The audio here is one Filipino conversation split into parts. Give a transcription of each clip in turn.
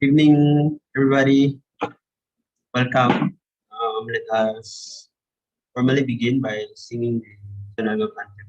Evening, everybody. Welcome. Let us formally begin by singing the national anthem.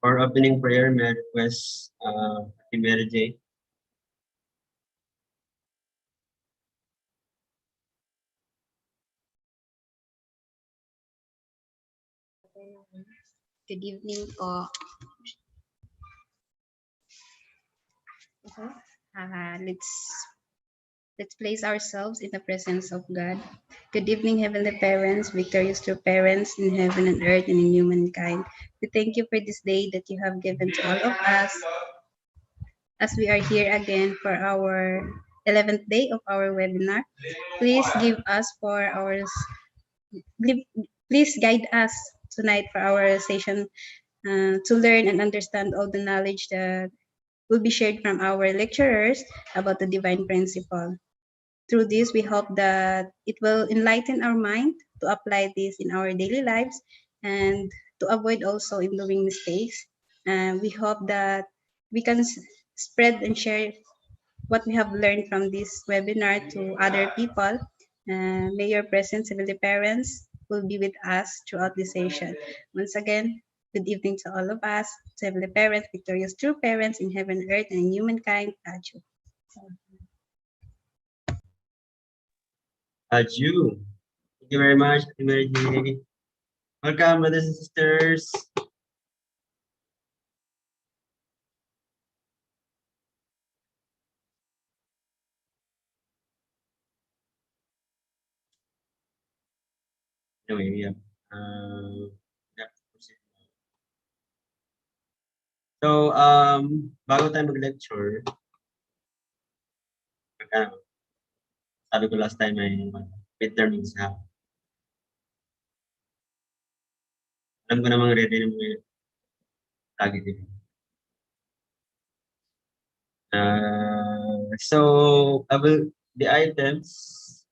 For opening prayer, may I request Ate Mary J. Good evening po. Let's place ourselves in the presence of God. Good evening, heavenly parents, victorious true parents in heaven and earth and in humankind. We thank you for this day that you have given to all of us as we are here again for our 11th day of our webinar. Please give us for our please guide us tonight for our session to learn and understand all the knowledge that will be shared from our lecturers about the divine principle. Through this, we hope that it will enlighten our mind to apply this in our daily lives and to avoid also in doing mistakes. We hope that we can spread and share what we have learned from this webinar to other people. May your presence, Heavenly Parents, will be with us throughout this session. Once again, good evening to all of us, to Heavenly Parents, victorious true parents in heaven, earth, and in humankind. Adieu. Adieu. Thank you very much, Ate Mary J. Welcome, brothers and sisters. Anyway, yeah. Yeah. So, bago tayo mag-lecture, ano, sabi ko last time ay midterm exam. Alam ko namang ready na mga lagi din. So, the items,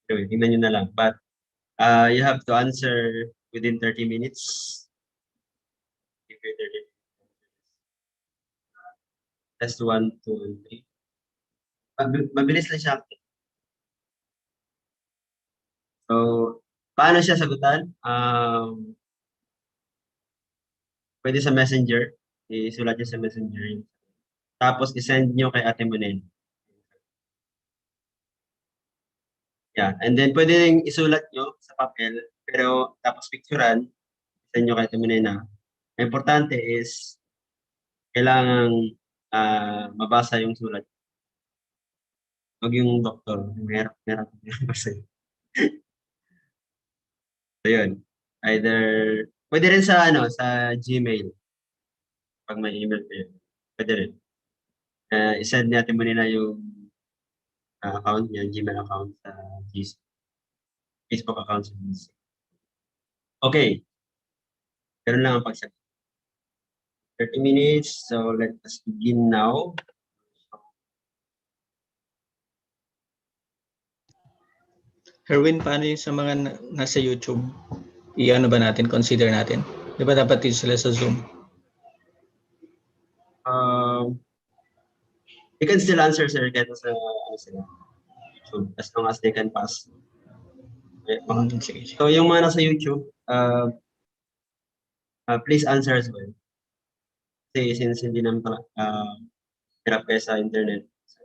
anyway, tingnan nyo na lang. But, you have to answer within 30 minutes. Give you 30 minutes. Test 1, 2, and 3. Mabilis lang siya. So, paano siya sagutan? Pwede sa messenger. Isulat niyo sa messenger. Tapos, isend niyo kay Ate Monel. Yeah. And then, pwede rin isulat nyo sa papel. Pero, tapos picturean. Isend nyo kay Ate Monel na. Ang importante is, kailangang mabasa yung sulat. Huwag yung doktor. Meron kasi. So, yun. Either, pwede rin sa, sa Gmail. Pag may email kayo. Pwede rin. Isend natin muna na yung account niya, Gmail account sa Facebook account sa GC. Okay. Ganun lang ang pagsagot. 30 minutes. So, let us begin now. Herwin, paano yung sa mga nasa YouTube? I-ano ba natin, consider natin? Di ba dapat din sila sa Zoom? You can still answer, sir, kahit sa YouTube, as long as they can pass. Okay, Sige. so, yung mga nasa YouTube, please answer as well. Kasi since hindi naman hirap kayo sa internet, so,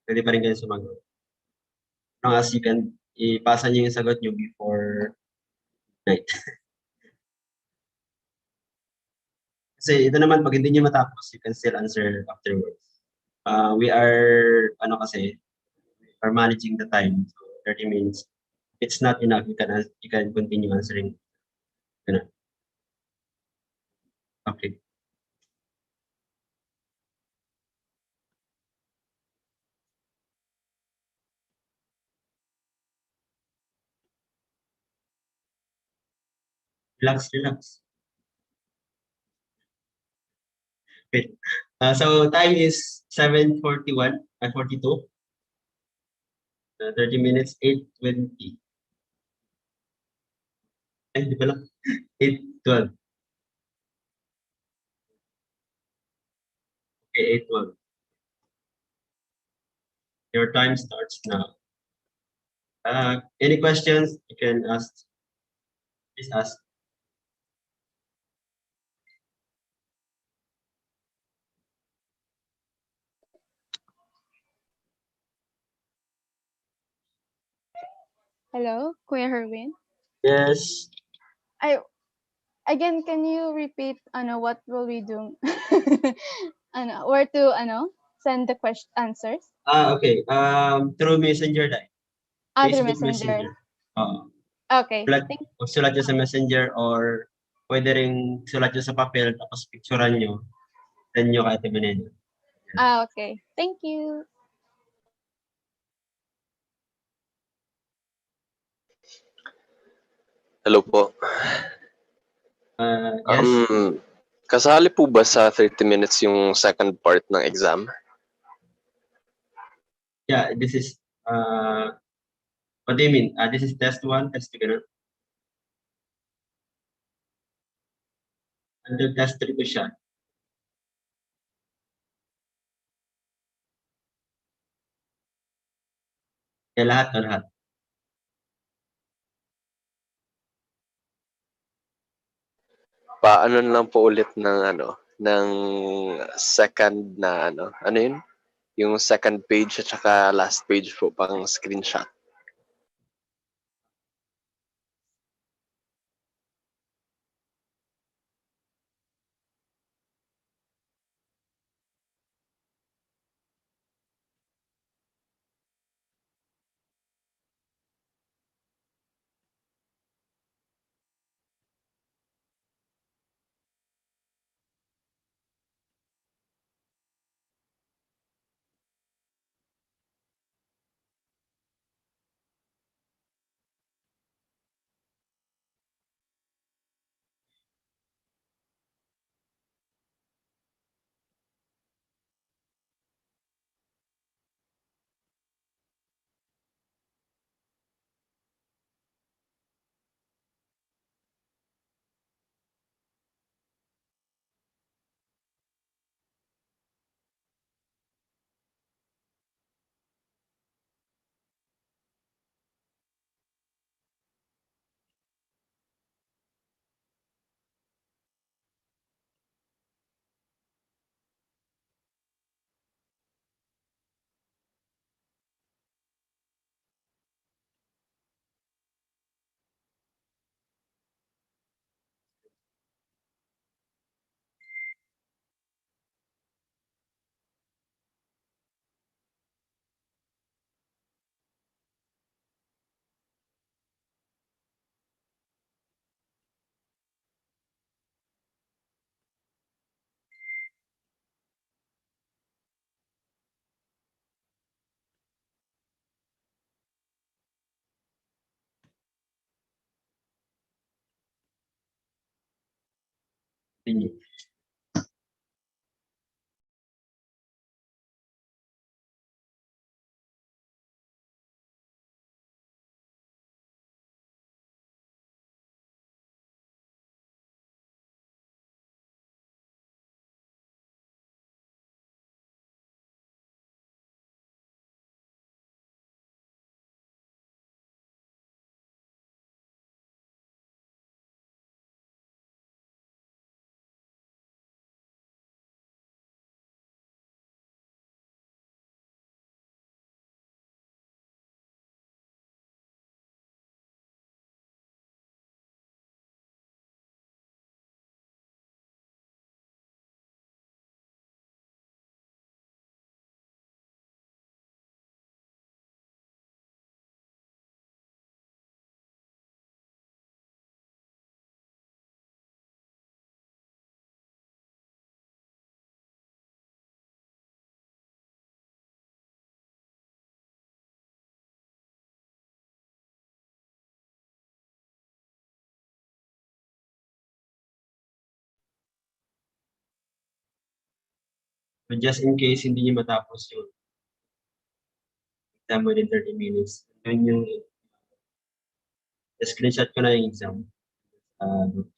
pwede pa rin kayo sumagot. As long as you can, ipasa niyo yung sagot niyo before night. Kasi ito naman, pag hindi niyo matapos, you can still answer afterwards. We are, we are managing the time. So, 30 minutes. It's not enough. You can continue answering. Okay. Relax. Wait. So time is 7:41 and 42. 30 minutes, 8:20. Di pala. 8:12. Okay, 8:12. Your time starts now. Any questions you can ask? Please ask. Hello, Kuya Herwin. Yes. Again, can you repeat what will we do? Where to send the answers? Okay. Through Messenger dahil. Through Facebook Messenger. Okay. Sulat nyo sa Messenger or pwede ring sulat nyo sa papel tapos picturean nyo. Send nyo kay Ate Beneno. Okay. Thank you. Hello po. Yes. Kasali po ba sa 30 minutes yung second part ng exam? Yeah, this is, what do you mean? This is test 1, test 2, ganun? Until test 3 ko siya. Kaya lahat. Paano lang po ulit ng ng second na ano yun? Yung second page at saka last page po pang screenshot. Continue. So just in case hindi niyo matapos yung exam within 30 minutes, yun yung screenshot ko na yung exam. And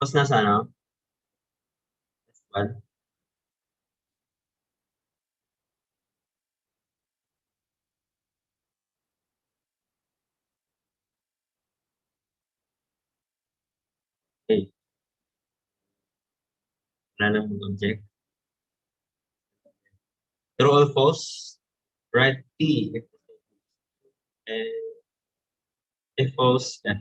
Tapos nasa ano? Test 1. Okay. Wala nang object. True or false? Write T if false, F.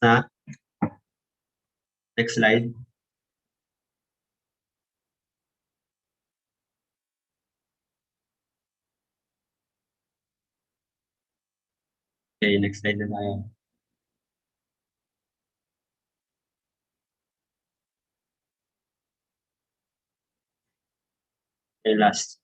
na. Next slide. Okay, next slide na tayo. Okay, last.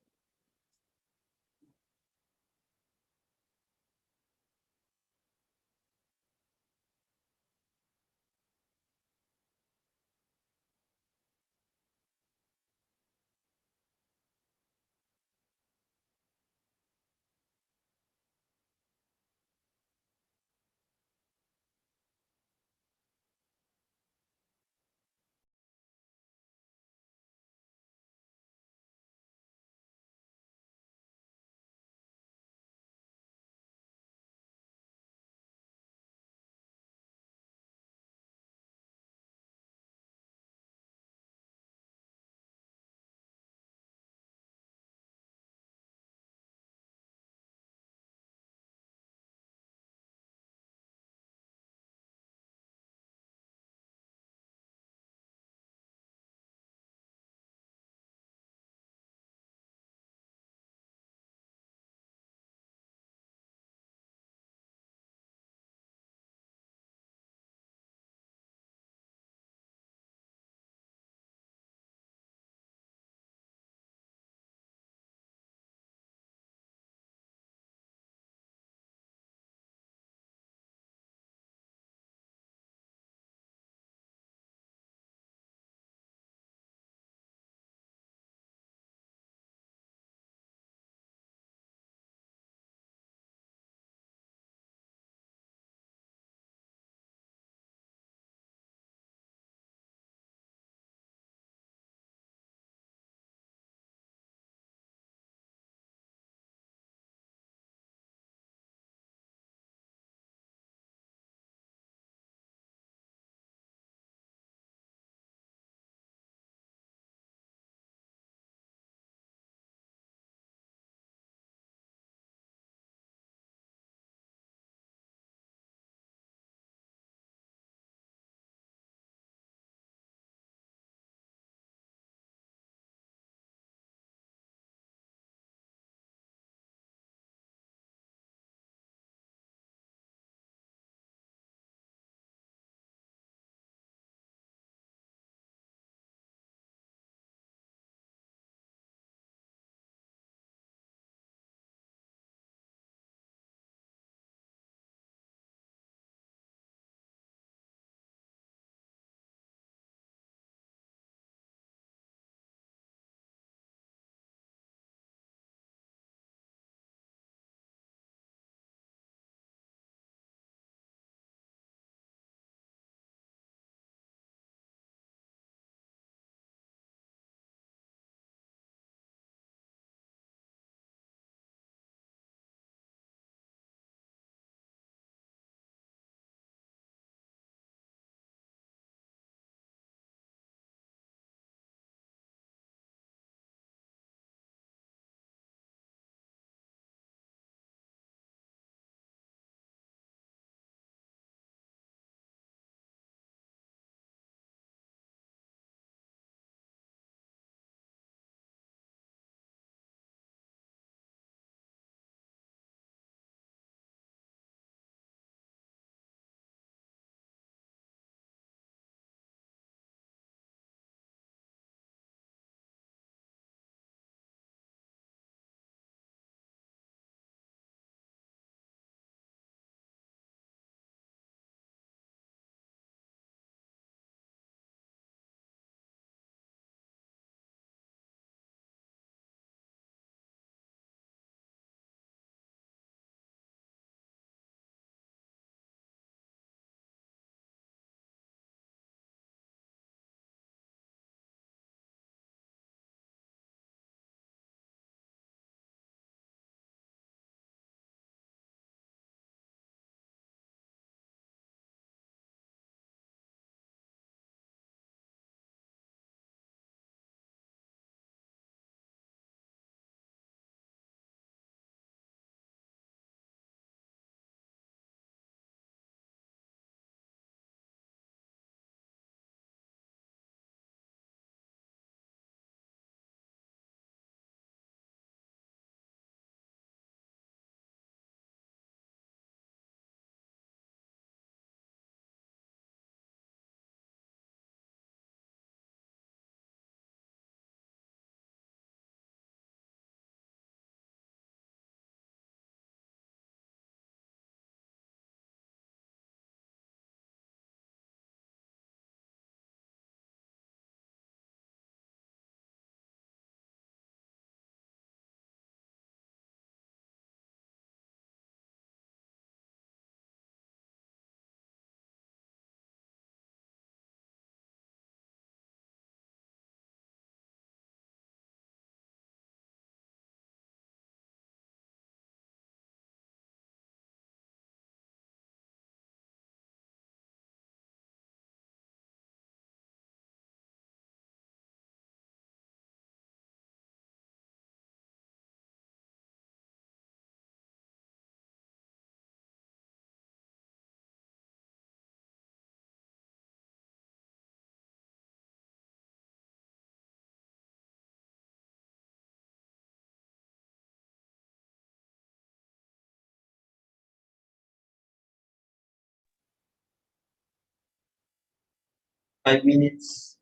5 minutes.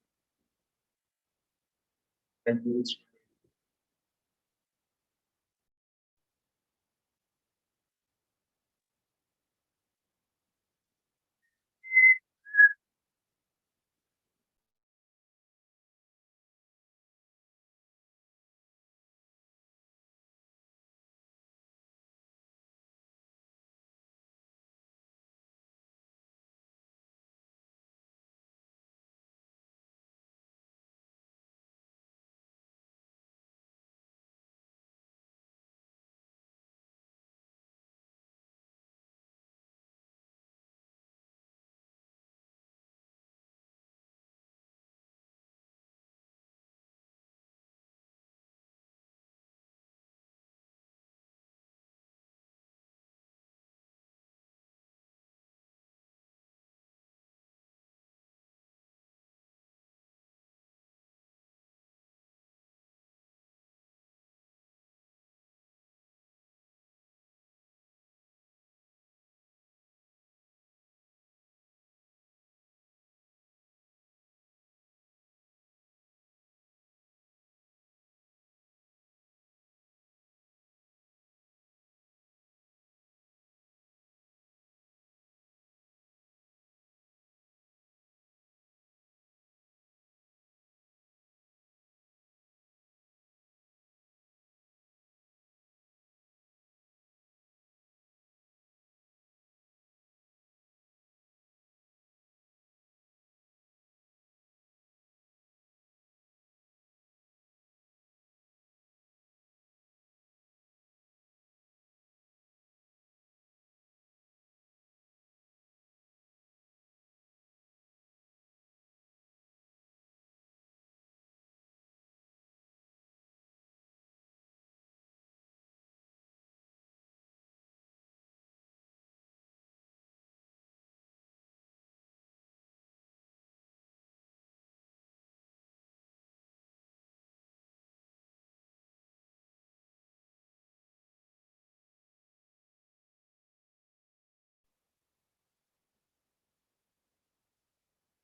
5 minutes.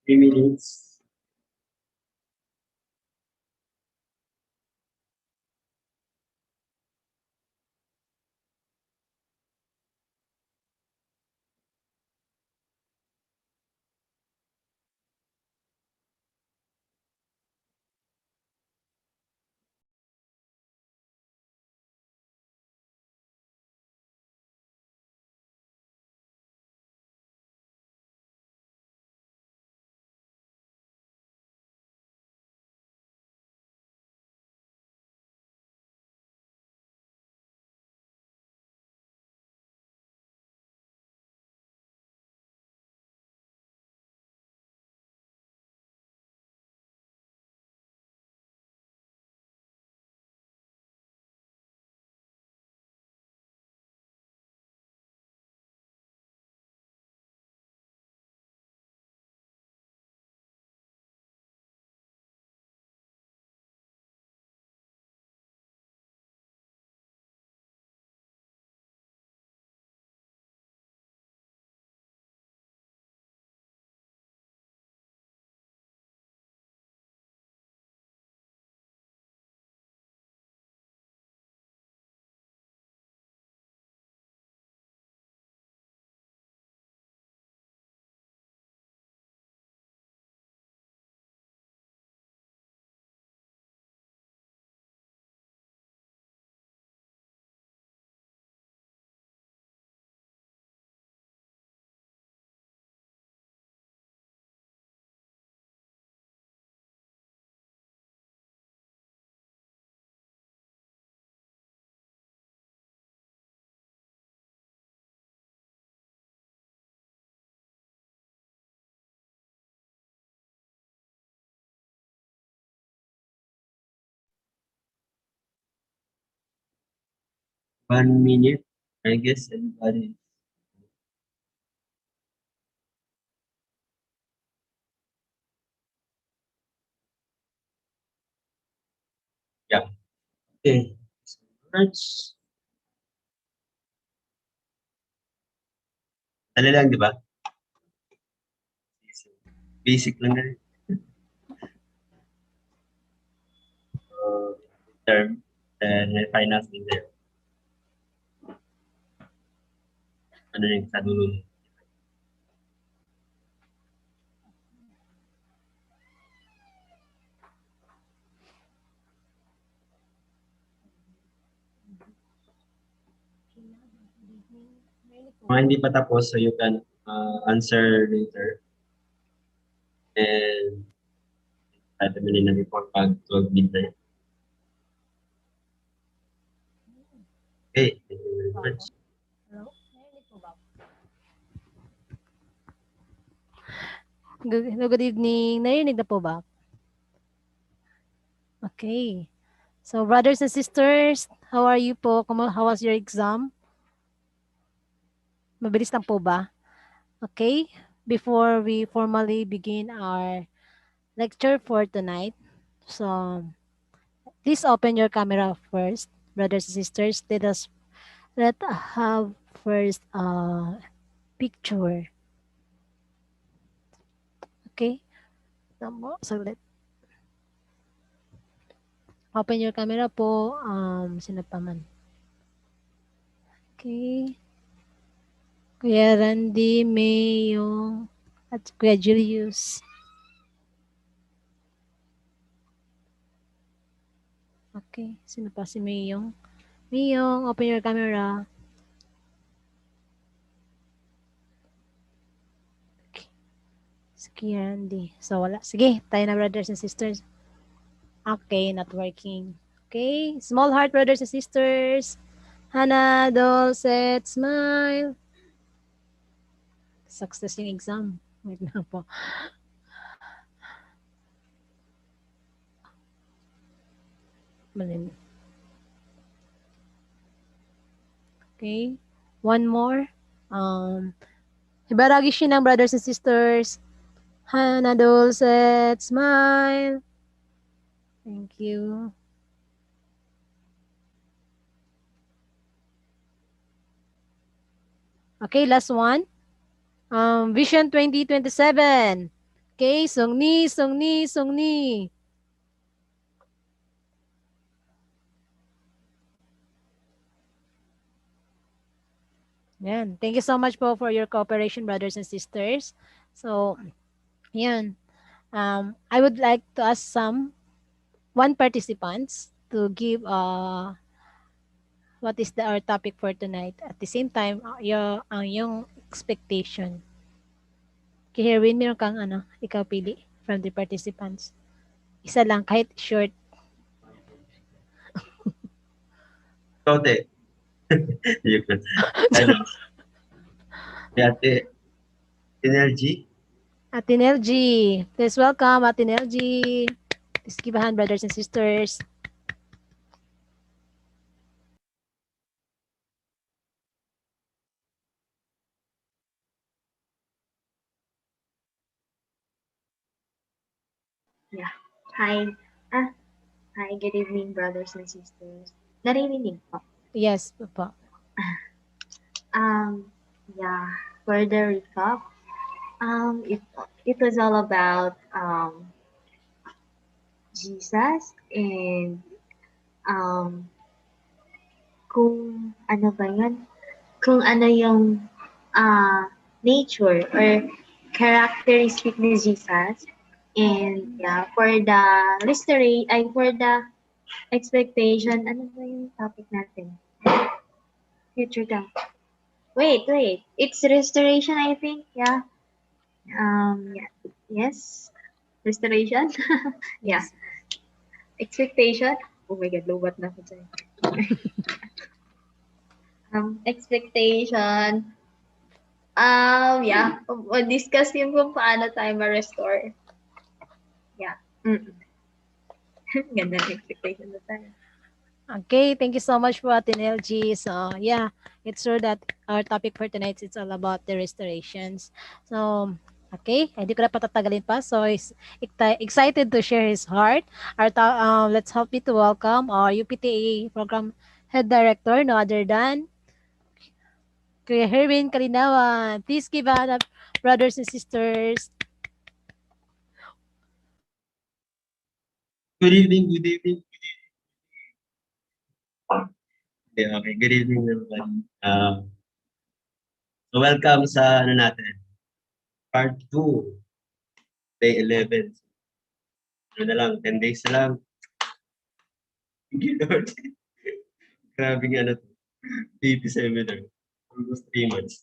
Three minutes. One minute. I guess everybody. Yeah. Okay. So much. Dali lang, di ba? Basic lang na rin. term, then may finals din there. Ano yung sa dulo. Kung hindi pa tapos, so you can answer later. And tayo na before pag 12 midnight. Okay, thank you very much. Good evening. Narinig na po ba? Okay. So, brothers and sisters, how are you po? How was your exam? Mabilis lang po ba? Okay. Before we formally begin our lecture for tonight, so please open your camera first, brothers and sisters. Let have first picture. Okay. Saglit. Open your camera po. Sino pa man? Okay. Kuya Randy, Mayong, at Kuya Julius. Okay. Sino pa si Mayong? Mayong, open your camera. Okay. Si Kuya Randy. So, wala. Sige, tayo na brothers and sisters. Okay, not working. Okay. Small heart, brothers and sisters. Hana, Dulcet, smile. Success yung exam. Wait na po. Malin. Okay. One more. Ibaragi ng brothers and sisters. Hana, Dulcet, smile. Thank you. Okay, last one. Vision 2027. Okay, Songni, Songni, Songni. Yan. Thank you so much po for your cooperation, brothers and sisters. So, yan. I would like to ask one participants to give what is our topic for tonight. At the same time, yung expectation. Kay Herwin, meron kang ikaw pili from the participants. Isa lang, kahit short. Tote. Yun. Ano? Ate Energy. Atin LG. Please welcome Atin LG. Please give a hand, brothers and sisters. Yeah. Hi. Hi, good evening, brothers and sisters. Narinig po. Yes, po. Yeah, for the recap, it was all about Jesus and kung ano ba yun? Kung ano yung nature or characteristic ni Jesus. And yeah, for the for the expectation, ano ba yung topic natin? Future ka. Wait. It's restoration, I think. Yeah. Yeah. Yes. Restoration. Yeah. Yes. Expectation. Oh my God, lubat na ako dyan. Expectation. Yeah. Discuss yung kung paano tayo ma-restore. Yeah. Ganda ng expectation na tayo. Okay, thank you so much for Atin LG. So, yeah, it's true that our topic for tonight is all about the restorations. So, okay, hindi ko na patatagalin pa. So, excited to share his heart. Let's help me to welcome our UPTA Program Head Director, no other than Kuya Herwin Kalinawan. Please give a hand up, brothers and sisters. Good evening, good evening. Yeah, okay. Good evening, everybody. So welcome sa ano natin, part 2, day 11. Ano na lang, 10 days na lang. Thank you, Lord. Grabe nga ano to. BP seminar. Almost 3 months.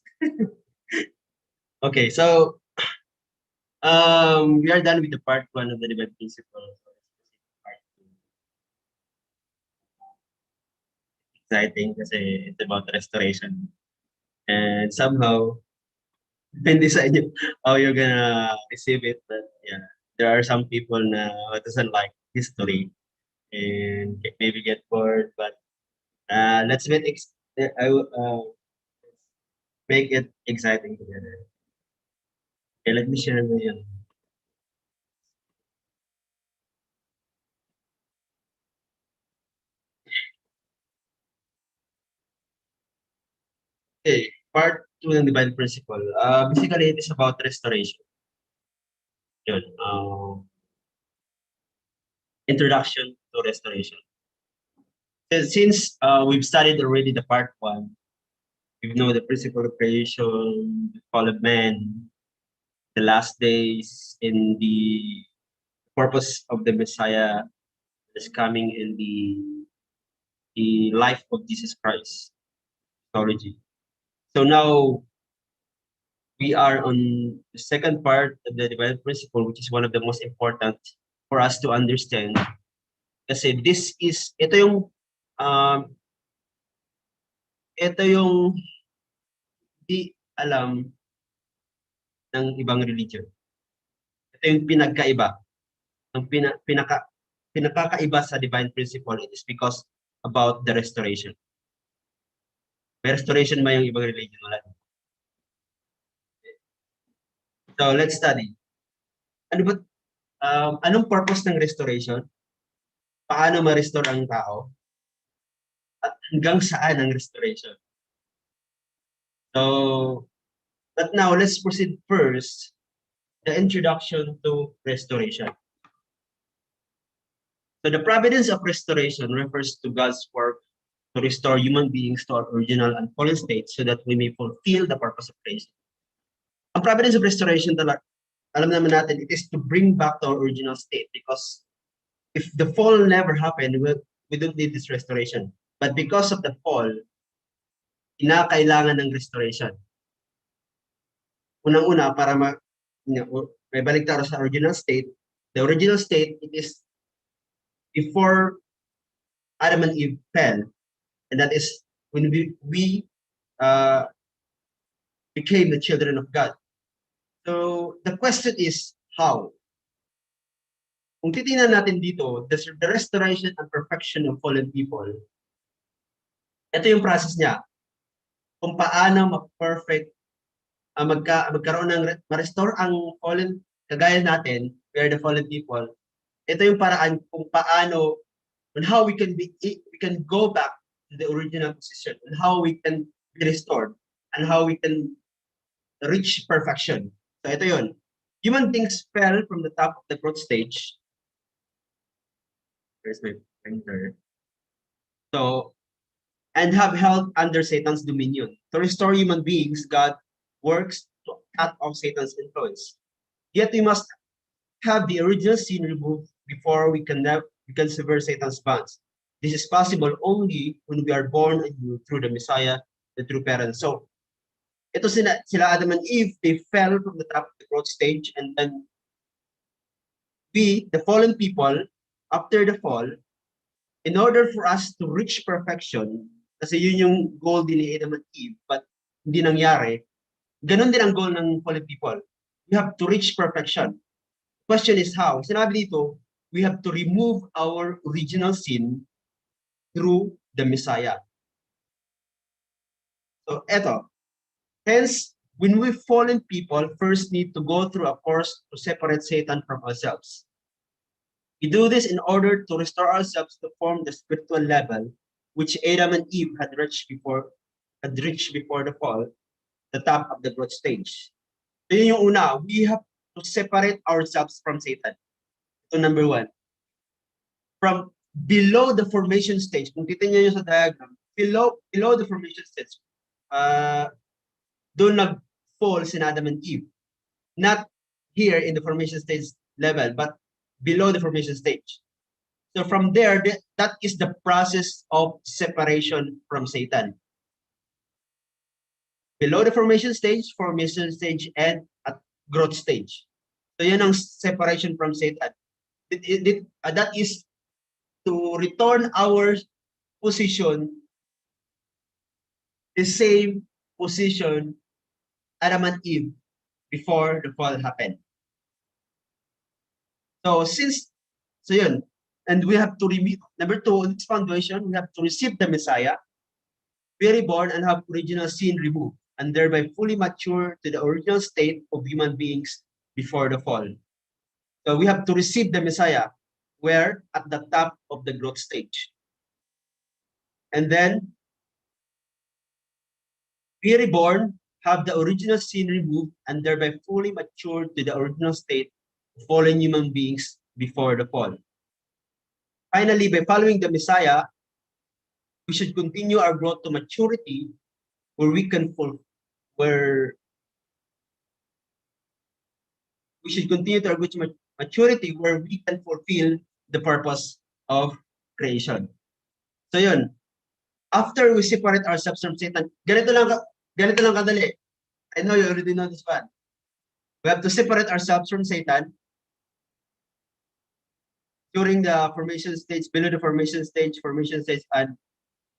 Okay, so we are done with the part 1 of the divine principle. Part 2. Exciting kasi it's about restoration. And somehow, depende sa inyo how you're gonna receive it. But yeah, there are some people na doesn't like history and maybe get bored. But let's make it exciting together. Okay, let me share na yan. Okay, part 2 ng divine principle. Basically, it is about restoration. Yun. Introduction to restoration. Since we've studied already the part 1, we know the principle of creation, the fall of man, the last days, in the purpose of the Messiah is coming in the life of Jesus Christ. Theology. So now we are on the second part of the divine principle, which is one of the most important for us to understand. Kasi ito yung di alam ng ibang religion. Ito yung pinagkaiba. Ang pinakakaiba sa divine principle, it is because about the restoration. May restoration ba yung ibang religion? Wala. So let's study. Anong purpose ng restoration? Paano ma-restore ang tao? At hanggang saan ang restoration? So, but now let's proceed first the introduction to restoration. So the providence of restoration refers to God's work to restore human beings to our original and fallen state so that we may fulfill the purpose of creation. Ang providence of restoration, alam naman natin, it is to bring back to our original state, because if the fall never happened, we don't need this restoration. But because of the fall, kinakailangan ng restoration. Unang-una, para may balik tayo sa original state. The original state, it is before Adam and Eve fell, and that is when we became the children of God. So the question is how? Kung titingnan natin dito, the restoration and perfection of fallen people, ito yung process niya. Kung paano ma-perfect, magkaroon ng ma-restore ang fallen, kagaya natin, we are the fallen people. Ito yung paraan kung paano, on how we can go back to the original position, and how we can be restored, and how we can reach perfection. So ito yun. Human beings fell from the top of the growth stage. Where's my pointer? So, and have held under Satan's dominion. To restore human beings, God works to cut off Satan's influence. Yet we must have the original sin removed before we can sever Satan's bonds. This is possible only when we are born anew through the Messiah, the true parent. So, ito sila Adam and Eve, they fell from the top of the growth stage, and then we, the fallen people, after the fall, in order for us to reach perfection, kasi yun yung goal din ni Adam and Eve, but hindi nangyari, ganun din ang goal ng fallen people. We have to reach perfection. Question is how? Sinabi dito, we have to remove our original sin through the Messiah. So, eto. Hence, when we fallen people first need to go through a course to separate Satan from ourselves. We do this in order to restore ourselves to form the spiritual level which Adam and Eve had reached before the fall, the top of the growth stage. So yun yung una, we have to separate ourselves from Satan. So number 1. From below the formation stage, kung titingnan nyo sa diagram, below the formation stage, doon nag-fall si Adam and Eve. Not here in the formation stage level, but below the formation stage. So from there, that is the process of separation from Satan. Below the formation stage, and at growth stage. So yan ang separation from Satan. That is to return our position, the same position Adam and Eve before the fall happened. So yun, and we have to number two, in this foundation, we have to receive the Messiah, be reborn, and have original sin removed, and thereby fully mature to the original state of human beings before the fall. So we have to receive the Messiah, where at the top of the growth stage. And then be reborn, have the original sin removed, and thereby fully mature to the original state of fallen human beings before the fall. Finally, by following the Messiah, we should continue our growth to maturity, where we can we should continue to our growth to maturity, where we can fulfill the purpose of creation. So yun, after we separate ourselves from Satan, ganito lang kadali. I know you already know this one. We have to separate ourselves from Satan during the formation stage, below the formation stage, and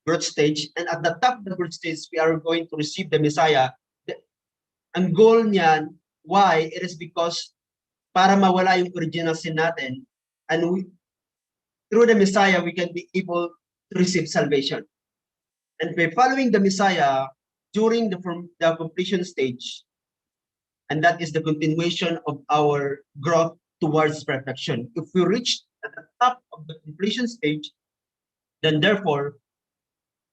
growth stage. And at the top of the growth stage, we are going to receive the Messiah. Ang goal niyan, why? It is because para mawala yung original sin natin, and through the Messiah, we can be able to receive salvation. And by following the Messiah during the completion stage, and that is the continuation of our growth towards perfection. If we reach at the top of the completion stage, then therefore,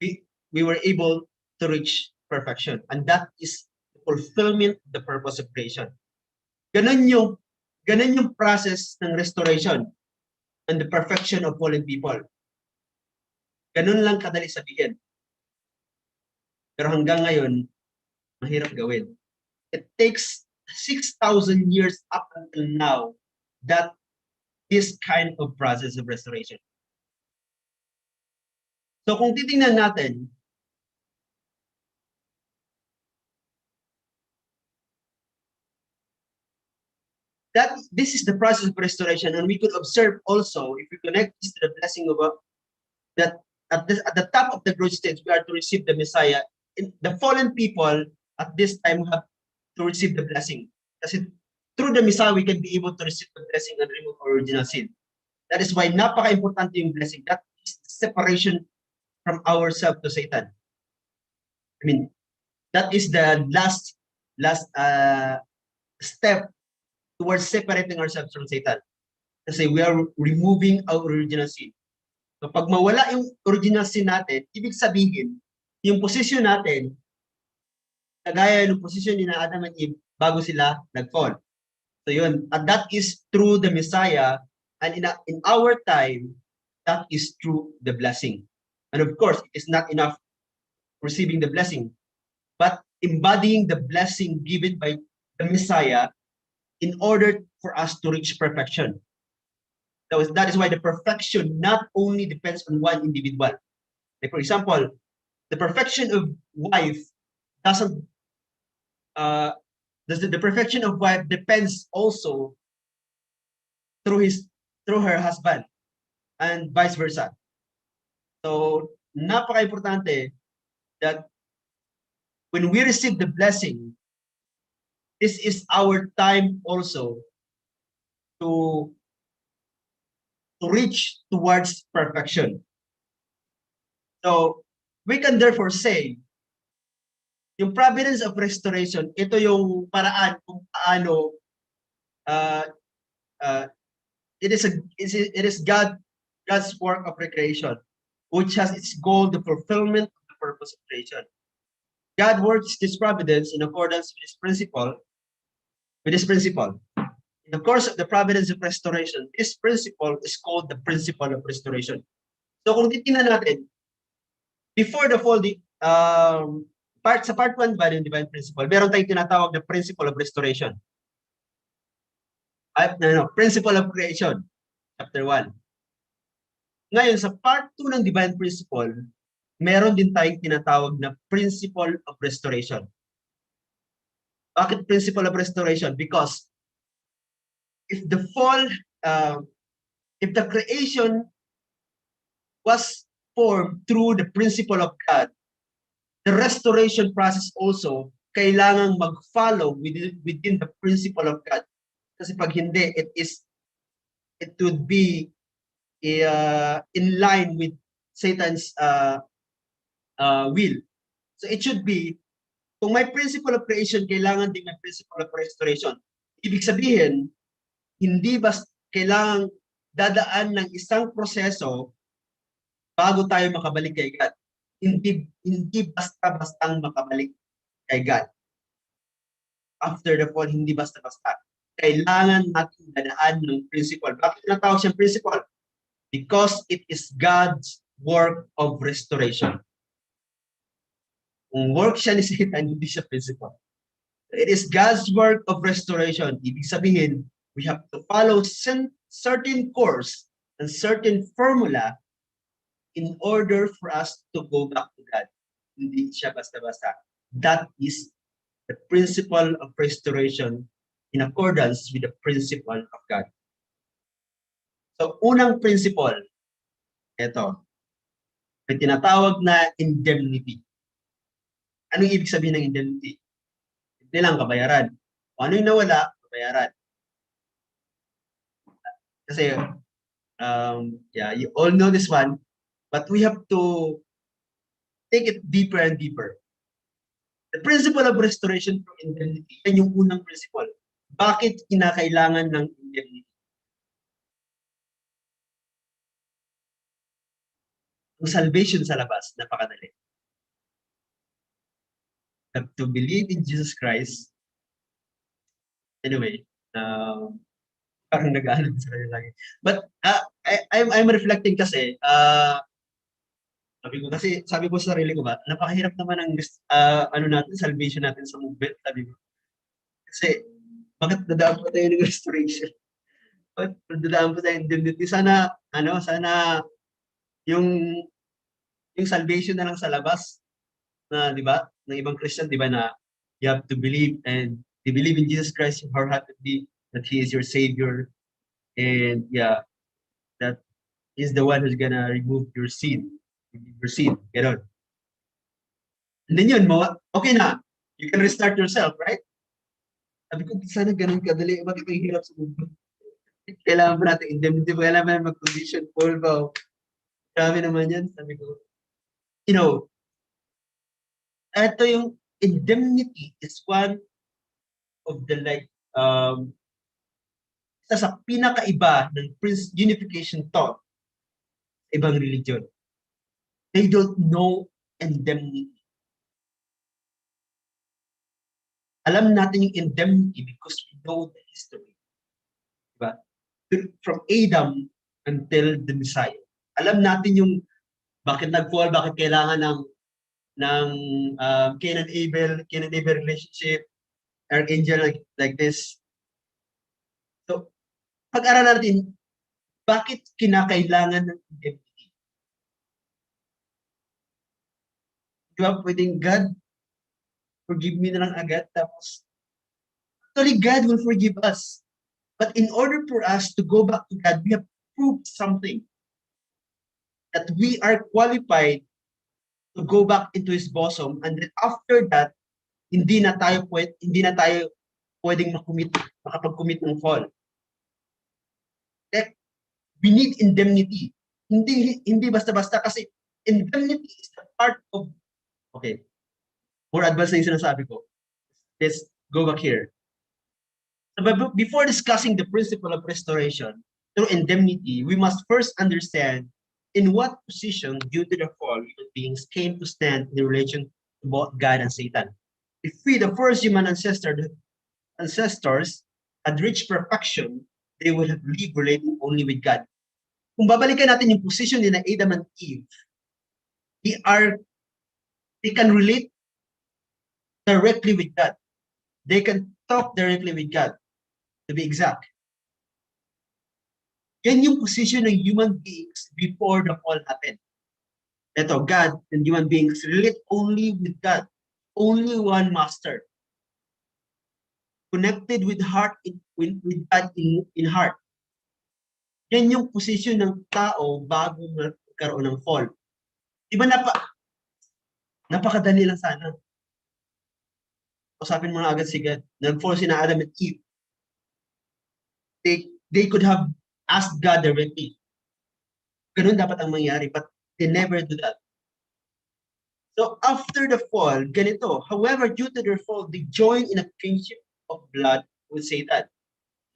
we were able to reach perfection. And that is the fulfillment of the purpose of creation. Ganun yung process ng restoration and the perfection of fallen people. Ganun lang kadali sabihin. Pero hanggang ngayon, mahirap gawin. It takes 6,000 years up until now that this kind of process of restoration. So kung titingnan natin, that this is the process of restoration, and we could observe also, if we connect this to the blessing of that at the top of the growth stage, we are to receive the Messiah. The fallen people at this time have to receive the blessing. Kasi through the Messiah, we can be able to receive the blessing and remove original sin. That is why napaka-importante yung blessing. That is separation from ourselves to Satan. I mean, that is the last step towards separating ourselves from Satan. Kasi we are removing our original sin. So pag mawala yung original sin natin, ibig sabihin, yung position natin, kagaya ng position ni Adam and Eve bago sila nag-fall. So yun, and that is through the Messiah, and in our time, that is through the blessing. And of course, it's not enough receiving the blessing, but embodying the blessing given by the Messiah in order for us to reach perfection. That is why the perfection not only depends on one individual. Like for example, the perfection of wife doesn't, the perfection of wife depends also through her husband, and vice versa. So napaka-importante that when we receive the blessing, this is our time also to reach towards perfection. So we can therefore say, yung providence of restoration, ito yung paraan kung paano it is God's work of recreation, which has its goal the fulfillment of the purpose of creation. God works this providence in accordance with this principle. In the course of the providence of restoration, this principle is called the principle of restoration. So kung titingnan natin, before the fall, sa part 1 ba ng divine principle, meron tayong tinatawag na principle of restoration. Principle of creation, chapter 1. Ngayon, sa part 2 ng divine principle, meron din tayong tinatawag na principle of restoration. Bakit principle of restoration? Because if the fall, if the creation was formed through the principle of God, the restoration process also kailangang mag-follow within the principle of God. Kasi pag hindi, it would be in line with Satan's will. So it should be, kung may principle of creation, kailangan din may principle of restoration. Ibig sabihin, hindi basta kailangang dadaan ng isang proseso bago tayo makabalik kay God. Hindi basta-bastang makabalik kay God. After the fall, hindi basta-basta. Kailangan natin dadaan ng principle. Bakit tinatawag siyang principle? Because it is God's work of restoration. Kung work siya ni Satan, hindi siya principle. It is God's work of restoration. Ibig sabihin, we have to follow certain course and certain formula in order for us to go back to God. Hindi siya basta-basta. That is the principle of restoration in accordance with the principle of God. So, unang principle, ito, may tinatawag na indemnity. Anong ibig sabihin ng indemnity? Hindi lang kabayaran. O ano yung nawala, kabayaran. Kasi, you all know this one, but we have to take it deeper and deeper. The principle of restoration through indemnity, yan yung unang principle. Bakit kinakailangan ng indemnity? Ang salvation sa labas, napakadali. Have to believe in Jesus Christ. Anyway, parang nag-aalam sa kanya lagi. But I'm reflecting kasi, sabi ko sa sarili ko ba, napakahirap naman ang natin, salvation natin sa movement, sabi ko. Kasi, bakit dadaan pa tayo ng restoration? Bakit dadaan pa tayo ng indemnity? Sana yung salvation na lang sa labas, na, di ba, ng ibang Christian, di ba, na you have to believe, and you believe in Jesus Christ wholeheartedly, that He is your Savior, and yeah, that is the one who's gonna remove your sin. Gano'n. And then yun, okay na, you can restart yourself, right? Sabi ko, sana ganun kadali, bakit ang hirap sa mundo? Kailangan pa natin indemnity, kailangan pa natin mag-condition, Paul ba? Grabe naman yan, sabi ko. You know, ito yung indemnity is one of the isa sa pinakaiba ng unification thought sa ibang religion. They don't know indemnity. Alam natin yung indemnity because we know the history. Diba? From Adam until the Messiah. Alam natin yung bakit nag-fall, bakit kailangan ng Cain and Abel relationship, archangel like this. So, pag-aralan natin, bakit kinakailangan ng indemnity? Diba, pwedeng God, forgive me na lang agad, tapos, actually, God will forgive us. But in order for us to go back to God, we have to prove something. That we are qualified to go back into His bosom, and then after that, hindi na tayo pwedeng makapag-commit ng fall. Like, we need indemnity. Hindi basta-basta kasi indemnity is the part of, okay, more advanced na yung sinasabi ko. Let's go back here. So, before discussing the principle of restoration through indemnity, we must first understand in what position, due to the fall, human beings came to stand in relation to both God and Satan. If we, the first human ancestors, had reached perfection, they would have lived relating only with God. Kung babalikan natin yung position ni Adam and Eve, they can relate directly with God. They can talk directly with God, to be exact. Yan yung position ng human beings before the fall happened. Ito, God and human beings relate only with God. Only one master. Connected with heart, with God in heart. Yan yung position ng tao bago magkaroon ng fall. Diba napakadali lang sana. Usapin mo na agad si God. Nag-fall si na Adam and Eve. They could have asked God directly. Ganun dapat ang mangyari, but they never do that. So after the fall, ganito. However, due to their fall, they join in a kinship of blood with Satan.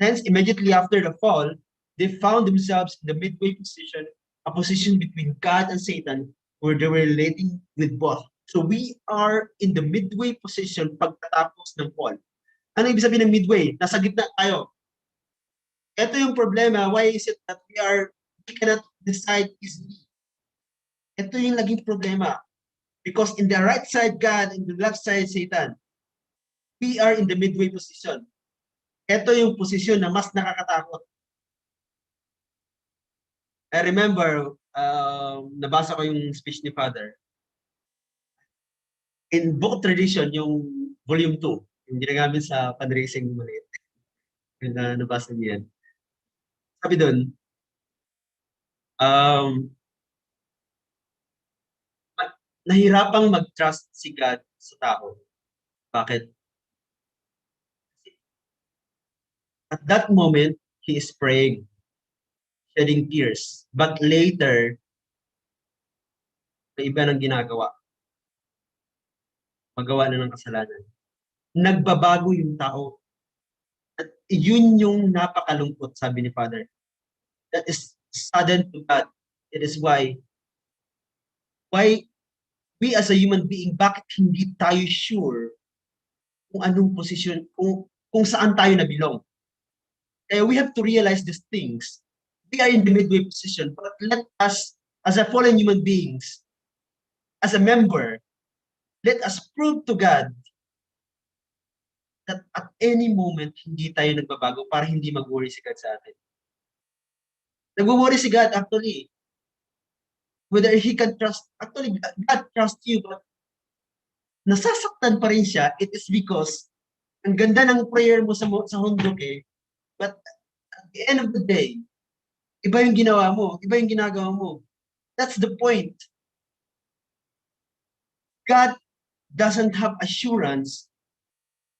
Hence, immediately after the fall, they found themselves in the midway position, a position between God and Satan, where they were relating with both. So we are in the midway position pagkatapos ng fall. Ano ibig sabihin ng midway? Nasa gitna tayo. Ito yung problema. Why is it that we cannot decide easily? Ito yung naging problema. Because in the right side, God, in the left side, Satan, we are in the midway position. Ito yung posisyon na mas nakakatakot. I remember, nabasa ko yung speech ni Father. In book tradition, yung volume 2, yung ginagamit sa fundraising maliit. Yung nabasa niya yan. Sabi doon, nahirapang mag-trust si God sa tao. Bakit? At that moment, he is praying, shedding tears. But later, may iba nang ginagawa. Magawa na ng kasalanan. Nagbabago yung tao. At yun yung napakalungkot, sabi ni Father. That is sudden to God. It is why we as a human being, bakit hindi tayo sure kung anong posisyon, kung saan tayo nabilong. Kaya we have to realize these things. We are in the midway position, but let us, as a fallen human beings, as a member, let us prove to God that at any moment, hindi tayo nagbabago para hindi mag-worry si God sa atin. Nag-worry si God actually. Whether he can trust, actually, God trusts you, but nasasaktan pa rin siya, it is because ang ganda ng prayer mo sa hundok but at the end of the day, iba yung ginawa mo, iba yung ginagawa mo. That's the point. God doesn't have assurance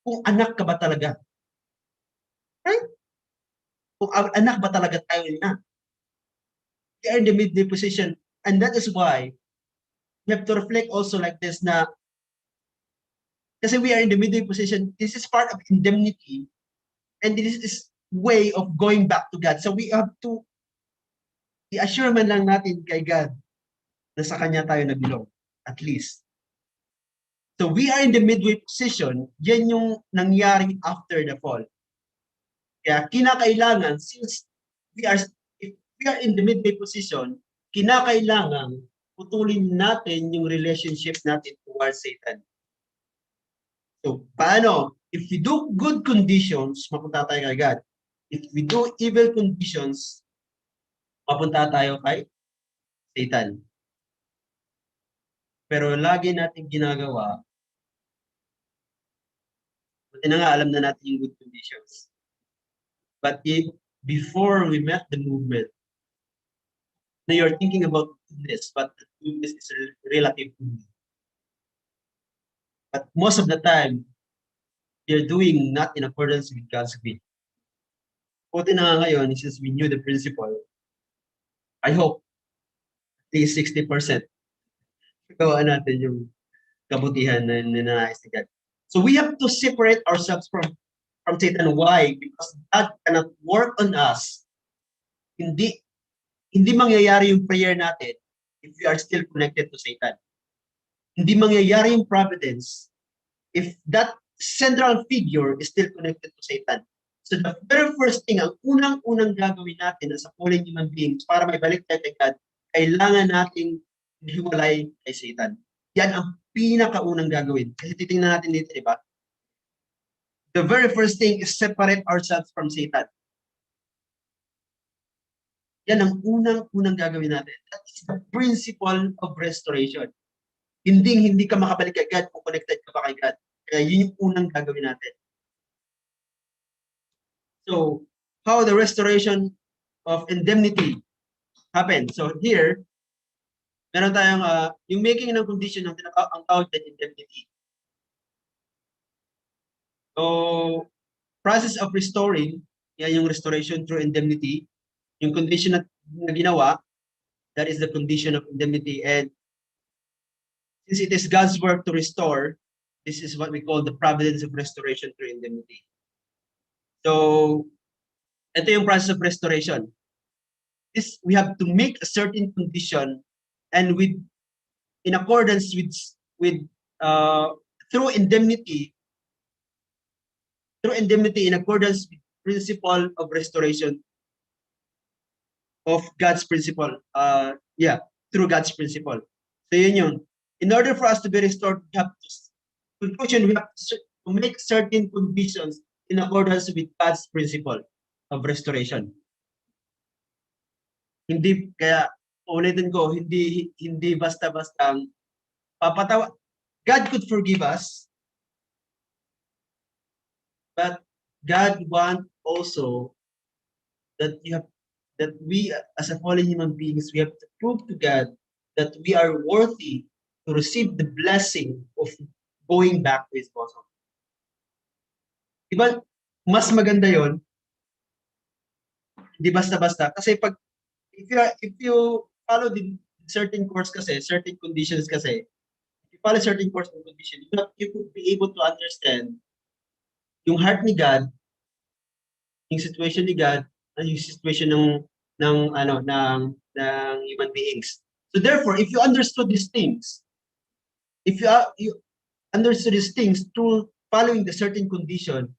kung anak ka ba talaga. Right? Kung anak ba talaga tayo niya. They are in the midway position. And that is why we have to reflect also like this na kasi we are in the midway position, this is part of indemnity and this is way of going back to God. So we have to i-assure man lang natin kay God na sa Kanya tayo nabilong, at least. So we are in the midway position, yan yung nangyari after the fall. Kaya kinakailangan, since if we are in the midway position, kinakailangan putulin natin yung relationship natin towards Satan. So, paano? If we do good conditions, mapunta tayo kay God. If we do evil conditions, mapunta tayo kay Satan. Pero lagi natin ginagawa, buti na nga alam na natin yung good conditions. But before we met the movement, now you're thinking about goodness, but goodness is relative to me. But most of the time, you're doing not in accordance with God's will. Buti na nga ngayon, since we knew the principle, I hope at least 60% gawa natin yung kabutihan na ninanais ni God. So we have to separate ourselves from Satan. Why? Because God cannot work on us. Hindi mangyayari yung prayer natin if we are still connected to Satan. Hindi mangyayari yung providence if that central figure is still connected to Satan. So the very first thing, ang unang-unang gagawin natin as a fallen human beings para may balik tayo kay God, kailangan nating hiwalay kay Satan. Yan ang pinakaunang gagawin. Kasi titingnan natin dito, di ba? The very first thing is separate ourselves from Satan. Yan ang unang gagawin natin. That is the principle of restoration. Hindi ka makabalik kay God kung connected ka pa kay God. Kaya yun yung unang gagawin natin. So, how the restoration of indemnity happen? So here, meron tayong yung making ng condition ng ang tawag na indemnity. So, process of restoring, yan yung restoration through indemnity. Yung condition na ginawa, that is the condition of indemnity. And since it is God's work to restore, this is what we call the providence of restoration through indemnity. So, ito yung process of restoration. This, we have to make a certain condition, and in accordance with through indemnity, in accordance with principle of restoration of God's principle. Through God's principle. So yun yun. In order for us to be restored, we have to make certain conditions in accordance with God's principle of restoration. Hindi, kaya ulitin ko, hindi basta-bastang papatawa. God could forgive us, but God wants also that we as a fallen human beings, we have to prove to God that we are worthy to receive the blessing of going back to His bosom. Diba, mas maganda yon, hindi basta-basta. Kasi pag, if you follow the certain course kasi, certain conditions kasi, if you follow certain course and condition, you could be able to understand yung heart ni God, yung situation ni God, and yung situation ng human beings. So therefore, if you understood these things, if you understood these things through following the certain condition,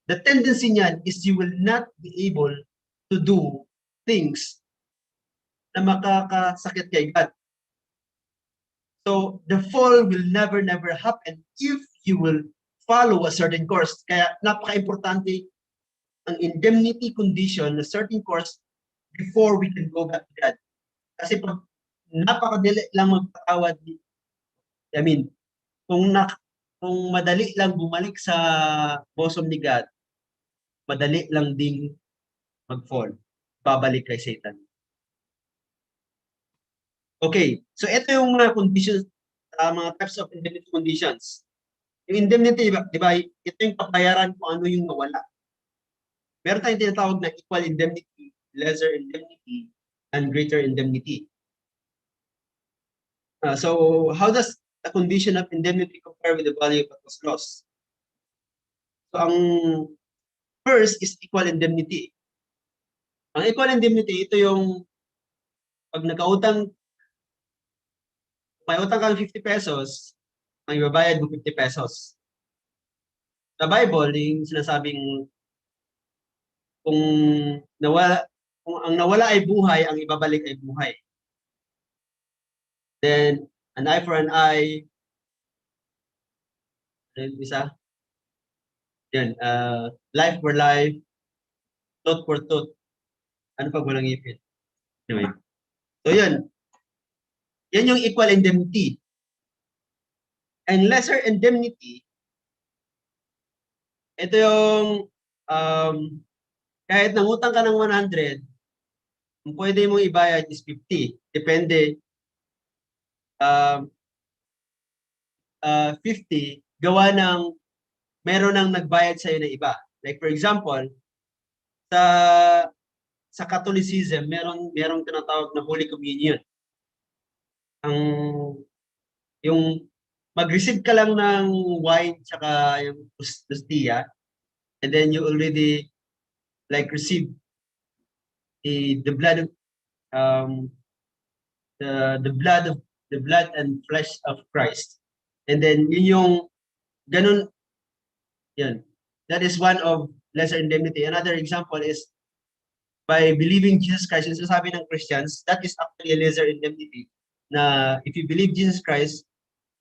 the tendency niyan is you will not be able to do things na makakasakit kay God. So the fall will never happen if you will follow a certain course. Kaya napaka-importante ang indemnity condition, a certain course, before we can go back to God. Kasi pag napakadali lang magpatawad, kung madali lang bumalik sa bosom ni God, madali lang ding mag-fall, babalik kay Satan. Okay, so ito yung mga conditions, mga types of indemnity conditions. Yung indemnity, di ba, ito yung papayaran kung ano yung nawala. Meron tayong tinatawag na equal indemnity, lesser indemnity, and greater indemnity. So how does the condition of indemnity compare with the value of what was lost? So ang first is equal indemnity. Ang equal indemnity, ito yung pag may utang kang 50 pesos, ang ibabayad mo 50 pesos. Sa Bible, yung sinasabing kung ang nawala ay buhay, ang ibabalik ay buhay. Then, an eye for an eye. Then, isa. Yan, life for life. Tooth for tooth. Ano pag walang ipin? Anyway. So, yan. Yan yung equal indemnity. And lesser indemnity, ito yung kahit nangutang ka ng 100, kung pwede mong ibayad is 50. Depende. 50, gawa ng meron nang nagbayad sa'yo na iba. Like for example, sa Catholicism, merong tinatawag na Holy Communion. Yung mag-receive ka lang ng wine tsaka yung hostia, and then you already like receive the blood of the blood and flesh of Christ. And then yun yung ganun, yan. That is one of lesser indemnity. Another example is by believing Jesus Christ, yung sasabi ng Christians, that is actually a lesser indemnity. na if you believe Jesus Christ,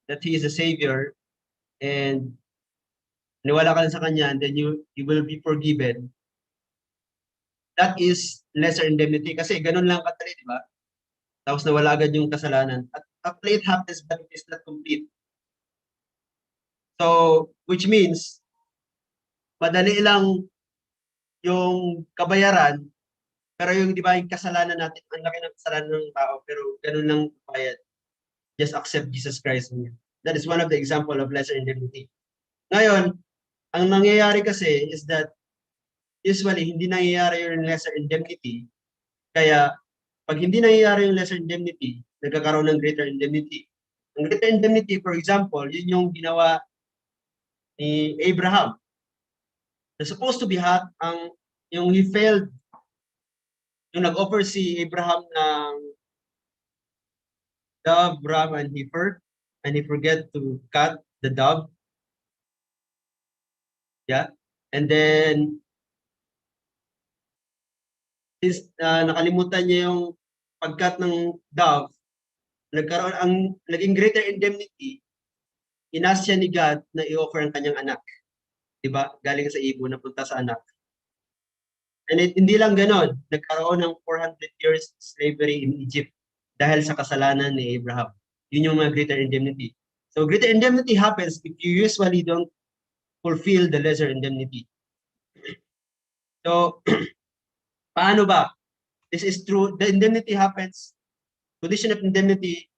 that He is a Savior, and niwala ka lang sa Kanya, and then you will be forgiven, that is lesser indemnity. Kasi ganun lang katali, di ba? Tapos nawala agad yung kasalanan. At actually, it happens, but it is not complete. So, which means, madali lang yung kabayaran, pero yung, di ba, yung kasalanan natin, ang laki ng kasalanan ng tao, pero ganun lang bayad. Just accept Jesus Christ. That is one of the example of lesser indemnity. Ngayon, ang nangyayari kasi is that usually hindi nangyayari yung lesser indemnity. Kaya pag hindi nangyayari yung lesser indemnity, nagkakaroon ng greater indemnity. Ang greater indemnity, for example, yun yung ginawa ni Abraham. Na supposed to be yung he failed, yung nag-offer si Abraham ng dove, ram, and heifer, and he forget to cut the dove. Yeah. And then, since nakalimutan niya yung pagkat ng dove, naging greater indemnity, inas siya ni God na i-offer ang kanyang anak. Diba? Galing sa ibon na punta sa anak. And hindi lang ganon, nagkaroon ng 400 years slavery in Egypt dahil sa kasalanan ni Abraham. Yun yung mga greater indemnity. So greater indemnity happens if you usually don't fulfill the lesser indemnity. So, paano ba? This is true. The indemnity happens. Condition of indemnity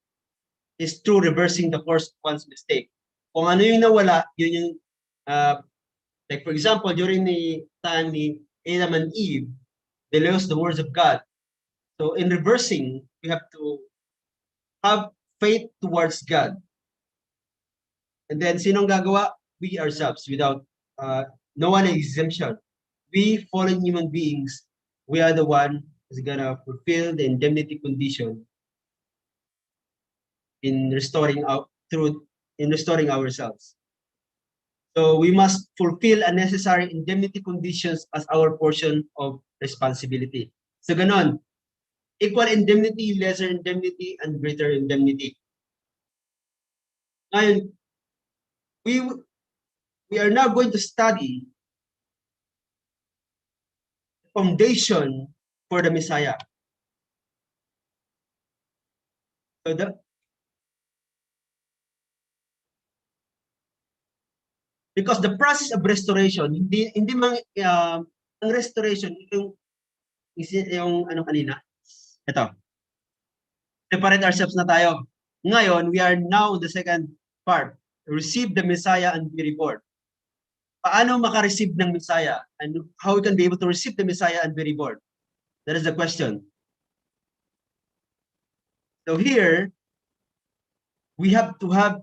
is through reversing the course of one's mistake. Kung ano yung nawala, yun yung, like for example, during the time ni Adam and Eve, they lost the words of God. So in reversing, we have to have faith towards God. And then, sinong gagawa? We ourselves, without no one exemption. We fallen human beings, we are the one who's gonna fulfill the indemnity condition in restoring ourselves. So we must fulfill unnecessary indemnity conditions as our portion of responsibility. So ganon, equal indemnity, lesser indemnity, and greater indemnity. Ngayon, we are now going to study foundation for the Messiah. So because the process of restoration, hindi ang restoration, yung ano kanina, ito, separate ourselves na tayo. Ngayon, we are now in the second part, receive the Messiah and be reborn. Paano maka-receive ng Messiah and how we can be able to receive the Messiah and be reborn? That is the question. So here, we have to have,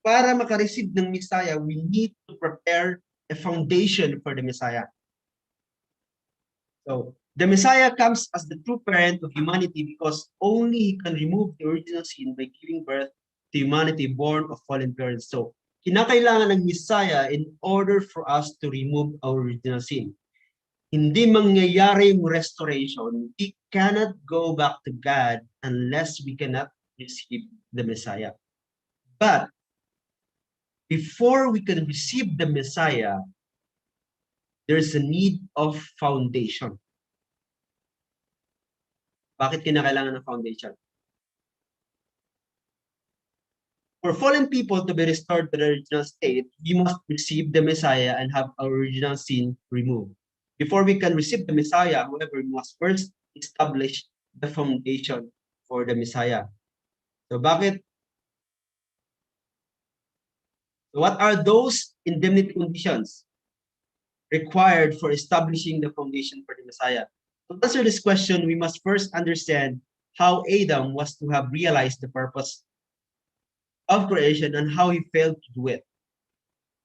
para maka-receive ng Messiah, we need to prepare a foundation for the Messiah. So the Messiah comes as the true parent of humanity because only He can remove the original sin by giving birth to humanity born of fallen parents. So kinakailangan ng Messiah in order for us to remove our original sin. Hindi mangyayari yung restoration. We cannot go back to God unless we cannot receive the Messiah. But before we can receive the Messiah, there's a need of foundation. Bakit kinakailangan ng foundation? For fallen people to be restored to their original state, we must receive the Messiah and have our original sin removed. Before we can receive the Messiah, however, we must first establish the foundation for the Messiah. So bakit? So what are those indemnity conditions required for establishing the foundation for the Messiah? To answer this question, we must first understand how Adam was to have realized the purpose of creation and how he failed to do it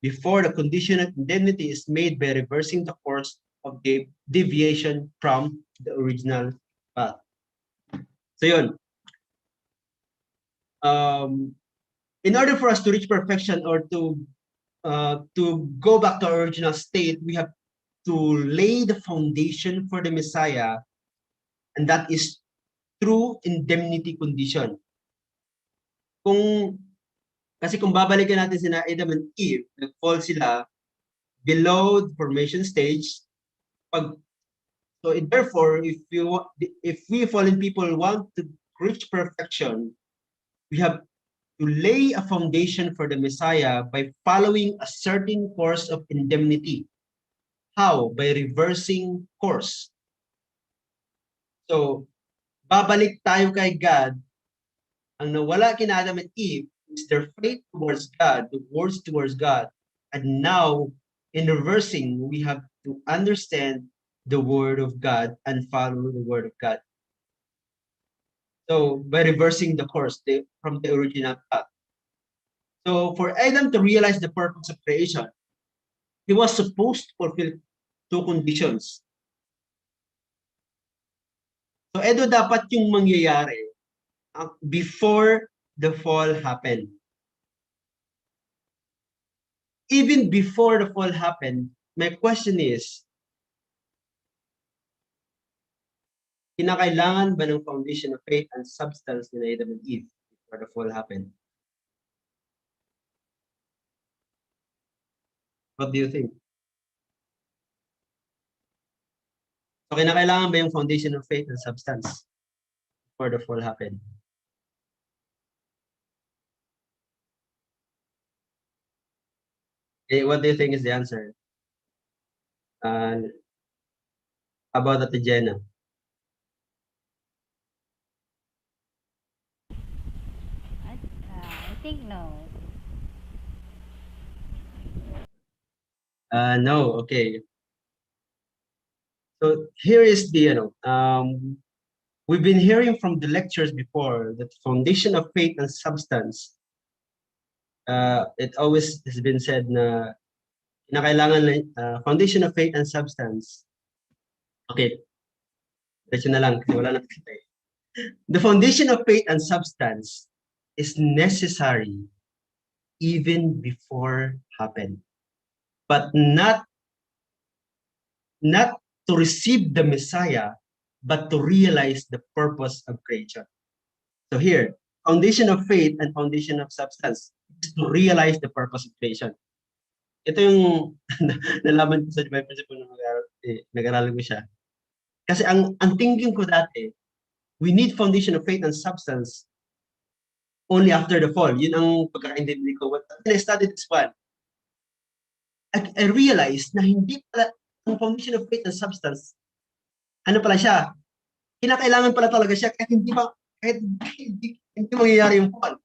before the condition of indemnity is made by reversing the course of the deviation from the original path. So yun. In order for us to reach perfection or to go back to our original state, we have to lay the foundation for the Messiah, and that is true indemnity condition. Kasi kung babalikan natin sina Adam and Eve, nag-fall sila below the formation stage. Therefore, if we fallen people want to reach perfection, we have to lay a foundation for the Messiah by following a certain course of indemnity. How? By reversing course. So, babalik tayo kay God. Ang nawala kina Adam and Eve is their faith towards God, the words towards God. And now, in reversing, we have to understand the word of God and follow the word of God. So, by reversing the course from the original path. So, for Adam to realize the purpose of creation, he was supposed to fulfill two conditions. So, ito dapat yung mangyayari before the fall happened. Even before the fall happened, my question is, kinakailangan ba ng foundation of faith and substance ni Adam and Eve before the fall happened? What do you think? So, kinakailangan ba yung foundation of faith and substance before the fall happened? Okay, what do you think is the answer? About Ate Jenna. I think no. No, okay. So here is the, we've been hearing from the lectures before that foundation of faith and substance. It always has been said na kinakailangan foundation of faith and substance. Okay, diretso na lang kasi wala na kita eh. The foundation of faith and substance is necessary even before happen, but not to receive the Messiah, but to realize the purpose of creation. So here, foundation of faith and foundation of substance is to realize the purpose of creation. Ito yung nalaman ko sa Divine Principle na nag-aral ko siya. Kasi ang thinking ko dati, we need foundation of faith and substance only after the fall. Yun ang pagkakaintindi ko. When I studied this one, I realized na hindi pala ang foundation of faith and substance, ano pala siya? Kinakailangan pala talaga siya kahit hindi mangyayari yung fall.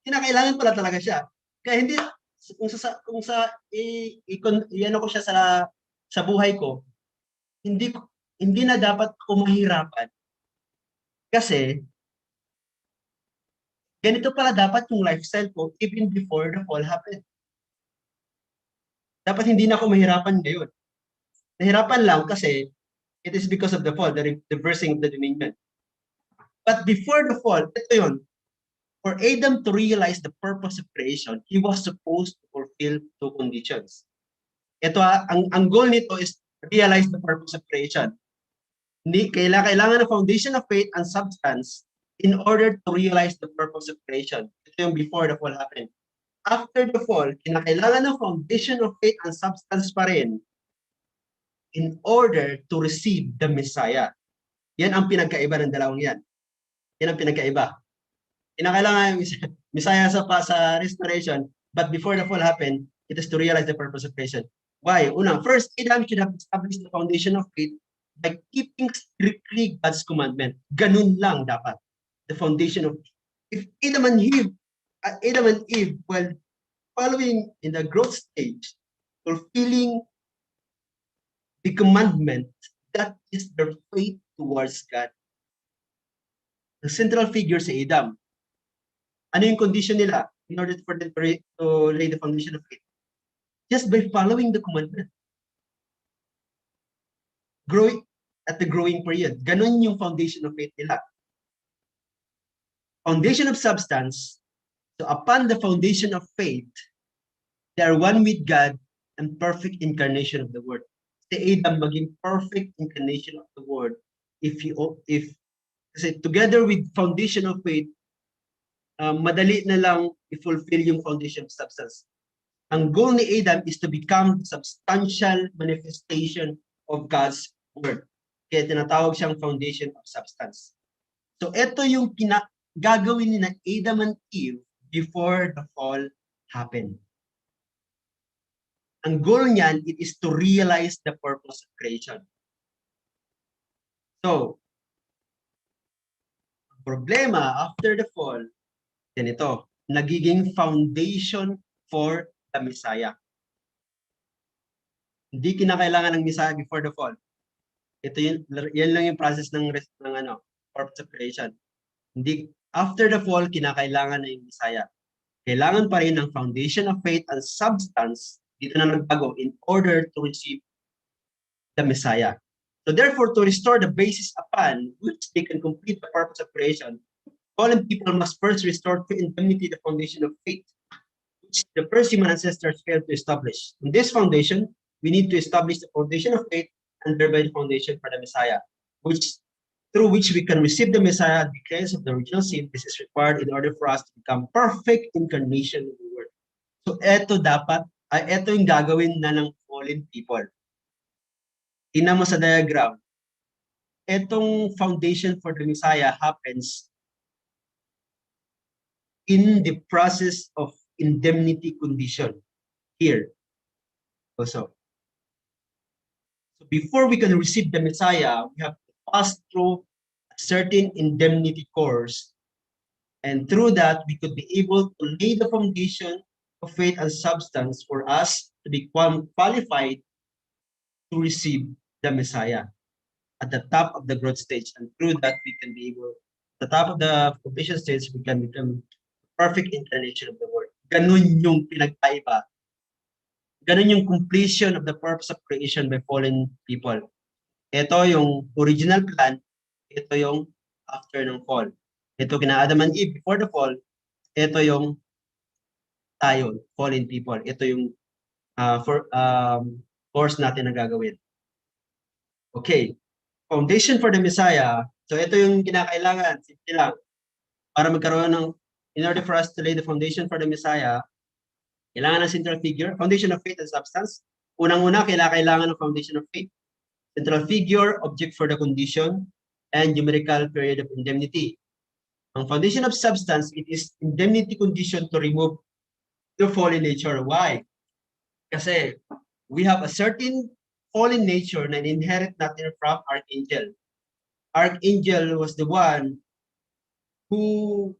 Kinakailangan pala talaga siya. Kaya hindi, kung sa i-ano ko siya sa buhay ko, hindi na dapat ako mahirapan. Kasi, ganito pala dapat yung lifestyle ko even before the fall happened. Dapat hindi na ako mahirapan ngayon. Nahirapan lang kasi it is because of the fall, the reversing of the dominion. But before the fall, ito yun, for Adam to realize the purpose of creation, he was supposed to fulfill two conditions. Ito ang goal nito is realize the purpose of creation. Kailangan ng foundation of faith and substance in order to realize the purpose of creation. Ito yung before the fall happened. After the fall, kinakailangan ng foundation of faith and substance pa rin in order to receive the Messiah. Yan ang pinagkaiba ng dalawang yan. Yan ang pinagkaiba. Kinakailangan yung Messiah sa restoration, but before the fall happened, it is to realize the purpose of creation. Why? Una, first, Adam should have established the foundation of faith by keeping strictly God's commandment. Ganun lang dapat. The foundation of, if Adam and Eve, while following in the growth stage, fulfilling the commandment, that is their faith towards God. The central figure si Adam. Ano yung condition nila in order for them to lay the foundation of faith? Just by following the commandment. Growing at the growing period. Ganon yung foundation of faith nila. Foundation of substance. So upon the foundation of faith, they are one with God and perfect incarnation of the Word. Si Adam maging perfect incarnation of the Word if Kasi together with foundation of faith, madali na lang i-fulfill yung foundation of substance. Ang goal ni Adam is to become substantial manifestation of God's word. Kaya tinatawag siyang foundation of substance. So ito yung gagawin ni na Adam and Eve before the fall happened. Ang goal niyan, it is to realize the purpose of creation. So, problema after the fall, ganito, nagiging foundation for the Messiah. Hindi kinakailangan ng Messiah before the fall. Ito yan lang yung process ng purpose of creation. Hindi, after the fall, kinakailangan na yung Messiah. Kailangan pa rin ng foundation of faith and substance, dito na nagbago, in order to receive the Messiah. So therefore, to restore the basis upon which they can complete the purpose of creation, fallen people must first restore to indemnity the foundation of faith, which the first human ancestors failed to establish. In this foundation, we need to establish the foundation of faith and thereby the foundation for the Messiah, through which we can receive the Messiah at the clearance of the original sin. This is required in order for us to become perfect incarnation of the Word. So ito yung gagawin na ng fallen people. Tingnan mo sa diagram, etong foundation for the Messiah happens in the process of indemnity condition here also. So before we can receive the Messiah, we have to pass through a certain indemnity course, and through that we could be able to lay the foundation of faith and substance for us to be qualified to receive the Messiah at the top of the growth stage, and through that we can be able, at the top of the foundation stage, we can become perfect incarnation of the Word. Ganun yung pinagkaiba. Ganun yung completion of the purpose of creation by fallen people. Ito yung original plan, ito yung after ng fall. Ito kina Adam and Eve before the fall, ito yung tayo, fallen people. Ito yung course natin na gagawin. Okay, foundation for the Messiah. So ito yung kinakailangan, simple lang. Para magkaroon ng, in order for us to lay the foundation for the Messiah, kailangan ng central figure, foundation of faith and substance. Unang-una, kailangan ng foundation of faith. Central figure, object for the condition, and numerical period of indemnity. Ang foundation of substance, it is indemnity condition to remove the fallen nature. Why? Kasi we have a certain fallen nature na inherit natin from Archangel. Archangel was the one who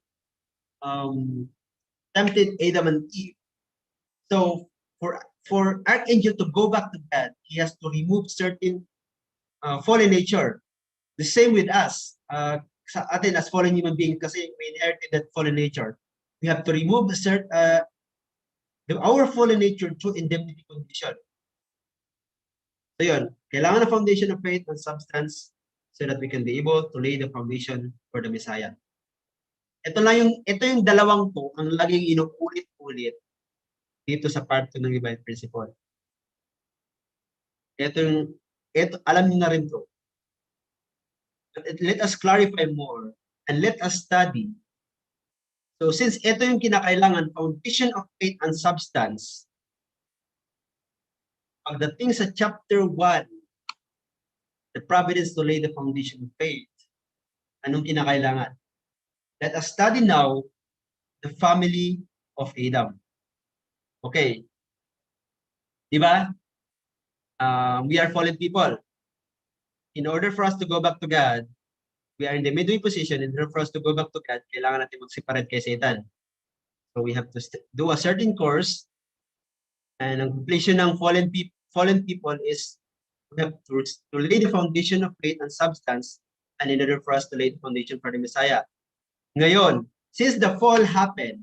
tempted Adam and Eve. So for Archangel to go back to God, he has to remove certain fallen nature. The same with us. Sa atin as fallen human beings, kasi we inherited that fallen nature. We have to remove our fallen nature through indemnity condition. So yun, kailangan ng foundation of faith and substance so that we can be able to lay the foundation for the Messiah. Ito yung dalawang to ang laging inuulit-ulit dito sa part 2 ng divine principle. Ito, alam niyo na rin to. Let us clarify more and let us study. So since ito yung kinakailangan, foundation of faith and substance, pagdating sa chapter 1, the providence to lay the foundation of faith, anong kinakailangan? Let us study now the family of Adam. Okay. Diba? We are fallen people. In order for us to go back to God, we are in the midway position. In order for us to go back to God, kailangan natin mag-separate kay Satan. So we have to do a certain course, and ang completion ng fallen people is we have to lay the foundation of faith and substance, and in order for us to lay the foundation for the Messiah. Ngayon, since the fall happened,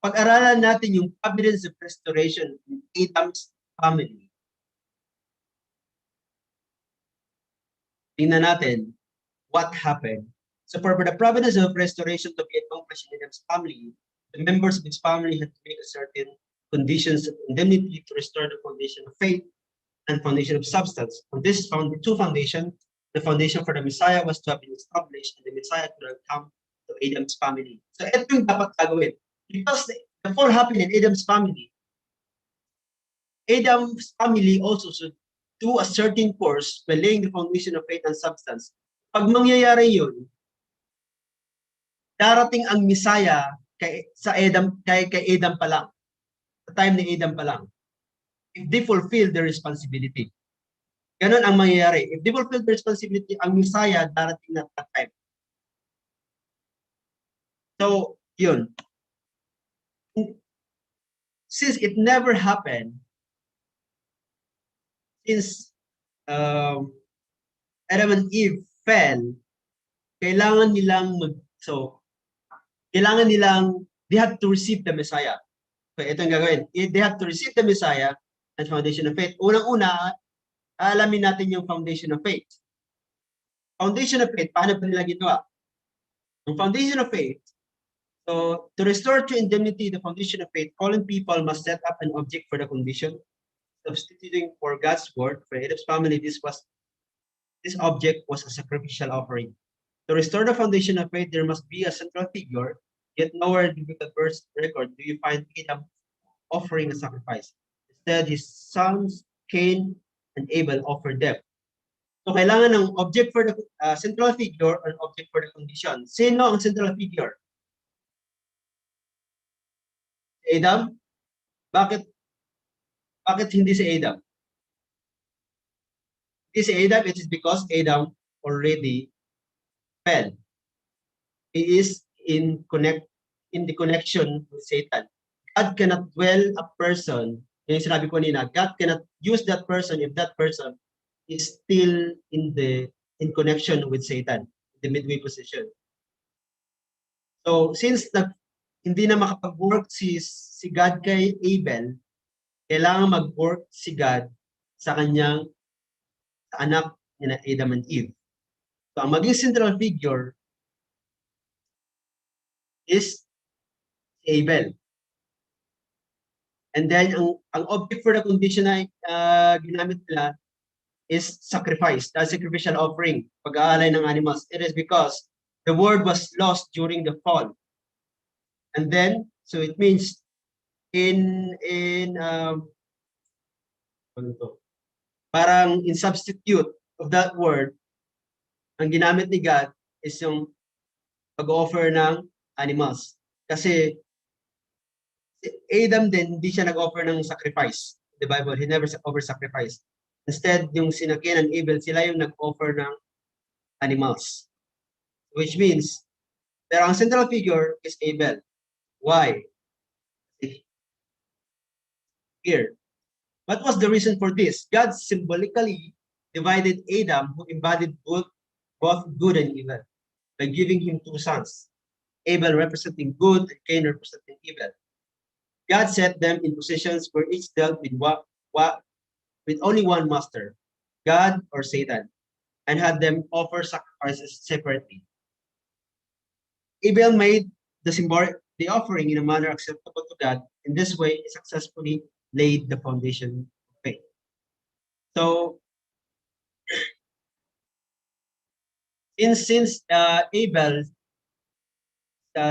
pag-aralan natin yung providence of restoration in Adam's family. Tingnan natin what happened. So for the providence of restoration to be accomplished in Adam's family, the members of his family had to make a certain conditions of indemnity to restore the foundation of faith and foundation of substance. On this two foundation, the foundation for the Messiah was to have been established and the Messiah could have come to Adam's family. So ito yung dapat gagawin. Because the fall happened in Adam's family, Adam's family also should do a certain course by laying the foundation of faith and substance. Pag mangyayari yun, darating ang Messiah kay Adam pa lang. Sa time ni Adam pa lang. If they fulfill their responsibility. Ganun ang mangyayari. If they fulfill their responsibility, ang Messiah darating na that time. So, yun. Since it never happened, since Adam and Eve fell, kailangan nilang they have to receive the Messiah. So, ito ang gagawin. They have to receive the Messiah and foundation of faith. Unang-una, alamin natin yung foundation of faith. Foundation of faith, paano pa nila ginawa? Yung foundation of faith, so to restore to indemnity the foundation of faith, fallen people must set up an object for the condition, substituting for God's word. For Adam's family, this object was a sacrificial offering. To restore the foundation of faith, there must be a central figure, yet nowhere in the verse record do you find Adam offering a sacrifice. Instead, his sons Cain and Abel offered them. So kailangan ng object for the central figure or object for the condition. Sino ang central figure? Adam? Bakit hindi si Adam? Hindi si Adam, it is because Adam already fell. He is in the connection with Satan. God cannot dwell a person, yung sinabi ko nina, God cannot use that person if that person is still in connection with Satan, the midway position. So since hindi na makapag-work si God kay Abel, kailangan mag-work si God sa kanyang anak ni Adam and Eve. So ang maging central figure is Abel. And then ang object for the condition na ginamit nila is sacrifice, the sacrificial offering, pag-aalay ng animals. It is because the word was lost during the fall. And then, so it means parang in substitute of that word, ang ginamit ni God is yung pag-offer ng animals. Kasi si Adam din, hindi siya nag-offer ng sacrifice. The Bible, he never offered sacrifice. Instead, yung sina Cain and Abel, sila yung nag-offer ng animals. Which means, pero ang central figure is Abel. Why? Here. What was the reason for this? God symbolically divided Adam, who embodied both good and evil, by giving him two sons. Abel representing good and Cain representing evil. God set them in positions where each dealt with only one master, God or Satan, and had them offer sacrifices separately. Abel made the offering in a manner acceptable to God. In this way, he successfully laid the foundation of faith. So, since Abel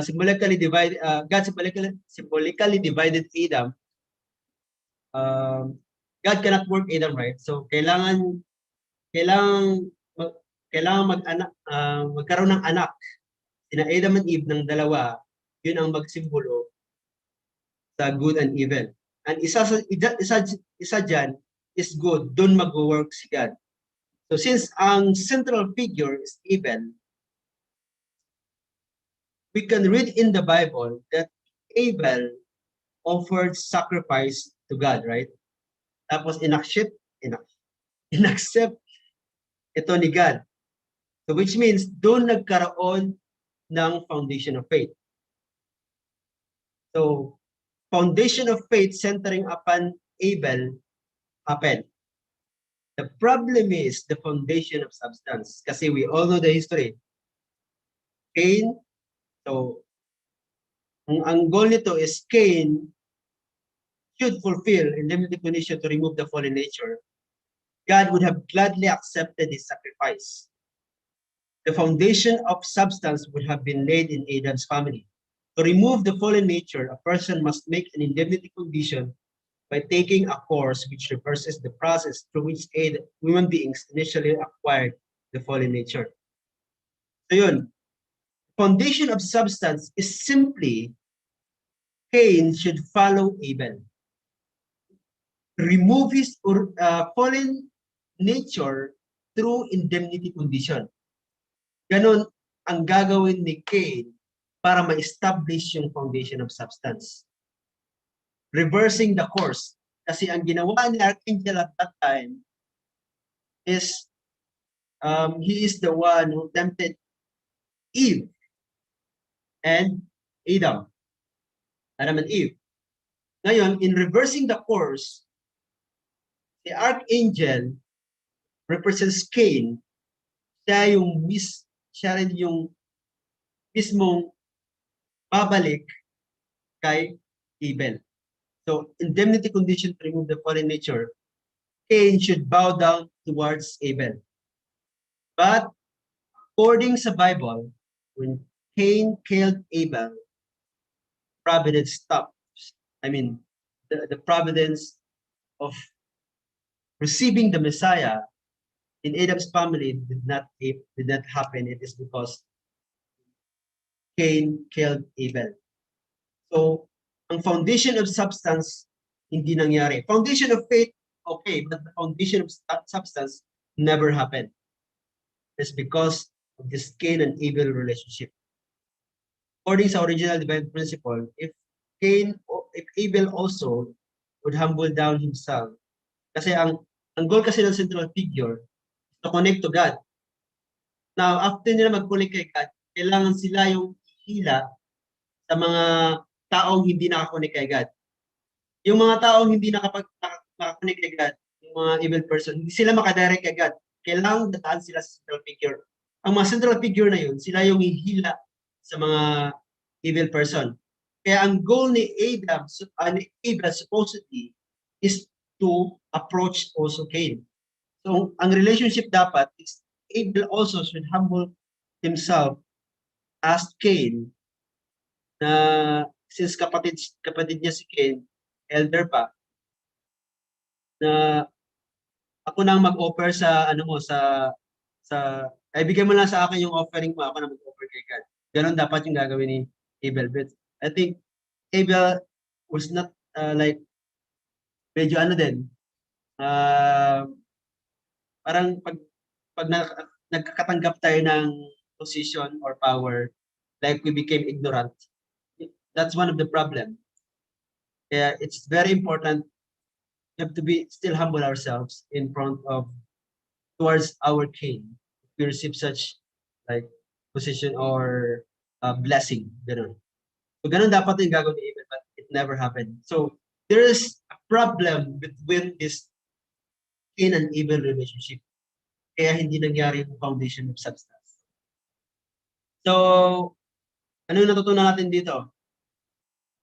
symbolically divided, God symbolically divided Adam, God cannot work Adam, right? So kailangan magkaroon ng anak sina Adam and Eve ng dalawa, yun ang magsimbolo sa good and evil. And isa dyan is good, doon mag-work si God. So since ang central figure is Abel, we can read in the Bible that Abel offered sacrifice to God, right? Tapos inaccept ito ni God. So which means doon nagkaroon ng foundation of faith. So foundation of faith centering upon Abel happened. The problem is the foundation of substance. Kasi we all know the history. Cain, so ang goal nito is Cain should fulfill in limited condition to remove the fallen nature. God would have gladly accepted his sacrifice. the foundation of substance would have been laid in Adam's family. To remove the fallen nature, a person must make an indemnity condition by taking a course which reverses the process through which human beings initially acquired the fallen nature. So yun, foundation of substance is simply Cain should follow Abel. Remove his fallen nature through indemnity condition. Ganon ang gagawin ni Cain para ma-establish yung foundation of substance. Reversing the course. Kasi ang ginawa ni Archangel at that time is he is the one who tempted Eve and Adam and Eve. Ngayon, in reversing the course, the Archangel represents Cain. Siya rin yung mismong babalik kay Abel. So, indemnity condition to remove the fallen nature, Cain should bow down towards Abel. But, according sa Bible, when Cain killed Abel, providence stopped. I mean, the providence of receiving the Messiah in Adam's family did not happen. It is because Cain killed Abel. So, ang foundation of substance, hindi nangyari. Foundation of faith, okay, but the foundation of substance never happened. It's because of this Cain and Abel relationship. According sa original divine principle, if Abel also would humble down himself, kasi ang goal kasi ng central figure is to connect to God. Now, after nila mag-connect kay God, kailangan sila yung hila sa mga taong hindi nakakonek kay God. Yung mga taong hindi nakakonek kay God, yung mga evil person, hindi sila makadirect kay God. Kailangan dataan sila sa central figure. Ang mga central figure na yun, sila yung hihila sa mga evil person. Kaya ang goal ni Abel supposedly is to approach also Cain. So, ang relationship dapat is Abel also should humble himself as Cain, na since kapatid niya si Cain, elder pa, na ako nang mag-offer sa ay bigyan mo lang sa akin yung offering mo, ako na mag-offer kay God. Ganon dapat yung gagawin ni Abel. But I think Abel was not like medyo parang pag nagkakatanggap tayo ng position or power, like we became ignorant. That's one of the problem. Yeah, it's very important. We have to still humble ourselves in front of towards our King. We receive such like position or blessing. Ganun. So ganun dapat yung gagawin ni Abel, but it never happened. So there is a problem between this Cain and Abel relationship. Kaya hindi nangyari yung foundation of substance. So, ano yung natutunan natin dito?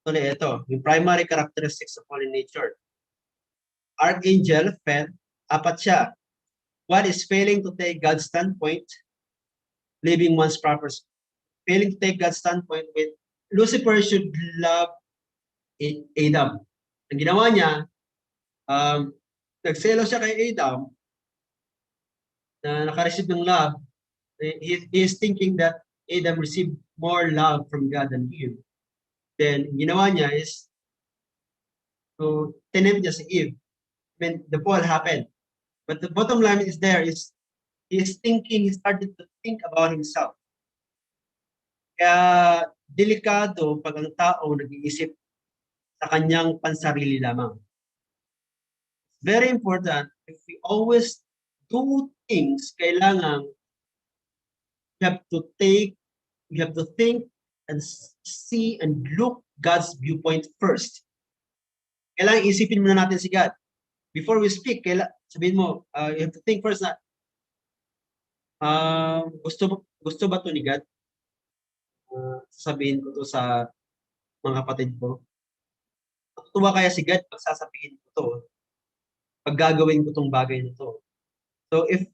Tuloy ito, yung primary characteristics of fallen nature. Archangel fell, apat siya. One is failing to take God's standpoint, leaving one's purpose. Failing to take God's standpoint with Lucifer should love Adam. Ang ginawa niya, nagselo siya kay Adam na nakareceive ng love. He is thinking that Adam received more love from God than Eve. Then, ginawa niya is to tempt niya si Eve. When the fall happened. But the bottom line is he started to think about himself. Kaya delikado pag ang tao nag-iisip sa kanyang pansarili lamang. Very important, if we always do things, kailangan you have to think and see and look God's viewpoint first. Kailangan isipin muna natin si God. Before we speak, sabihin mo, you have to think first na, gusto ba to ni God? Sasabihin ko to sa mga kapatid ko. Tuwa kaya si God pag sasabihin ko to, pag gagawin ko tong bagay na to. So if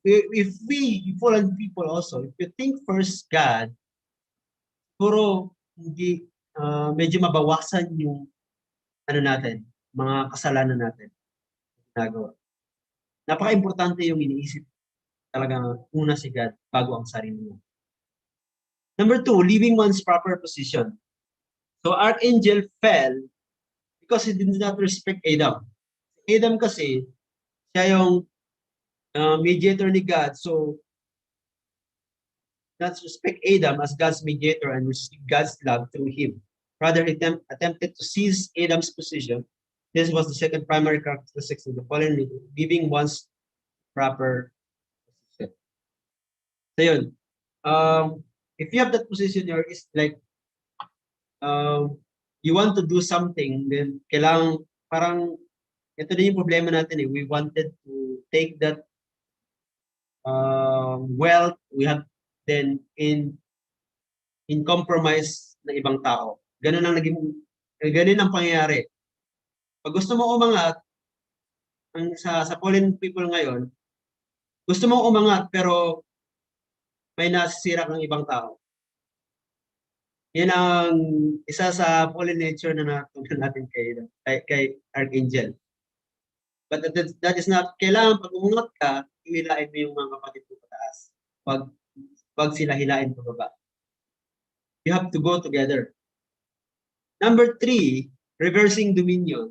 we fallen people also, if you think first God, siguro hindi medyo mabawasan yung ano natin, mga kasalanan natin ginagawa. Napaka-importante yung iniisip talaga una si God bago ang sarili mo. Number 2, leaving one's proper position. So Archangel fell because he did not respect Adam. Adam kasi, siya yung mediator ni God. So, not respect Adam as God's mediator and receive God's love through him. Rather, he attempted to seize Adam's position. This was the second primary characteristic of the fallen leader, leaving one's proper position. So yun, if you have that position, it's like, you want to do something, then kailangan, parang, ito din yung problema natin eh. We wanted to take that wealth we have then in compromise ng ibang tao. Ganun ang pangyayari. Pag gusto mo umangat, sa fallen people ngayon, gusto mo umangat pero may nasisira kang ibang tao. Yan ang isa sa fallen nature na natutunan natin kay Archangel. But that is not, kailangan pag umungat ka, hilain mo yung mga kapatid mo pataas. Pag sila hilain pababa. You have to go together. Number 3, reversing dominion.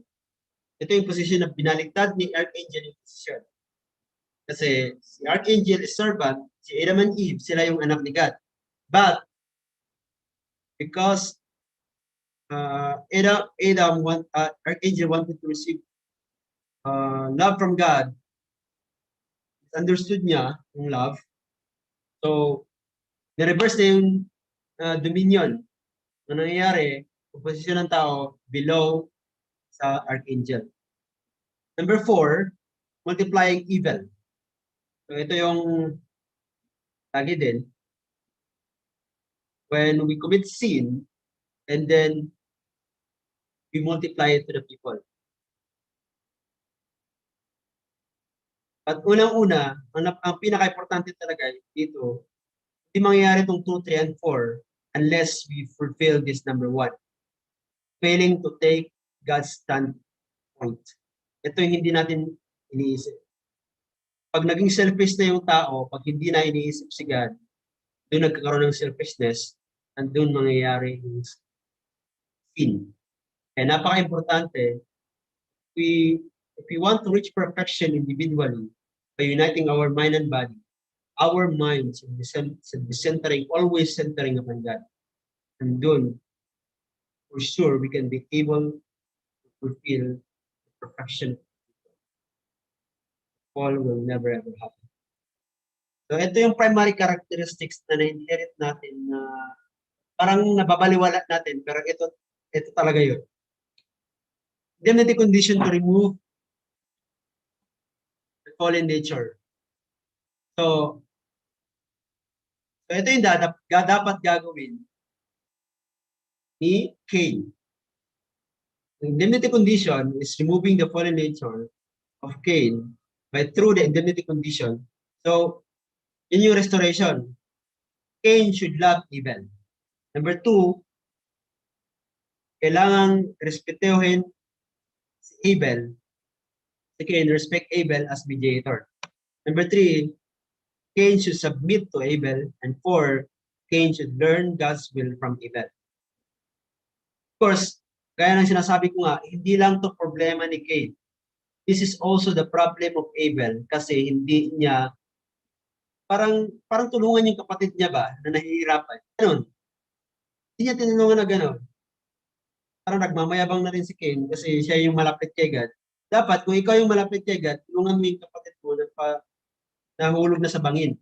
Ito yung position na binaligtad ni Archangel yung position. Kasi si Archangel is servant, si Adam and Eve, sila yung anak ni God. But, because Archangel wanted to receive love from God, understood niya yung love. So, na-reverse na yung dominion. Ano nangyayari, yung posisyon ng tao below sa Archangel. Number 4, multiplying evil. So, ito yung lagi din. When we commit sin, and then we multiply it to the people. At unang-una, ang pinaka-importante talaga dito, hindi mangyayari itong 2, 3, and 4 unless we fulfill this number 1. Failing to take God's standpoint. Ito yung hindi natin iniisip. Pag naging selfish na yung tao, pag hindi na iniisip si God, doon nagkakaroon ng selfishness, and doon mangyayari yung sin. Kaya napaka-importante, if we want to reach perfection individually, by uniting our mind and body, our minds should be centering, always centering upon God. And doon, for sure, we can be able to fulfill the perfection. Fall will never ever happen. So ito yung primary characteristics na na-inherit natin na parang nababaliwala natin, pero ito talaga yun. Indemnity condition to remove the fallen nature. So ito yung dapat gagawin ni Cain. The indemnity condition is removing the fallen nature of Cain through the indemnity condition. So, yun yung restoration. Cain should love evil. Number 2, kailangan respetuhin si Abel. Si Cain, respect Abel as mediator. Number 3, Cain should submit to Abel. And 4, Cain should learn God's will from Abel. Of course, gaya ng sinasabi ko nga, hindi lang to problema ni Cain. This is also the problem of Abel kasi hindi niya, parang tulungan yung kapatid niya ba na nahihirapan. Ganun. Hindi niya tinulungan na ganun. Parang nagmamayabang na rin si Cain kasi siya yung malapit kay God. Dapat, kung ikaw yung malapit kay God, tulungan mo yung kapatid mo na nahulog na sa bangin.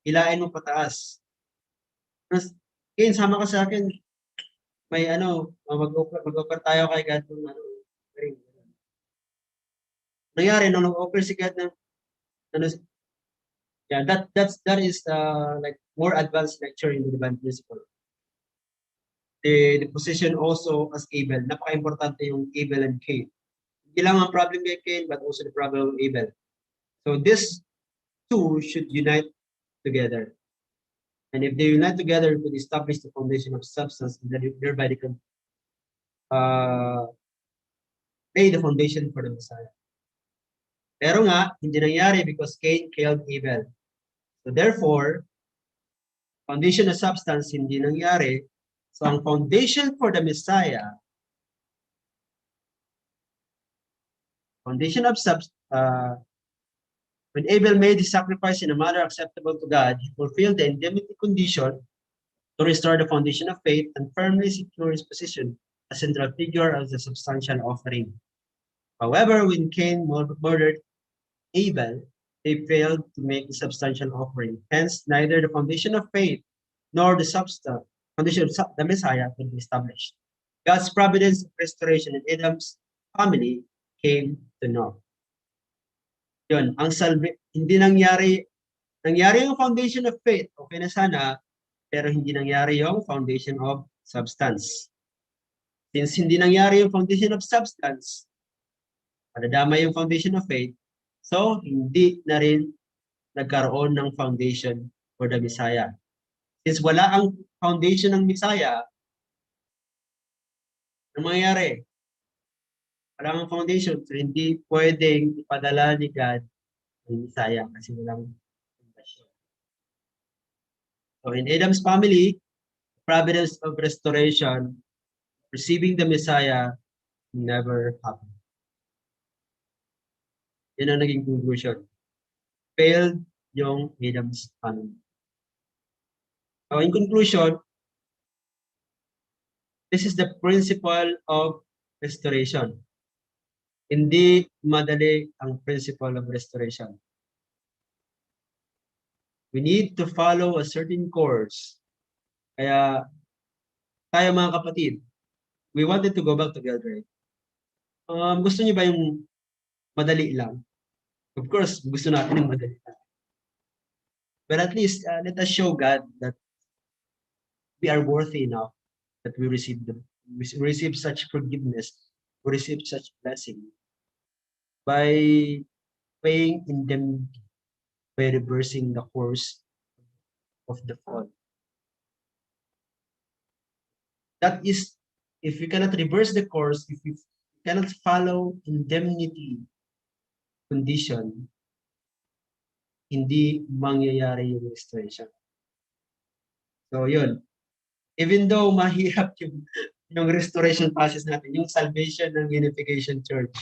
Hilain mo pataas. Cain, sama ka sa akin. May mag-offer tayo kay God ng ring. Nangyari, nung nag-offer si God ng yeah, that is like more advanced lecture in the divine principle. The position also as Abel, napaka-importante yung Abel and Cain. Hindi lang ang problem kay Cain, but also the problem of Abel. So two should unite together. And if they unite together, it would establish the foundation of substance, and then thereby they can lay the foundation for the Messiah. Pero nga, hindi nangyari because Cain killed Abel. So therefore, foundation of substance hindi nangyari. So ang foundation for the Messiah, foundation of when Abel made his sacrifice in a manner acceptable to God, he fulfilled the indemnity condition to restore the foundation of faith and firmly secure his position as central figure of the substantial offering. However, when Cain murdered Abel, they failed to make the substantial offering. Hence, neither the foundation of faith nor the foundation of the Messiah could be established. God's providence of restoration in Adam's family came to naught. Yun, hindi nangyari yung foundation of faith, okay na sana, pero hindi nangyari yung foundation of substance. Since hindi nangyari yung foundation of substance, madadama yung foundation of faith, so hindi na rin nagkaroon ng foundation for the Messiah. Since wala ang foundation ng Messiah, ano mangyayari? Walang foundation, so hindi pwedeng ipadala ni God ang Messiah kasi walang foundation. So in Adam's family, providence of restoration, receiving the Messiah never happened. Yun ang naging conclusion. Failed yung Adam's family. So in conclusion, this is the principle of restoration. Hindi madali ang principle of restoration. We need to follow a certain course. Kaya tayo mga kapatid, we wanted to go back together. Gusto niyo ba yung madali lang? Of course, gusto natin yung madali lang. But at least, let us show God that we are worthy enough that we receive such forgiveness, we receive such blessing by paying indemnity, by reversing the course of the fall. That is, if you cannot reverse the course, if you cannot follow indemnity condition, hindi mangyayari yung restoration. So yun, even though mahirap yung restoration process natin, yung salvation ng Unification Church,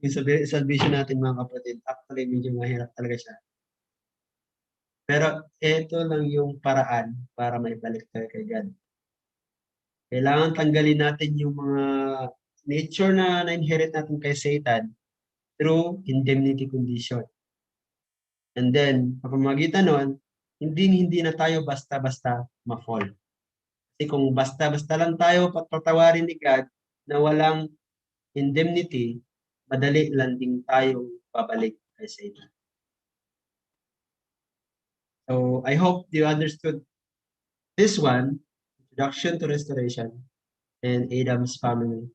yung salvation natin mga kapatid, actually medyo mahirap talaga siya. Pero ito lang yung paraan para maibalik tayo kay God. Kailangan tanggalin natin yung mga nature na na-inherit natin kay Satan through indemnity condition. And then, kapamagitan nun, hindi na tayo basta-basta ma-fall. Kasi kung basta-basta lang tayo patawarin ni God na walang indemnity, madali lang din tayo babalik kay Satan. So, I hope you understood this one, Introduction to Restoration, and Adam's family,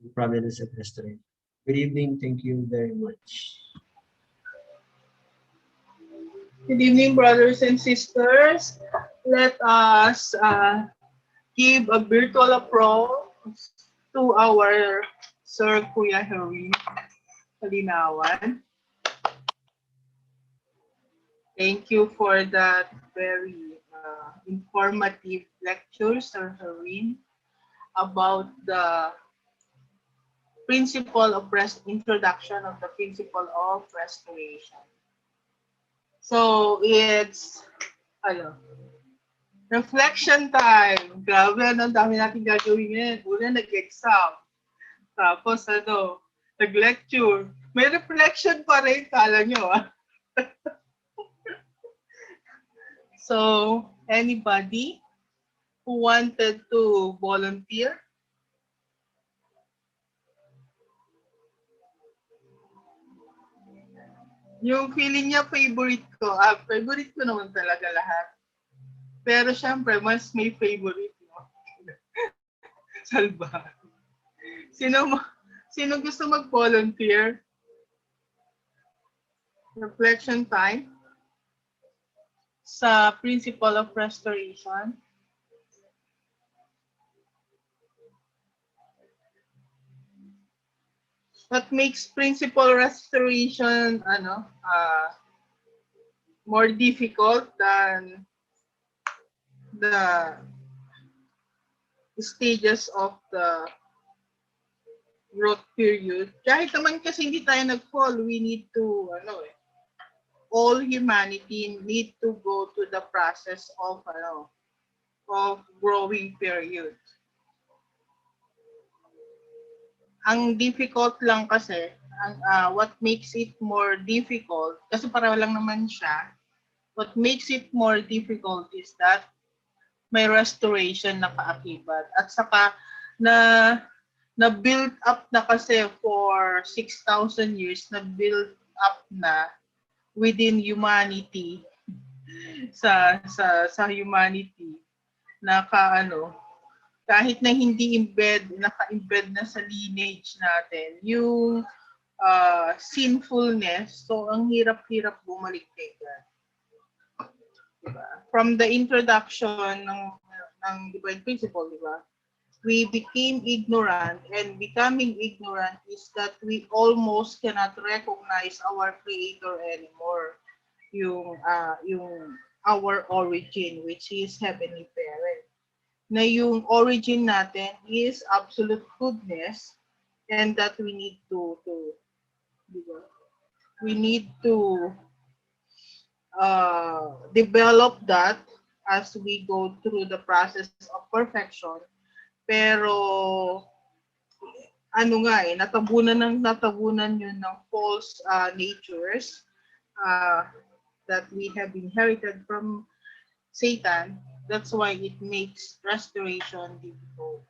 and providence of restoration. Good evening. Thank you very much. Good evening, brothers and sisters. Let us give a virtual applause to our Sir Kuya Herwin Kalinawan. Thank you for that very informative lecture, Sir Herwin, about the principle of introduction of the principle of restoration. So it's reflection time. Grabe, ang dami natin gagawin ngayon. Una, nag-exam. Tapos, nag-lecture. May reflection pa rin, kala nyo, ah. So, anybody who wanted to volunteer? Yung feeling niya favorite ko. Favorite ko naman talaga lahat. Pero syempre, mas may favorite, no? Salba. Sino gusto mag-volunteer? Reflection time. sa principle of restoration? What makes principle restoration more difficult than the stages of the growth period? Kahit naman kasi hindi tayo nag-fall, we need to all humanity need to go to the process of growing period. Ang difficult lang kasi, what makes it more difficult, kasi pareho lang naman siya, what makes it more difficult is that may restoration na kaakibat. At saka na build up na kasi for 6,000 years, na build up na within humanity sa humanity na kahit na hindi naka-embed na sa lineage natin, yung sinfulness, so ang hirap-hirap bumalik kay God. Diba? From the introduction ng divine principle, diba? We became ignorant, and becoming ignorant is that we almost cannot recognize our Creator anymore. Yung our origin, which is Heavenly Parent. Na yung origin natin is absolute goodness, and that we need to develop that as we go through the process of perfection. Pero natabunan yun ng false natures that we have inherited from Satan. That's why it makes restoration difficult.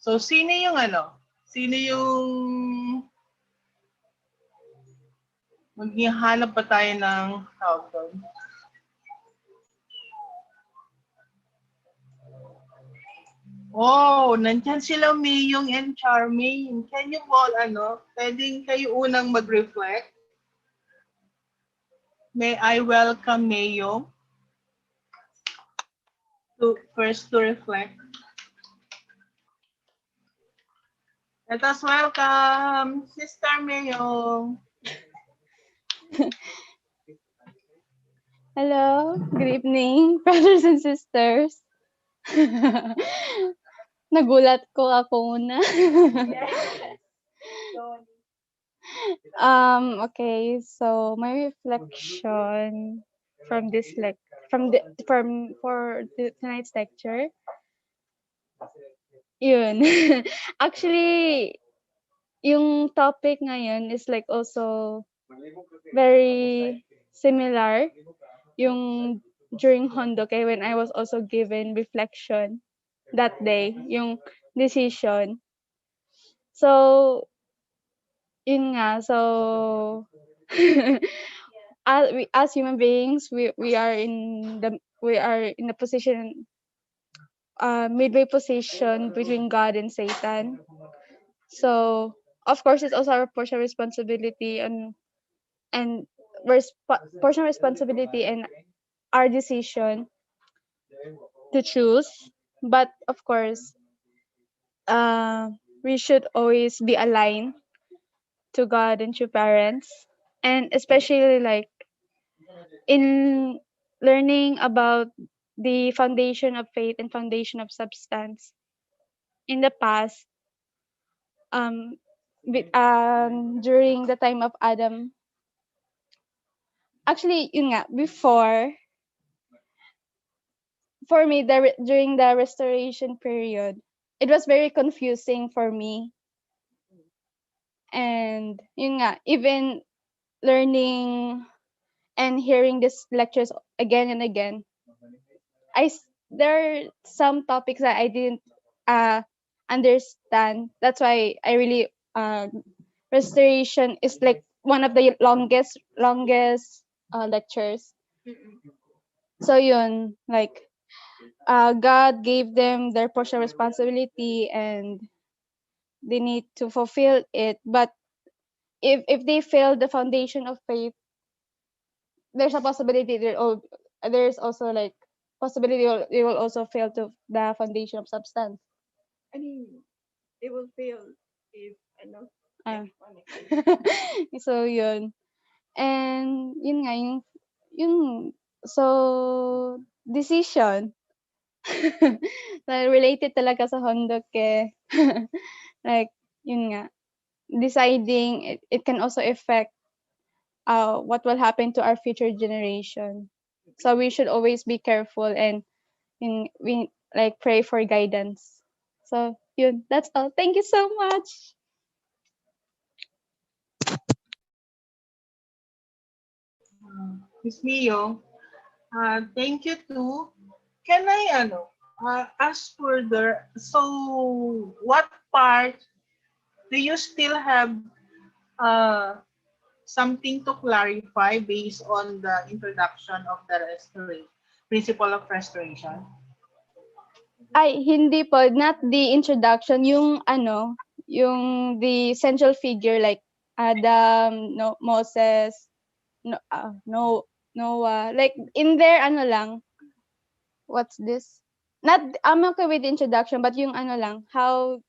So, sino yung maghihanap pa tayo ng tawag doon? Oh, nandyan sila Mayong and Charmaine. Can you all, pwedeng kayo unang mag-reflect? May I welcome Mayong first to reflect. Let us welcome Sister Mayong. Hello, good evening, brothers and sisters. Nagulat ko ako una. Okay, so my reflection from this for tonight's lecture. Yun. Actually, yung topic ngayon is like also very similar yung during Hondo kay when I was also given reflection that day, yung decision. So, yun nga. So, as human beings, we are in the position, midway position between God and Satan. So, of course, it's also our portion of responsibility and portion of responsibility and our decision to choose. But of course, we should always be aligned to God and to parents, and especially like in learning about the foundation of faith and foundation of substance. In the past, during the time of Adam, actually, yun nga, before, for me, during the restoration period, it was very confusing for me. And yun nga, even learning and hearing these lectures again and again, there are some topics that I didn't understand. That's why I really restoration is like one of the longest lectures. So yun, like God gave them their portion of responsibility and they need to fulfill it. But if they fail the foundation of faith, there's a possibility there's also like possibility they will also fail to the foundation of substance. I mean, they will fail if ano. Ah. So yun. And yun nga yung so decision na related talaga sa hondok eh. Like yun nga, deciding it can also affect what will happen to our future generation. So we should always be careful and we like pray for guidance. So yun, that's all. Thank you so much. Miss Mio, thank you too. Can I ask further? So, what part do you still have uh, something to clarify based on the introduction of the restoration, principle of restoration? Ay, hindi po, not the introduction, yung yung the central figure like Adam, no, Moses, Noah, like in there lang, what's this? Not, I'm okay with the introduction, but yung lang, how,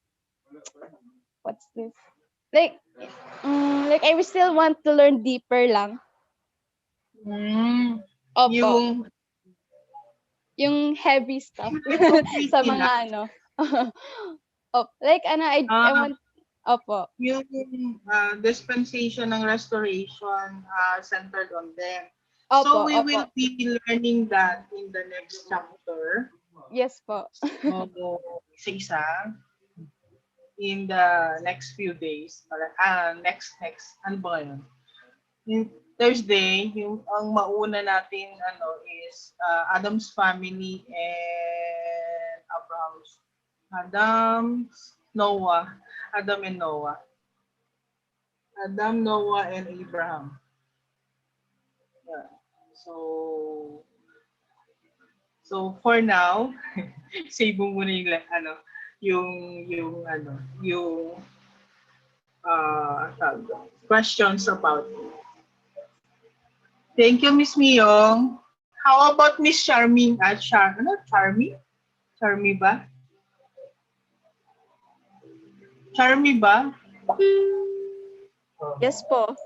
what's this? Like, like I still want to learn deeper lang. Opo. Yung heavy stuff sa mga like I want, opo. Yung dispensation ng restoration centered on them. Opo, so we opo. will be learning that in the next chapter. Yes po. So, isa-isa in the next few days. Next, ano ba yun? Yung Thursday, yung ang mauna natin is Adam's family and Noah. Adam and Noah. Adam, Noah, and Abraham. Yeah. So for now, save mo muna yung questions about it. Thank you, Miss Miyong. How about Miss Charming? Charmy? Charmy ba? Charmy ba? Yes po.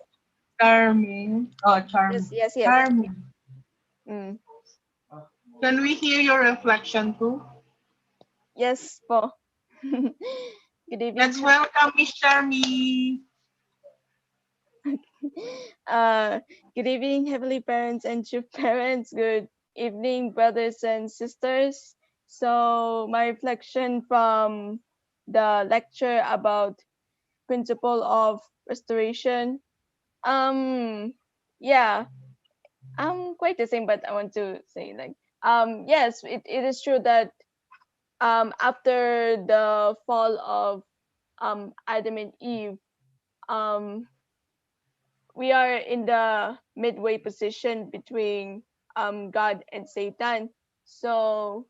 Charming. Oh, Charming. Yes. Charming. Mm. Can we hear your reflection too? Yes po. Good evening. Let's welcome Miss Charmy. Good evening, Heavenly Parents and True Parents. Good evening, brothers and sisters. So my reflection from the lecture about principle of restoration. Yeah, quite the same, but I want to say like, yes, it is true that after the fall of Adam and Eve, we are in the midway position between God and Satan. So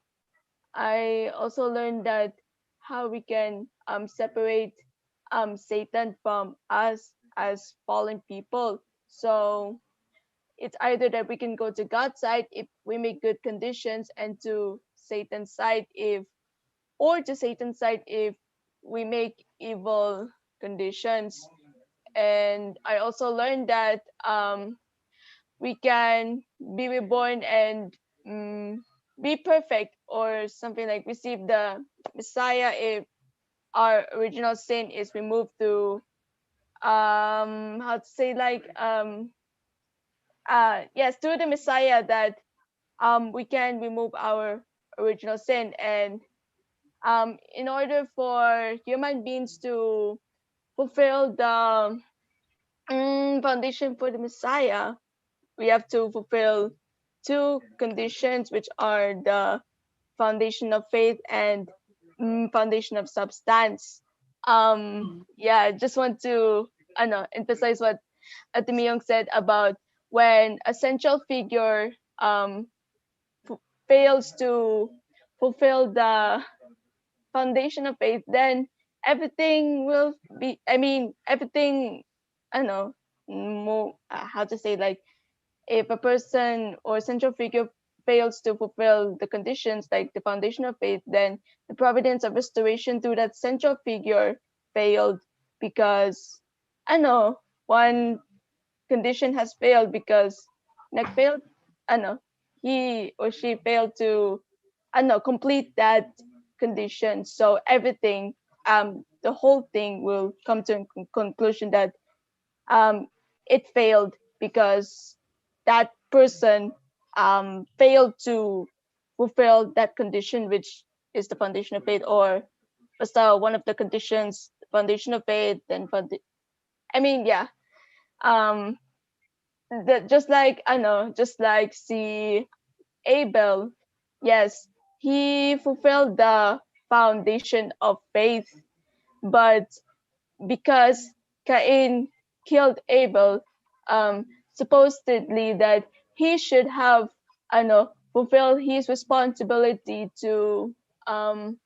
I also learned that how we can separate Satan from us as fallen people. So it's either that we can go to God's side if we make good conditions, and to Satan's side if we make evil conditions. And I also learned that we can be reborn and be perfect, or something like receive the Messiah if our original sin is removed through how to say like yes, through the Messiah, that we can remove our original sin. And in order for human beings to fulfill the foundation for the Messiah, we have to fulfill two conditions, which are the foundation of faith and foundation of substance. Yeah, I just want to emphasize what Ate Miyong said about when a central figure fails to fulfill the foundation of faith, then everything will be, everything I don't know, more how to say, like, if a person or central figure fails to fulfill the conditions like the foundation of faith, then the providence of restoration through that central figure failed because I know one condition has failed because like failed I know he or she failed to I know complete that condition. So everything the whole thing will come to a conclusion that um, it failed because that person failed to fulfill that condition, which is the foundation of faith, or was one of the conditions, foundation of faith. Then, I mean, yeah, um, that just like I know, just like see Abel, yes, he fulfilled the foundation of faith, but because Cain killed Abel, supposedly that he should have, I know, fulfilled his responsibility um,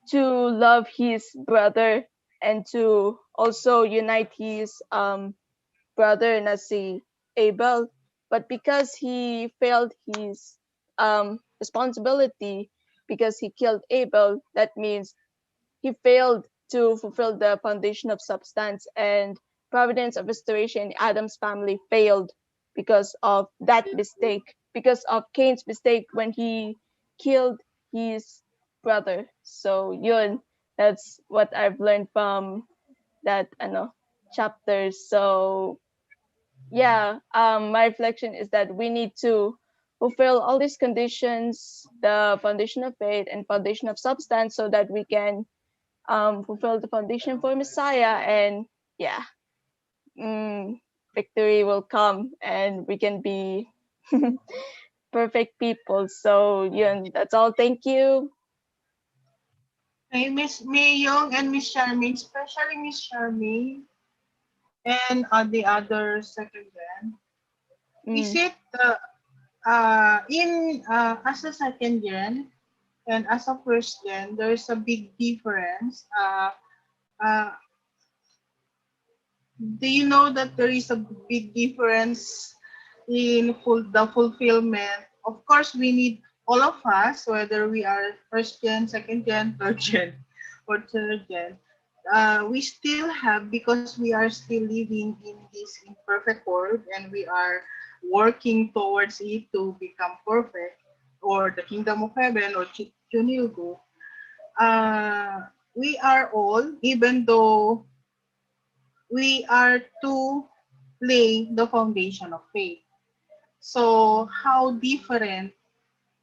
to love his brother and to also unite his brother na si Abel. But because he failed his responsibility, because he killed Abel, that means he failed to fulfill the foundation of substance, and providence of restoration in Adam's family failed because of that mistake, because of Cain's mistake when he killed his brother. So yun, that's what I've learned from that chapter. So yeah, my reflection is that we need to fulfill all these conditions, the foundation of faith and foundation of substance, so that we can fulfill the foundation for Messiah, and yeah, mm, victory will come, and we can be perfect people. So yun, that's all. Thank you. Hey, Miss Mayong and Miss Charmaine, especially Miss Charmaine and the other second gen. Is Mm. it in as a second gen and as a first gen, there's a big difference. Uh, do you know that there is a big difference in the fulfillment? Of course, we need all of us, whether we are first gen, second gen, third gen, or third gen. We still have, because we are still living in this imperfect world and we are working towards it to become perfect, or the kingdom of heaven, or Chuniugu. We are all, even though we are to lay the foundation of faith. So how different,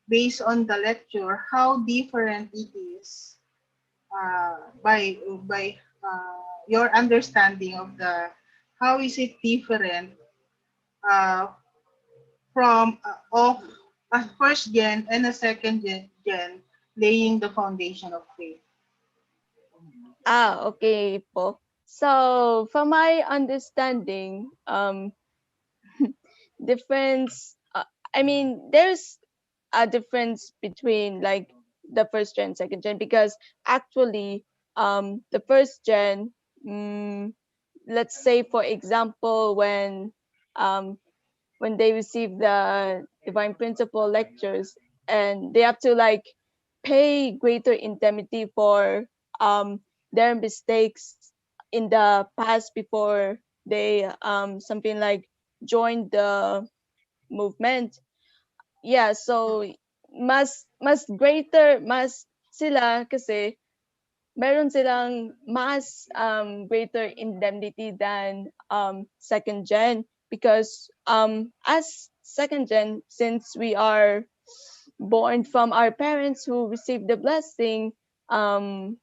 based on the lecture, how different it is by your understanding of the, how is it different uh, from of a first gen and a second gen laying the foundation of faith. Okay po. So from my understanding, difference. I mean, there's a difference between like the first gen, second gen, because actually, the first gen, let's say for example, when they receive the divine principle lectures, and they have to like pay greater indemnity for their mistakes in the past before they something like join the movement. Yeah, so mas greater, mas sila kasi meron silang mas greater indemnity than second gen, because as second gen, since we are born from our parents who received the blessing, um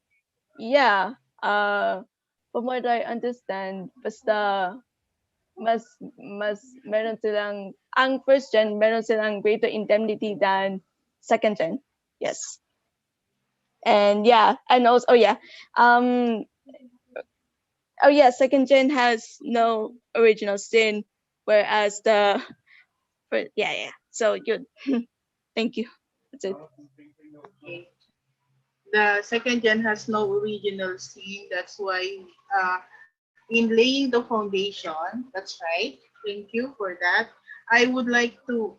yeah, from what I understand, basta mas meron silang, ang first gen meron silang greater indemnity than second gen. Yes. And yeah, and also, oh yeah, um oh yeah, second gen has no original sin, whereas the yeah, so good. Thank you, that's it. Okay. The second gen has no original sin. That's why uh, in laying the foundation. That's right. Thank you for that. I would like to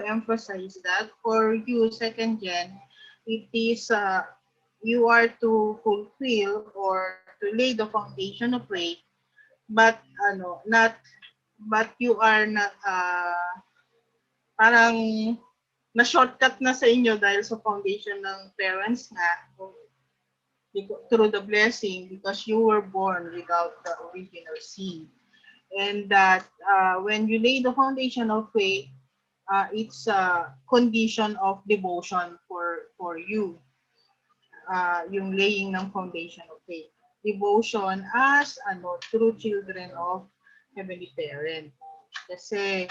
emphasize that for you second gen, it is you are to fulfill or to lay the foundation of faith, but not, but you are not parang na shortcut na sa inyo dahil sa foundation ng parents nga through the blessing because you were born without the original sin. And that when you lay the foundation of faith, it's a condition of devotion for you, yung laying ng foundation of faith. Devotion as true children of Heavenly Parent. Kasi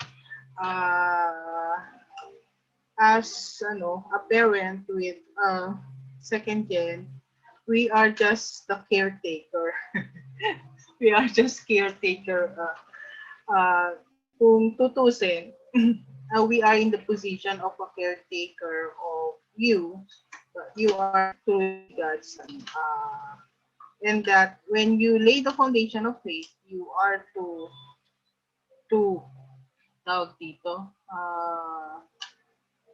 as a parent with second gen, we are just the caretaker. We are just caretaker. Kung tutusin, we are in the position of a caretaker of you. You are truly God's son. And that when you lay the foundation of faith, you are to tawag dito,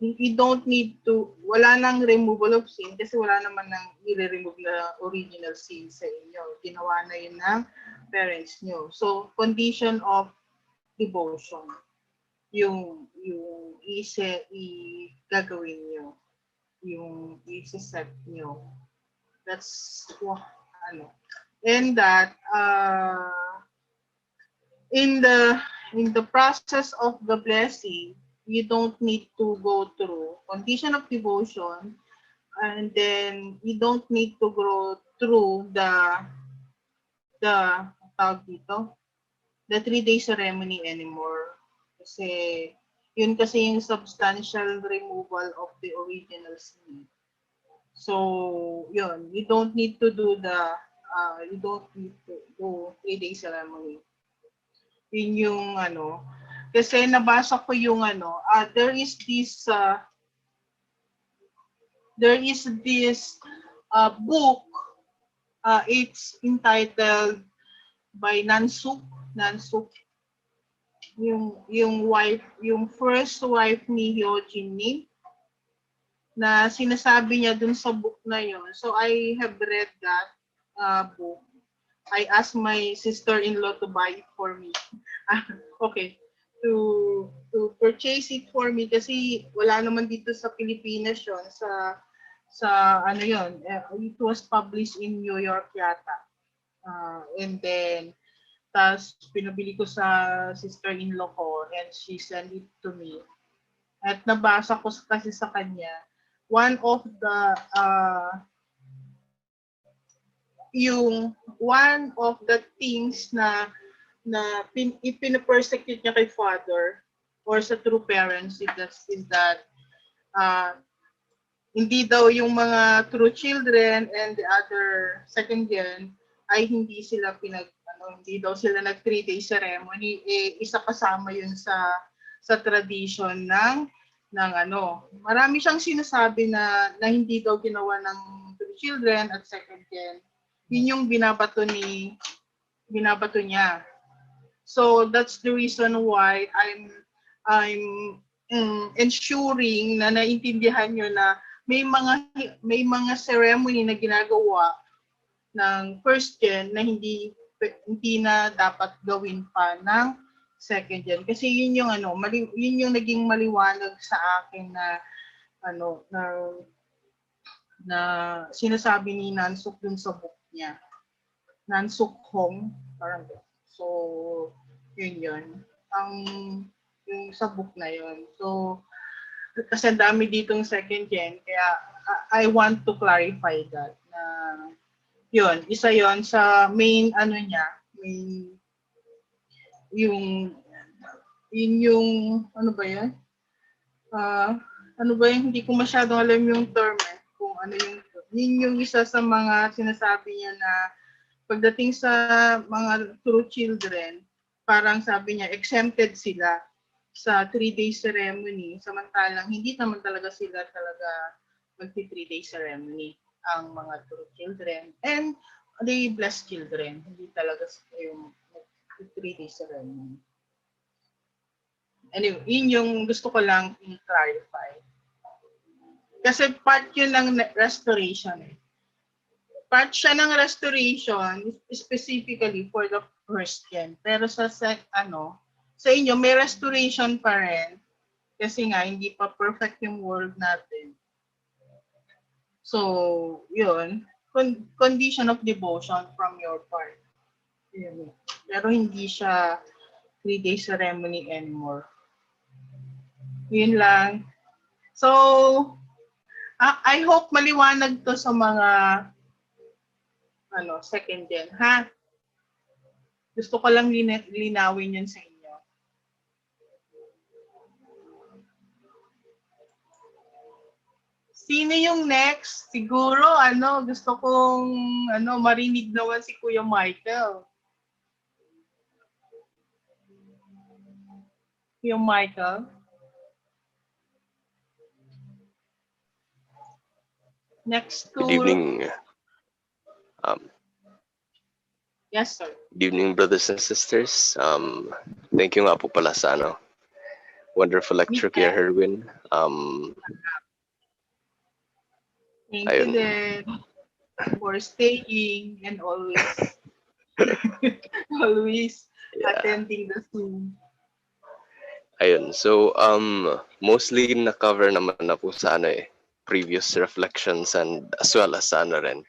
you don't need to, wala nang removal of sin kasi wala naman nang i-remove na original sin sa inyo. Ginawa na yun ng parents nyo. So, condition of devotion. Yung gagawin nyo. Yung i-set nyo. That's what, and that, in the process of the blessing, you don't need to go through condition of devotion, and then you don't need to go through the tawag dito, the 3-day ceremony anymore. Kasi yun kasi yung substantial removal of the original sin. So yun, you don't need to do you don't need to do 3-day ceremony. Yun yung kasi nabasa ko yung there is this book, it's entitled by Nansuk, yung wife, yung first wife ni Hyojin na sinasabi niya dun sa book na yun. So I have read that book. I asked my sister-in-law to buy it for me. Okay, to purchase it for me kasi wala naman dito sa Pilipinas yun, sa yun, it was published in New York yata. And then tas pinabili ko sa sister-in-law ko and she sent it to me. At nabasa ko kasi sa kanya, one of the things na ipina-persecute niya kay father or sa true parents is that hindi daw yung mga true children and the other second gen ay hindi daw sila nag 3-day ceremony, isa kasama yun sa tradition ng marami siyang sinasabi na hindi daw ginawa ng true children at second gen. Yun yung binabato niya. So that's the reason why I'm ensuring na naintindihan nyo na may mga ceremony na ginagawa ng first gen na hindi na dapat gawin pa ng second gen kasi yun yung yun yung naging maliwanag sa akin na sinasabi ni Nansuk dun sa book niya. Nansuk Hong, parang so yun yung sa book na yun. So kasi dami ditong second gen kaya I want to clarify that na yun, isa yon sa main yung ano ba yan? Hindi ko masyadong alam yung term kung yung isa sa mga sinasabi niya na pagdating sa mga true children, parang sabi niya exempted sila sa 3-day ceremony samantalang hindi naman talaga sila magti 3-day ceremony ang mga true children. And they bless children. Hindi talaga yung 3 days ceremony. Anyway, yun yung gusto ko lang i-clarify. Kasi part yun ng restoration. Part siya ng restoration specifically for the first gen. Pero sa inyo, may restoration pa rin. Kasi nga, hindi pa perfect yung world natin. So, yun. Condition of devotion from your part. Yun. Pero hindi siya 3-day ceremony anymore. Yun lang. So, I hope maliwanag to sa mga second gen, ha? Gusto ko lang linawin yun sa inyo. Sino yung next? Siguro, gusto kong, marinig naman si Kuya Michael. Kuya Michael? Next to... Good evening. Yes, sir. Good evening, brothers and sisters. Thank you nga po pala sa wonderful lecture kay Herwin. Thank you then for staying and always attending the Zoom. Ayun. So, mostly na-cover naman na po sa previous reflections and as well as rin.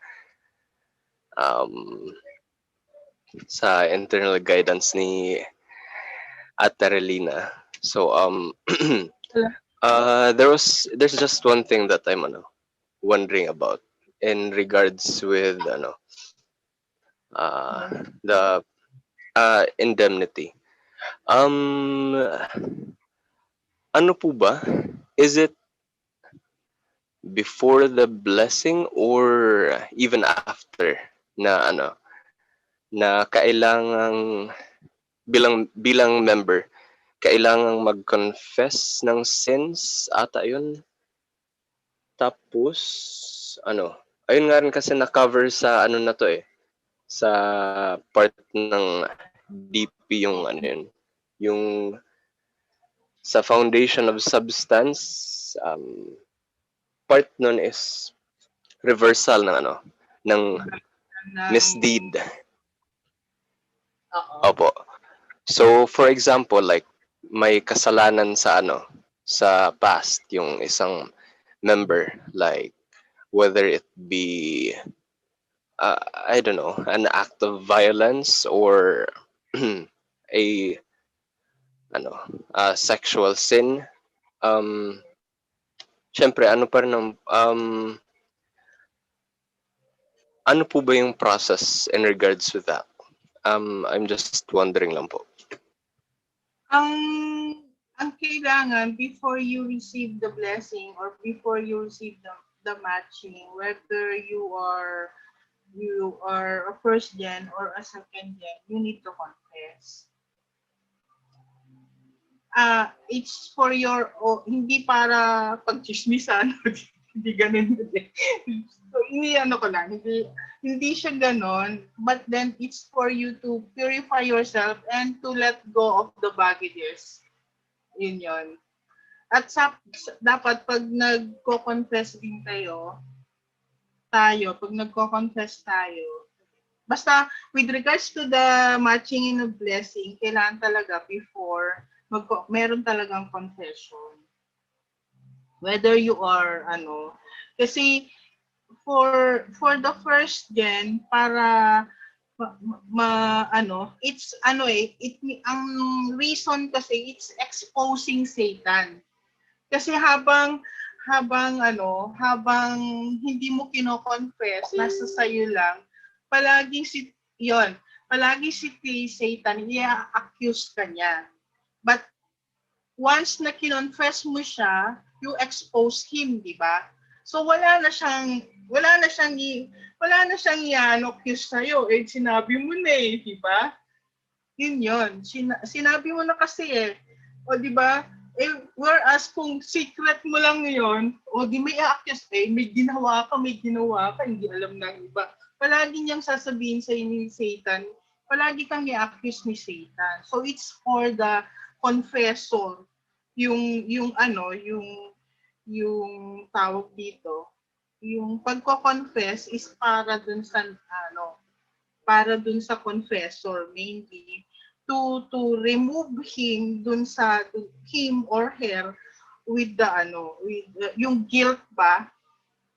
Sa internal guidance ni Ate Relina. So, there's just one thing that I'm wondering about in regards with the indemnity. Ano po ba? Is it before the blessing or even after na na kailangang bilang member kailangang mag-confess ng sins ata yun? Tapos ayun nga rin kasi na-cover sa na to sa part ng DP yung yun, yung sa foundation of substance, part nun is reversal ng misdeed. Opo. So for example, like may kasalanan sa sa past yung isang member, like whether it be I don't know, an act of violence or a sexual sin. Syempre pa rin ano po ba yung process in regards with that? I'm just wondering lang po. Ang kailangan before you receive the blessing or before you receive the matching, whether you are a first gen or a second gen, you need to confess. It's for your hindi para pagchismisan, hindi ganun. So ko lang, hindi siya ganon, but then it's for you to purify yourself and to let go of the baggages. Yun. At dapat pag nagko-confess din pag nagko-confess tayo, basta with regards to the matching in a blessing, kailangan talaga before meron talagang confession. Whether you are kasi for the first gen para it's ang reason kasi it's exposing Satan. Kasi habang hindi mo kino-confess, nasa sayo lang, palagi si Satan i-accuse ka niya. But once na kinonfess mo siya, you expose him, di ba? So wala na siyang i-accuse sa'yo. Sinabi mo na di ba? Yun. Sinabi mo na kasi O di ba? Whereas kung secret mo lang yun, o di may accuse, may ginawa ka, hindi alam ng iba. Palagi niyang sasabihin sa ni Satan, palagi kang i-accuse ni Satan. So it's for the confessor, yung tawag dito, yung pagko-confess is para dun sa confessor mainly to remove him or her with yung guilt ba,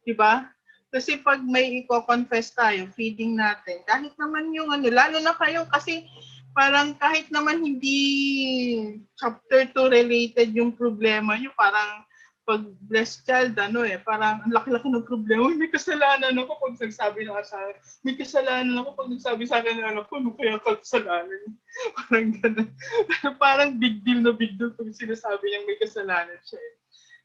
'di ba? Kasi pag may i-confess tayo, feeding natin, kahit naman yung lalo na kayo kasi parang kahit naman hindi chapter 2 related yung problema nyo, parang pag blessed child, parang ang laki-laki ng problema. May kasalanan ako pag nagsabi ng asawa. May kasalanan ako pag nagsabi sa akin ng anak ko, ano kaya kasalanan? Parang gano'n. Parang big deal pag sinasabi niyang may kasalanan siya.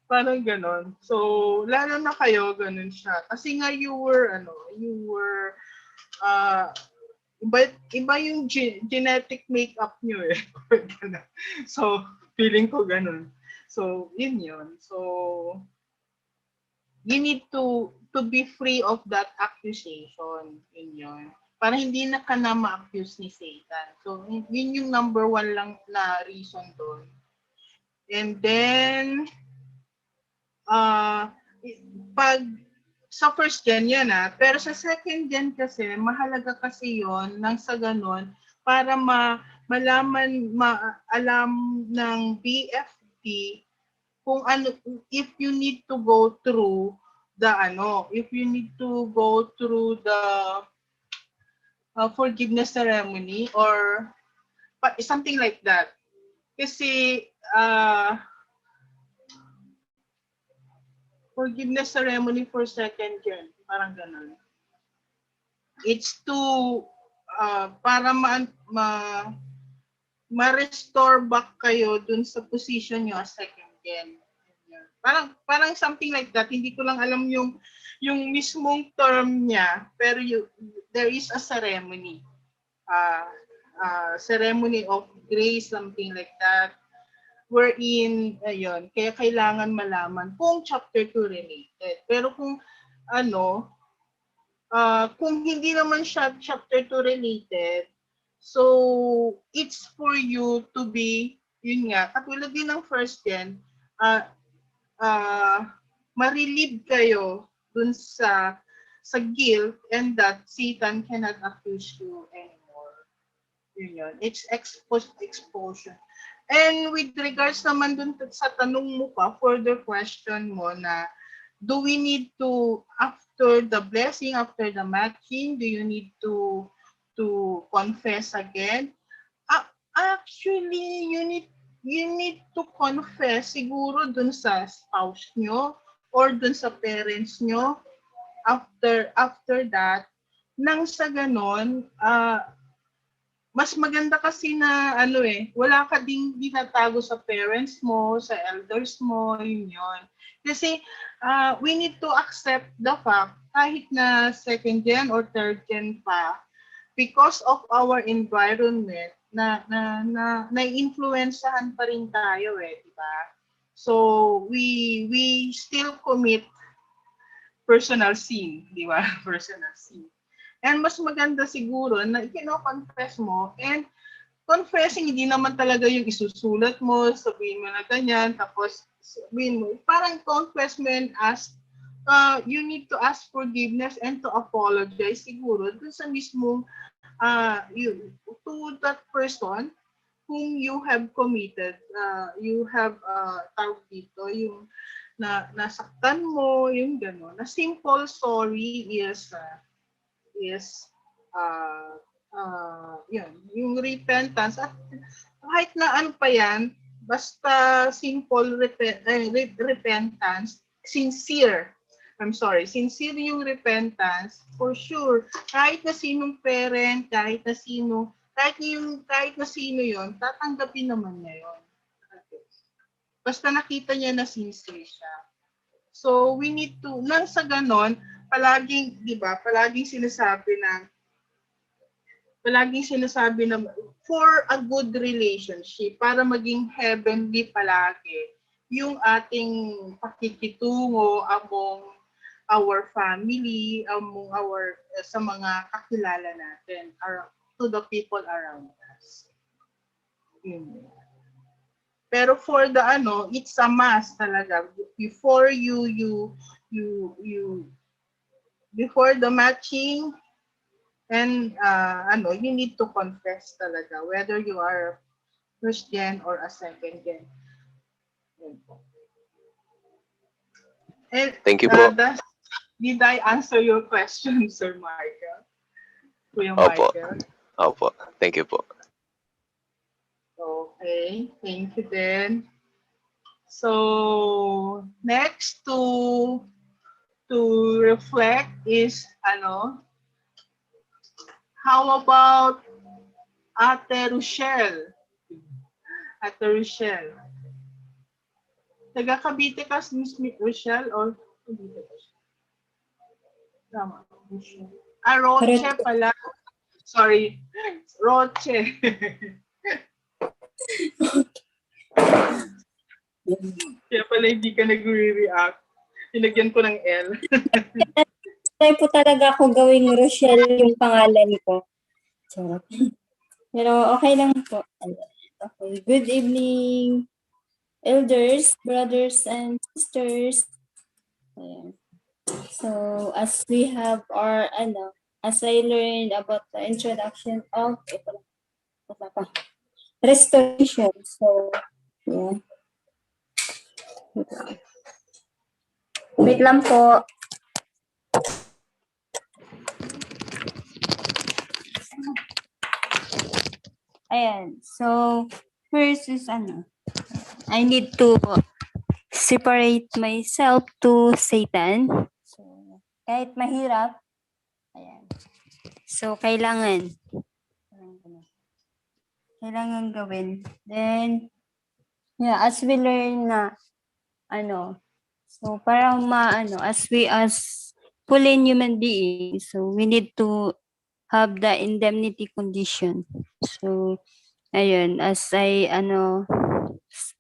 Parang gano'n. So, lalo na kayo, gano'n siya. Kasi nga you were, iba yung genetic makeup nyo eh. So, feeling ko gano'n. So, yun. So, you need to be free of that accusation. Yun. Para hindi na ka na ma-accuse ni Satan. So, yun yung number 1 lang na reason doon. And then, pag sa first gen yan pero sa second gen kasi, mahalaga kasi yon nang sa ganon, para maalam ng BFT kung ano, if you need to go through the forgiveness ceremony or something like that. Kasi forgiveness ceremony for second gen, parang ganun. It's to para ma-restore back kayo dun sa position nyo as second gen. Parang something like that. Hindi ko lang alam yung mismong term niya, pero there is a ceremony. Ceremony of grace, something like that. Wherein, ayun, kaya kailangan malaman kung chapter 2 related. Pero kung kung hindi naman siya chapter 2 related, so it's for you to be, yun nga, katulad din ng first gen, ma-relieve kayo dun sa guilt and that Satan cannot accuse you anymore. Yun. It's exposure. And with regards naman dun sa tanong mo pa, further question mo na, do we need to, after the blessing, after the matching, do you need to confess again? Actually, you need to confess siguro dun sa spouse nyo or dun sa parents nyo after that. Nang sa ganon, mas maganda kasi na wala ka ding dinatago sa parents mo, sa elders mo, yun. Kasi we need to accept the fact kahit na second gen or third gen pa, because of our environment na influensahan pa rin tayo di ba? So we still commit personal sin, di ba? Personal sin. And mas maganda siguro na kino-confess mo, and confessing hindi naman talaga yung isusulat mo, sabihin mo na ganyan, tapos sabihin mo, parang confess mo and ask, you need to ask forgiveness and to apologize siguro dun sa mismong to that person whom you have committed, you have tawag dito, yung nasaktan mo, yung gano'n. Na simple sorry is yung repentance, at kahit na ano pa yan, basta simple repentance, sincere yung repentance, for sure, kahit na sinong parent, kahit na sino yon, tatanggapin naman niya yon. Basta nakita niya na sincere siya. So we need to, nang sa ganon, palaging sinasabi palaging sinasabi na for a good relationship, para maging heavenly palagi, yung ating pakikitungo among our family, among our sa mga kakilala natin, to the people around us. Yun. Pero for the it's a must talaga. Before you before the matching, and you need to confess talaga whether you are first gen or a second gen. And Thank you po. did I answer your question, Sir Michael? Kuya Opo. Michael? Opo. Thank you po. Okay, thank you then. So next to reflect is how about Ate Rochelle? Ate Rochelle. Taga Cavite ka, Miss Rochelle, or Cavite ka siya? Tama, Rochelle. Roche pala. Sorry, Roche. Kaya pala hindi ka nag-react. Tinagyan ko ng L. Try po talaga ako gawing Rochelle yung pangalan ko. Charot. Pero okay lang po. Okay. Good evening, elders, brothers, and sisters. Ayan. So, as we have our, as I learned about the introduction of, restoration. So, yeah. Wait lang po. Ayan. So, first is I need to separate myself to Satan. So, kahit mahirap, ayan. So, kailangan gawin. Then, yeah, as we learn na, so parang as fully human beings, so we need to have the indemnity condition. So, ayun, as I,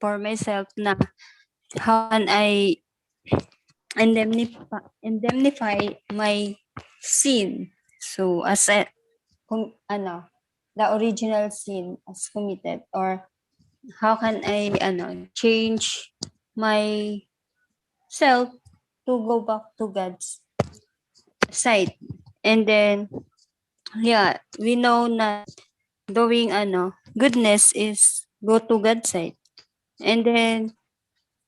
for myself na, how can I indemnify my sin? So, as the original sin as committed, or how can I, change my self to go back to God's side. And then, yeah, we know na doing goodness is go to God's side. And then,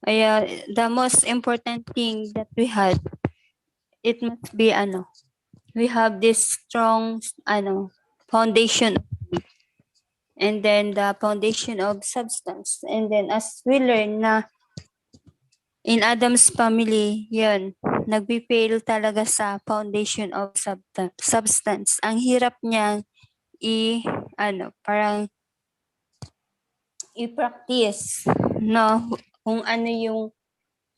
the most important thing that we had, it must be we have this strong foundation, and then the foundation of substance. And then as we learn na in Adam's family, yun, nagbe-fail talaga sa foundation of substance. Ang hirap niyang parang i-practice, no? Kung ano yung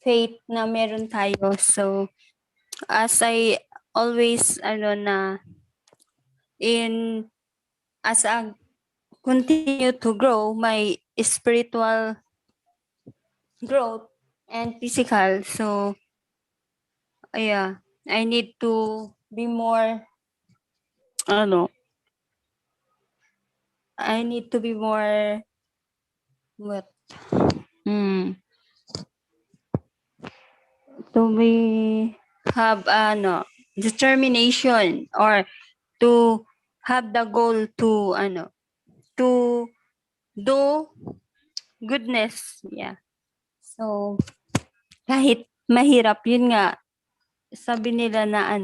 faith na meron tayo. So, as I always, as I continue to grow my spiritual growth and physical, so, yeah, I need to be more, I need to be more, to be, have, determination, or to have the goal to, to do goodness. Yeah. So, kahit mahirap, yun nga, sabi nila na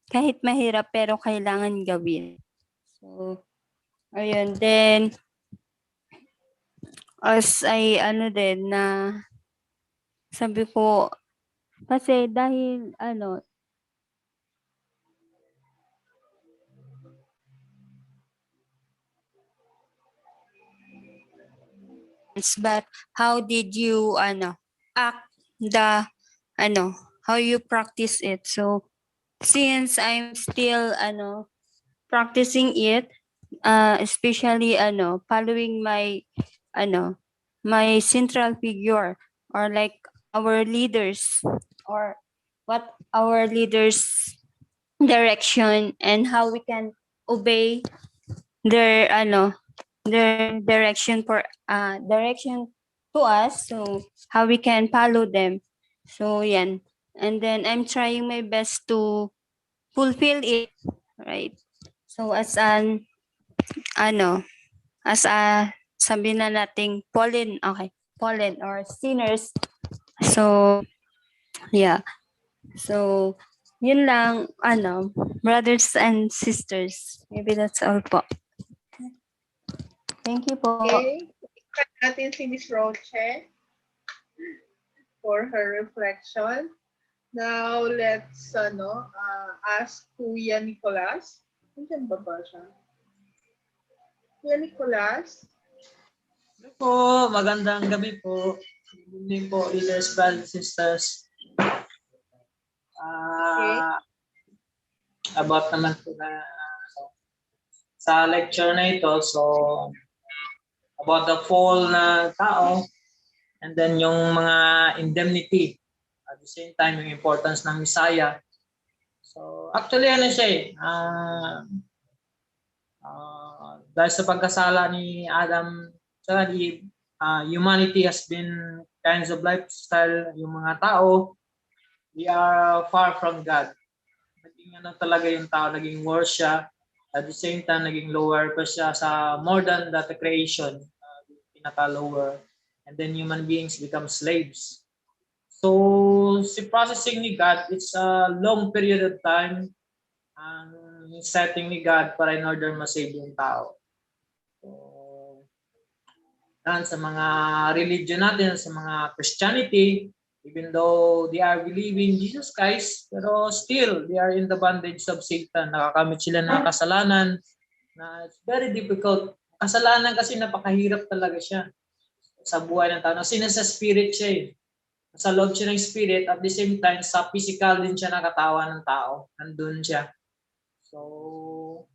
kahit mahirap pero kailangan gawin. So, ayun. Then, as I, din na, sabi ko, kasi dahil, but how did you, act the, how you practice it? So, since I'm still, practicing it, especially following my my central figure, or like our leaders, or what our leaders direction, and how we can obey their their direction for direction to us, so how we can follow them. So yan, and then I'm trying my best to fulfill it, right? So as an as a, sabi na nating fallen, okay, fallen or sinners. So yeah, so yun lang, brothers and sisters, maybe that's all po. Thank you po. Okay. Ikat natin si Miss Roche for her reflection. Now, let's ask Kuya Nicolas. Nandiyan ba siya? Kuya Nicolas? Hello po, magandang gabi po. Good evening po, leaders, brothers, sisters. About naman po na sa lecture na ito, so about the fall na tao, and then yung mga indemnity, at the same time yung importance ng Messiah. So actually siya dahil sa pagkasala ni Adam sa Eve, humanity has been kinds of lifestyle, yung mga tao, we are far from God. Naging talaga yung tao, naging worse siya. At the same time, naging lower pa siya sa more than that creation, pinaka-lower. And then human beings become slaves. So, si processing ni God, it's a long period of time ang setting ni God para in order ma-save yung tao. So, sa mga religion natin, sa mga Christianity, even though they are believing Jesus Christ, pero still, they are in the bondage of Satan. Nakakamit sila ng kasalanan na it's very difficult. Kasalanan kasi napakahirap talaga siya sa buhay ng tao. Kasi nasa spirit siya eh. Nasa loob siya ng spirit, at the same time, sa physical din siya nakatawan ng tao. Nandun siya. So,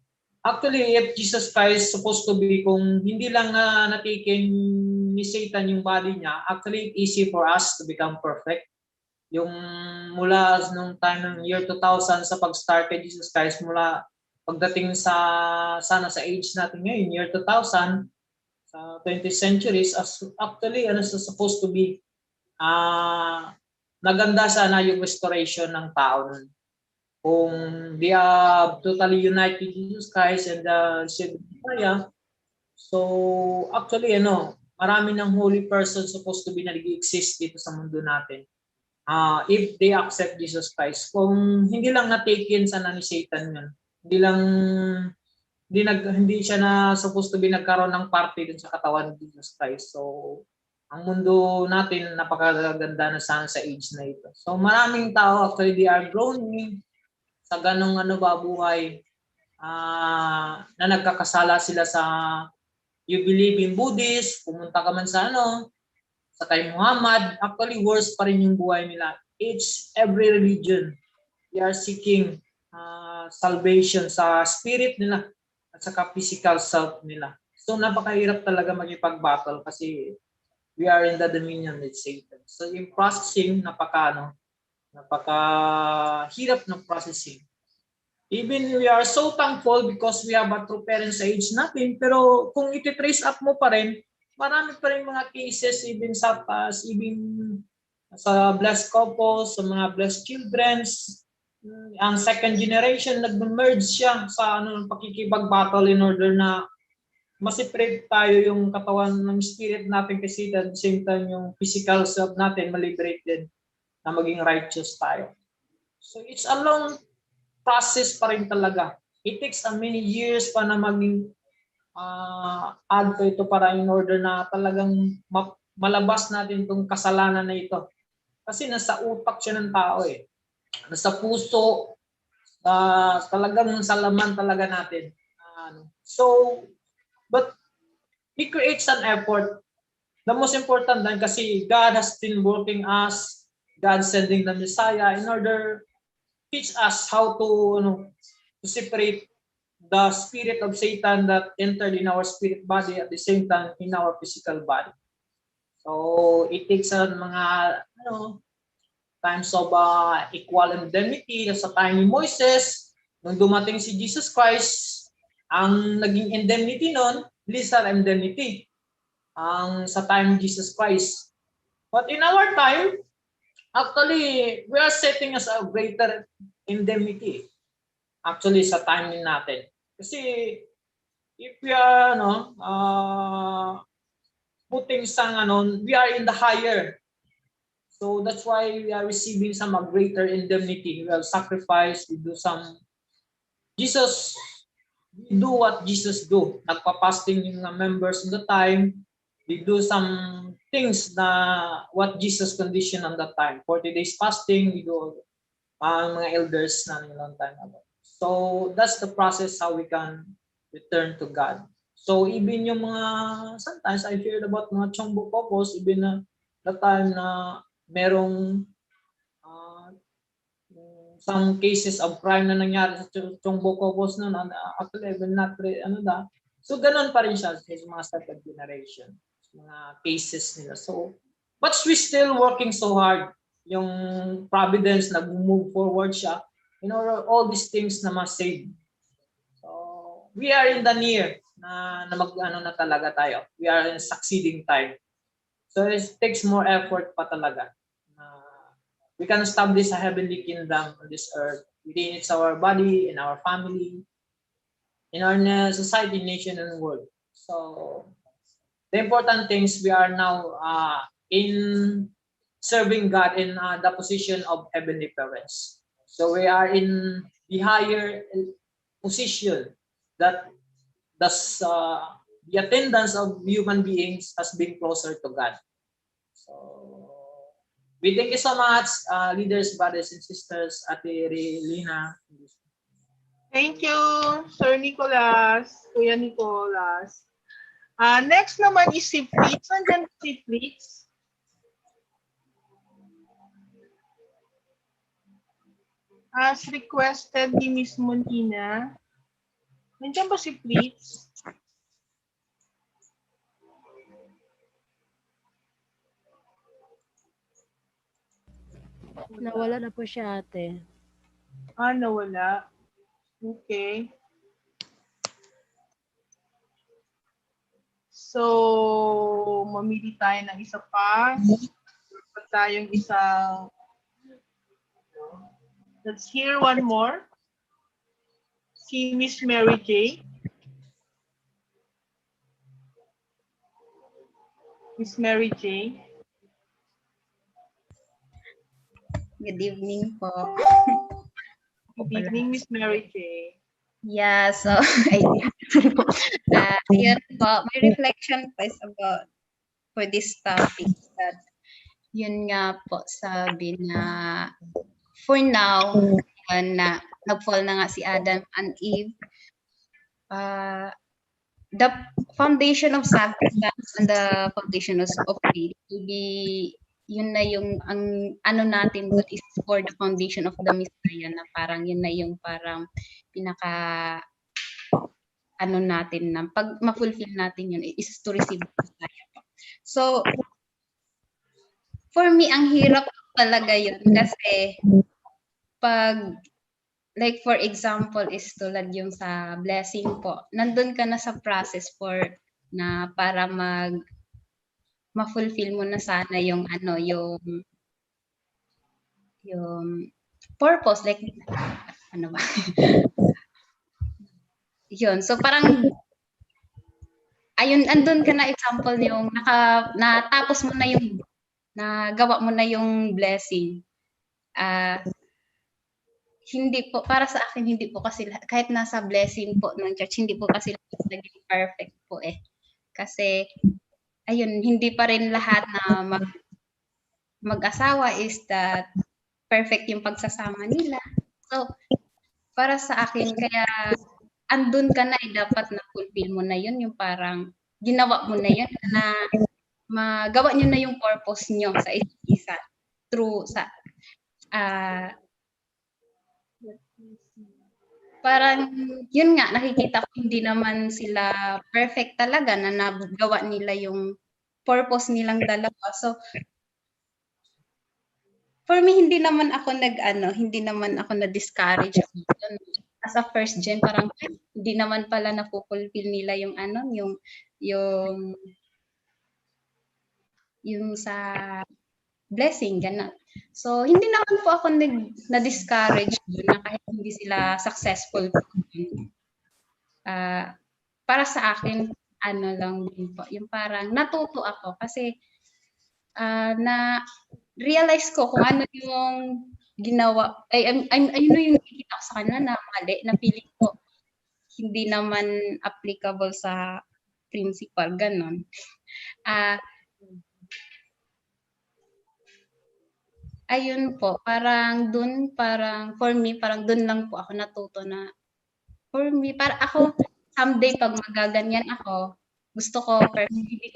actually, if Jesus Christ supposed to be, kung hindi lang natikin ni Satan yung body niya, actually it's easy for us to become perfect. Yung mula nung time ng year 2000 sa pag-start kay Jesus Christ, mula pagdating sa age natin ngayon, year 2000, sa 20th centuries, actually supposed to be naganda sana yung restoration ng tao nun. Kung they are totally united with Jesus Christ and the Savior Messiah, so actually marami ng holy persons supposed to be na nag-exist dito sa mundo natin. If they accept Jesus Christ, kung hindi lang na-taken sana ni Satan yun, hindi siya na supposed to be nagkaroon ng parte dun sa katawan ni Jesus Christ. So, ang mundo natin napakaganda na sana sa age na ito. So, maraming tao actually they are groaning sa ganong buhay, na nagkakasala sila sa, you believe in Buddhist, pumunta ka man sa sa kay Muhammad, actually worse pa rin yung buhay nila. Every religion, they are seeking salvation sa spirit nila at saka physical self nila. So napakahirap talaga magipag-battle kasi we are in the dominion with Satan. So yung processing, napakahirap ng processing. Even we are so thankful because we have a true parents sa age natin, pero kung iti-trace up mo pa rin, marami pa rin mga cases even sa past, even sa blessed couples, sa mga blessed children, ang second generation nag-merge siya sa pakikipag-battle in order na ma-separate tayo yung katawan ng spirit natin kasi at the same time yung physical self natin ma-liberate din na maging righteous tayo. So it's a long process pa rin talaga. It takes many years pa na maging add to ito para in order na talagang malabas natin itong kasalanan na ito. Kasi nasa utak siya ng tao eh. Nasa puso, talagang sa laman talaga natin. So, but He creates an effort. The most important then kasi God has been working us, God sending the Messiah in order teach us how to separate the spirit of Satan that entered in our spirit body at the same time in our physical body. So it takes mga times of equal indemnity. Sa time ni Moises, nung dumating si Jesus Christ, ang naging indemnity nun, lesser indemnity. Ang sa time ni Jesus Christ. But in our time, actually, we are setting as a greater indemnity. Actually, sa time natin. Kasi, if we are, putting we are in the higher. So that's why we are receiving some greater indemnity. We have sacrifice, we do some, we do what Jesus do. Nagpa-fasting yung members in the time. We do some things na what Jesus conditioned on that time. 40 days fasting, we do mga elders na long time ago. So that's the process how we can return to God. So even yung mga, sometimes I heard about mga chongbo popos, even na the time na merong some cases of crime na nangyari sa chongbo popos noon, actually even not, so ganun pa rin siya sa mga second generation, mga cases nila. So, but we still working so hard. Yung providence, nag-move forward siya. All these things na ma-save. So, we are in the near na na talaga tayo. We are in succeeding time. So, it takes more effort pa talaga. We can establish a heavenly kingdom on this earth. Within it's our body, in our family, in our society, nation, and world. So, the important things, we are now in serving God in the position of heavenly parents. So we are in the higher position that the attendance of human beings has been closer to God. So we thank you so much, leaders, brothers and sisters, Ate Relina. Thank you, Sir Nicolas, Kuya Nicolas. Next naman is si Fritz. Nandiyan si Fritz. As requested ni Miss Montina. Nandiyan ba si Fritz? Nawala na po siya, ate. Nawala. Okay. So, mamili tayo ng isa pa. Pag tayong isang... Let's hear one more. Si Miss Mary J. Miss Mary J. Good evening po. Good evening, Miss Mary J. Yeah, so yun po, my reflection po is about for this topic that yun nga po sabi na for now na nag-fall na nga si Adam and Eve, the foundation of sacrifice and the foundation of faith will be yun na yung ang ano natin doon is for the foundation of the Messiah na parang yun na yung parang pinaka ano natin na pag ma-fulfill natin yun is to receive the Messiah. So for me ang hirap talaga yun kasi pag like for example is tulad yung sa blessing po, nandun ka na sa process for na para ma-fulfill mo na sana yung ano yung purpose like ano ba yun so parang ayun andun ka na example yung natapos mo na yung nagawa mo na yung blessing. Hindi po, para sa akin, hindi po kasi, kahit nasa blessing po ng church, hindi po kasi naging perfect po eh. Kasi, ayun, hindi pa rin lahat na mag-asawa is that perfect yung pagsasama nila. So, para sa akin, kaya andun ka na dapat na fulfill mo na yun, yung parang ginawa mo na yun, na magawa nyo na yung purpose nyo sa isa through sa parang yun nga, nakikita ko hindi naman sila perfect talaga na nagawa nila yung purpose nilang dalawa. So, for me, hindi naman ako hindi naman ako na-discourage about dun. As a first gen, parang hindi naman pala na-fulfill nila yung yung yung sa blessing, gano'n. So, hindi naman po ako na-discourage dun na kahit hindi sila successful po dun. Para sa akin, ano lang din po, yung parang natuto ako kasi na-realize ko kung ano yung ginawa, ayun yung nakikita ko sa kanila na mali, na feeling ko hindi naman applicable sa principal, gano'n. Ayun po, parang for me, parang dun lang po ako natuto na, for me, para ako, someday pag magaganyan ako, gusto ko, pero hindi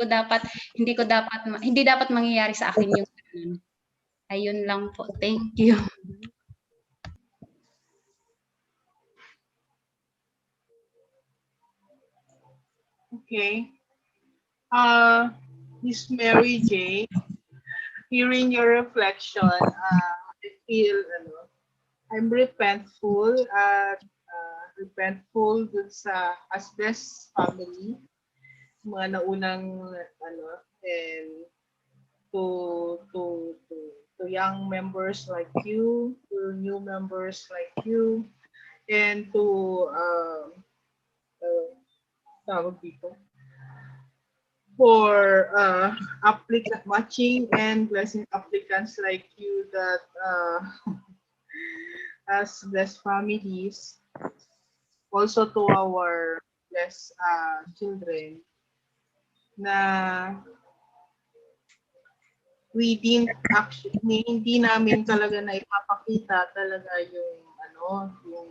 dapat mangyayari sa akin yung ganun. Ayun lang po. Thank you. Okay. Miss Mary J, hearing your reflection, I feel, I'm repentful dun sa Asbest family, mga naunang, and to young members like you, to new members like you, and to tawag dito, for applicant matching and blessing applicants like you that as blessed families, also to our blessed children na we didn't actually, hindi namin talaga na ipapakita talaga yung yung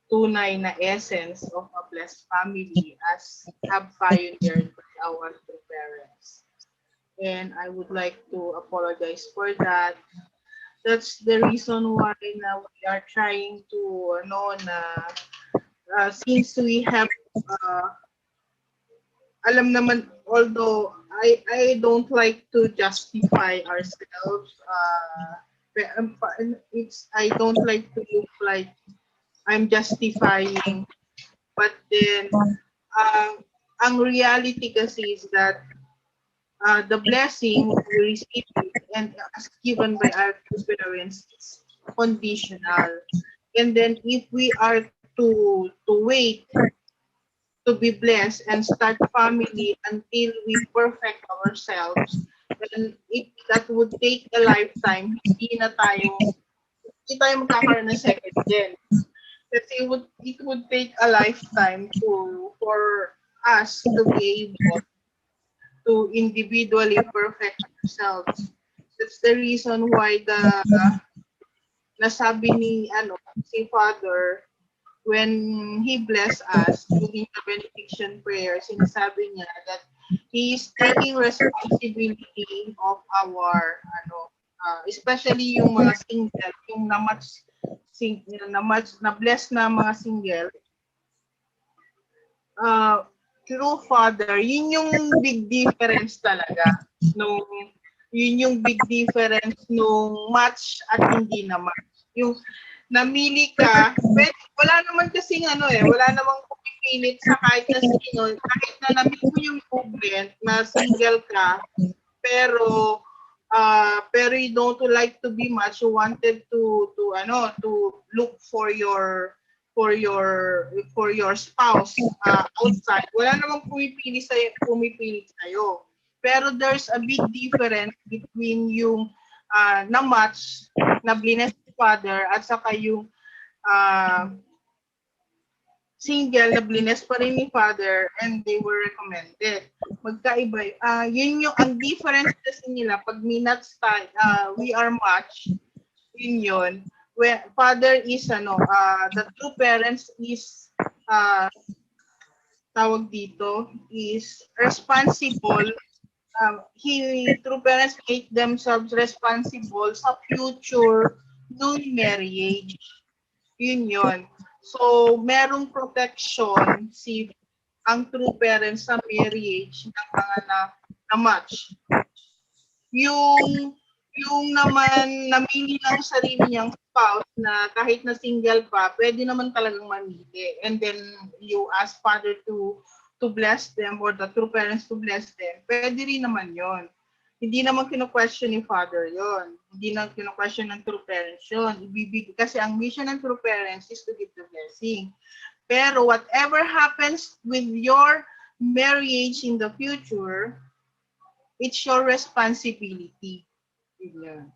tunay na essence of a blessed family as have pioneered by our two parents. And I would like to apologize for that. That's the reason why now we are trying to since we have alam naman, although I don't like to justify ourselves, I don't like to look like I'm justifying, but then ang reality kasi is that the blessing we receive and as given by our two parents is conditional. And then if we are to wait to be blessed and start family until we perfect ourselves, then that would take a lifetime. Hindi tayo magkakaroon ng second gen. Kasi it would take a lifetime for us to be able to individually perfect ourselves. That's the reason why nasabi ni si Father when he blessed us during the benediction prayer, sinasabi niya that he is taking responsibility of our especially yung mga single, yung na-bless na mga single, through Father, yun yung big difference talaga. Yun yung big difference nung match at hindi na match. Yung namili ka, wala naman kasing wala namang pumipilit sa kahit na sino, kahit na namili mo yung movement na single ka, pero you don't like to be matched, you wanted to look for your spouse outside. Wala namang pumipilit sa'yo. Pero there's a big difference between yung na-match, na blessed Father, at saka yung single na blessed pa rin ni Father and they were recommended. Magkaiba. Yun yung ang difference kasi nila pag minats we are matched. Yun. Where Father is the two parents is tawag dito is responsible. True parents make themselves responsible sa future new marriage. Yun. So, merong protection ang true parents sa marriage ng mga na-match. Yung naman namili ng sarili niyang spouse na kahit na single pa, pwede naman talagang mamili. And then you ask father to bless them or the true parents to bless them. Pwede rin naman yon. Hindi naman kino-question ni father yon. Hindi na kino-question ng true parents yon. Kasi ang mission ng true parents is to give the blessing. Pero whatever happens with your marriage in the future, it's your responsibility. Ganyan.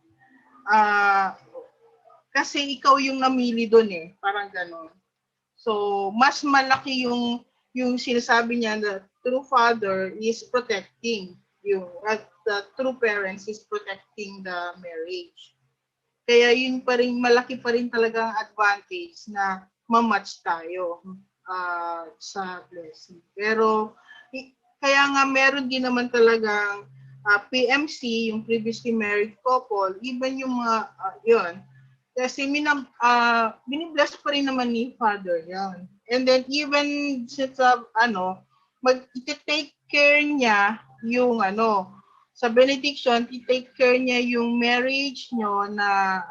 Kasi ikaw yung namili doon eh. Parang gano'n. So, mas malaki yung sinasabi niya na true father is protecting the true parents is protecting the marriage. Kaya yun pa rin, malaki pa rin talaga ang advantage na ma-match tayo sa blessing. Pero, kaya nga meron din naman talagang PMC, yung previously married couple, even yung mga, yun, kasi binibless pa rin naman ni Father yan. And then even sa mag-take care niya yung sa benediction, i-take care niya yung marriage nyo na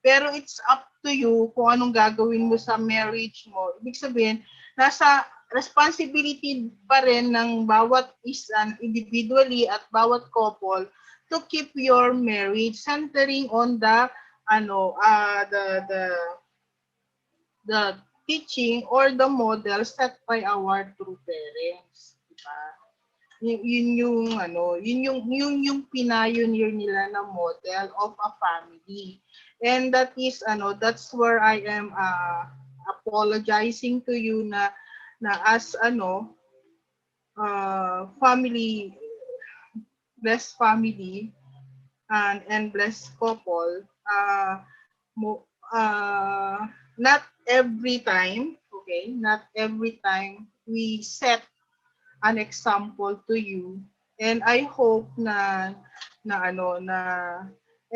pero it's up to you kung anong gagawin mo sa marriage mo. Ibig sabihin, nasa responsibility pa rin ng bawat isa individually at bawat couple to keep your marriage centering on the teaching or the model set by our true parents, diba? Yun yung pioneer nila na model of a family. And that's where I am apologizing to you na as family, blessed family and blessed couple, not every time we set an example to you, and I hope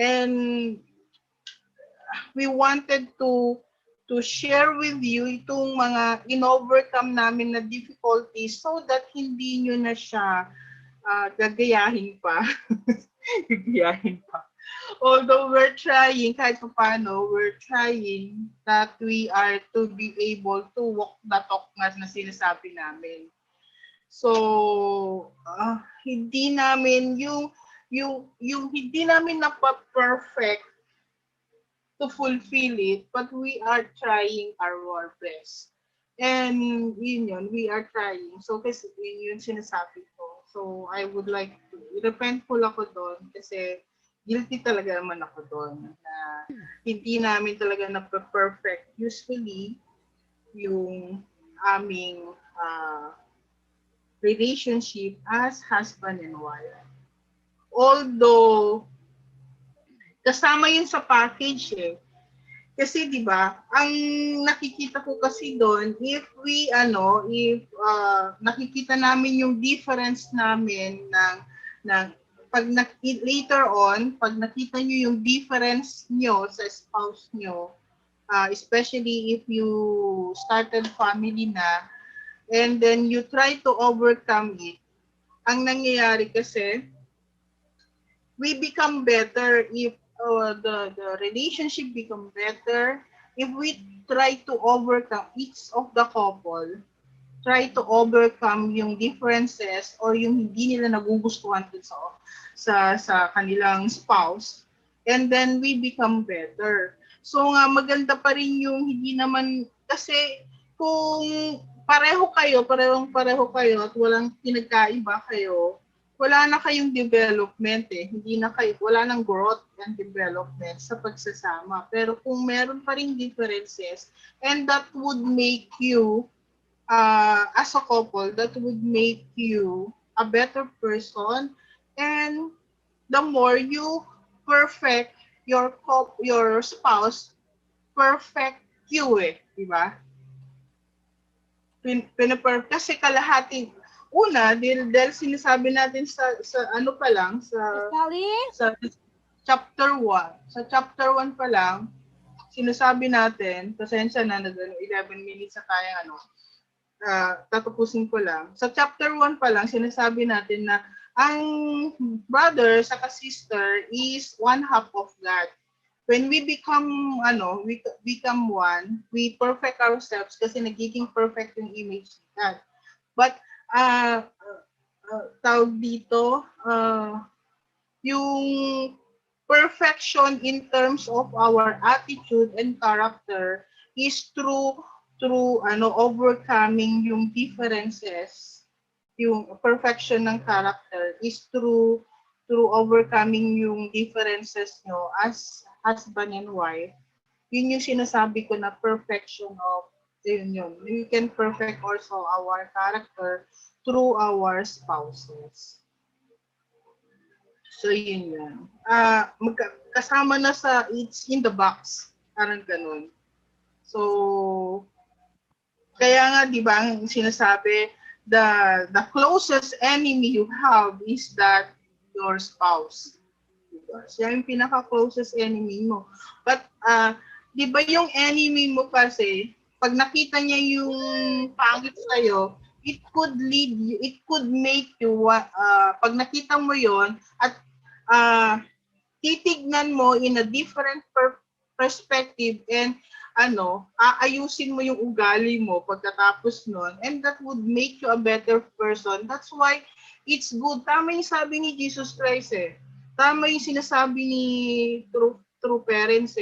and we wanted to share with you itong mga in-overcome namin na difficulties so that hindi nyo na siya gagayahin pa. Gagayahin pa. Although we're trying, kahit paano, we're trying that we are to be able to walk the talk na sinasabi namin. So, hindi namin yung hindi namin na-perfect to fulfill it, but we are trying our best. And yun, we are trying. So, kasi yun sinasabi ko. So, I would like to, repentful ako doon kasi guilty talaga naman ako doon na hindi namin talaga na-perfect usually yung aming relationship as husband and wife. Although, kasama yun sa package eh. Kasi 'di ba, ang nakikita ko kasi doon if nakikita namin yung difference namin ng pag later on, pag nakita niyo yung difference niyo sa spouse niyo, especially if you started family na and then you try to overcome it. Ang nangyayari kasi we become better if the relationship become better if we try to overcome each of the couple, try to overcome yung differences or yung hindi nila nagugustuhan dun sa kanilang spouse, and then we become better. So nga maganda pa rin yung hindi naman kasi kung pareho kayo at walang pinagkaiba kayo, wala na kayong development eh. Wala nang growth and development sa pagsasama. Pero kung meron pa ring differences, and that would make you, as a couple, that would make you a better person, and the more you perfect your spouse, perfect you eh. Diba? Kasi kalahati, dahil sinasabi natin sa pa lang, sa chapter 1. Sa chapter 1 pa lang, sinasabi natin, pasensya na, 11 minutes na tayo, tatapusin ko lang. Sa chapter 1 pa lang, sinasabi natin na ang brother sa sister is one half of God. When we become we become one, we perfect ourselves kasi nagiging perfect yung image ni God. But tawag dito, yung perfection in terms of our attitude and character is through overcoming yung differences. Yung perfection ng character is through overcoming yung differences nyo as husband and wife. Yun yung sinasabi ko na perfection of yun. We can perfect also our character through our spouses. So yun. Kasama na sa it's in the box. Parang ganun. So kaya nga 'di ba ang sinasabi, the closest enemy you have is that your spouse. Diba? Siya yung pinaka-closest enemy mo. But 'di ba yung enemy mo kasi pag nakita niya yung pangit sa'yo, it could lead you, it could make you pag nakita mo yon at titignan mo in a different perspective and aayusin mo yung ugali mo pagkatapos nun, and that would make you a better person. That's why it's good. Tama yung sabi ni Jesus Christ Tama yung sinasabi ni true parents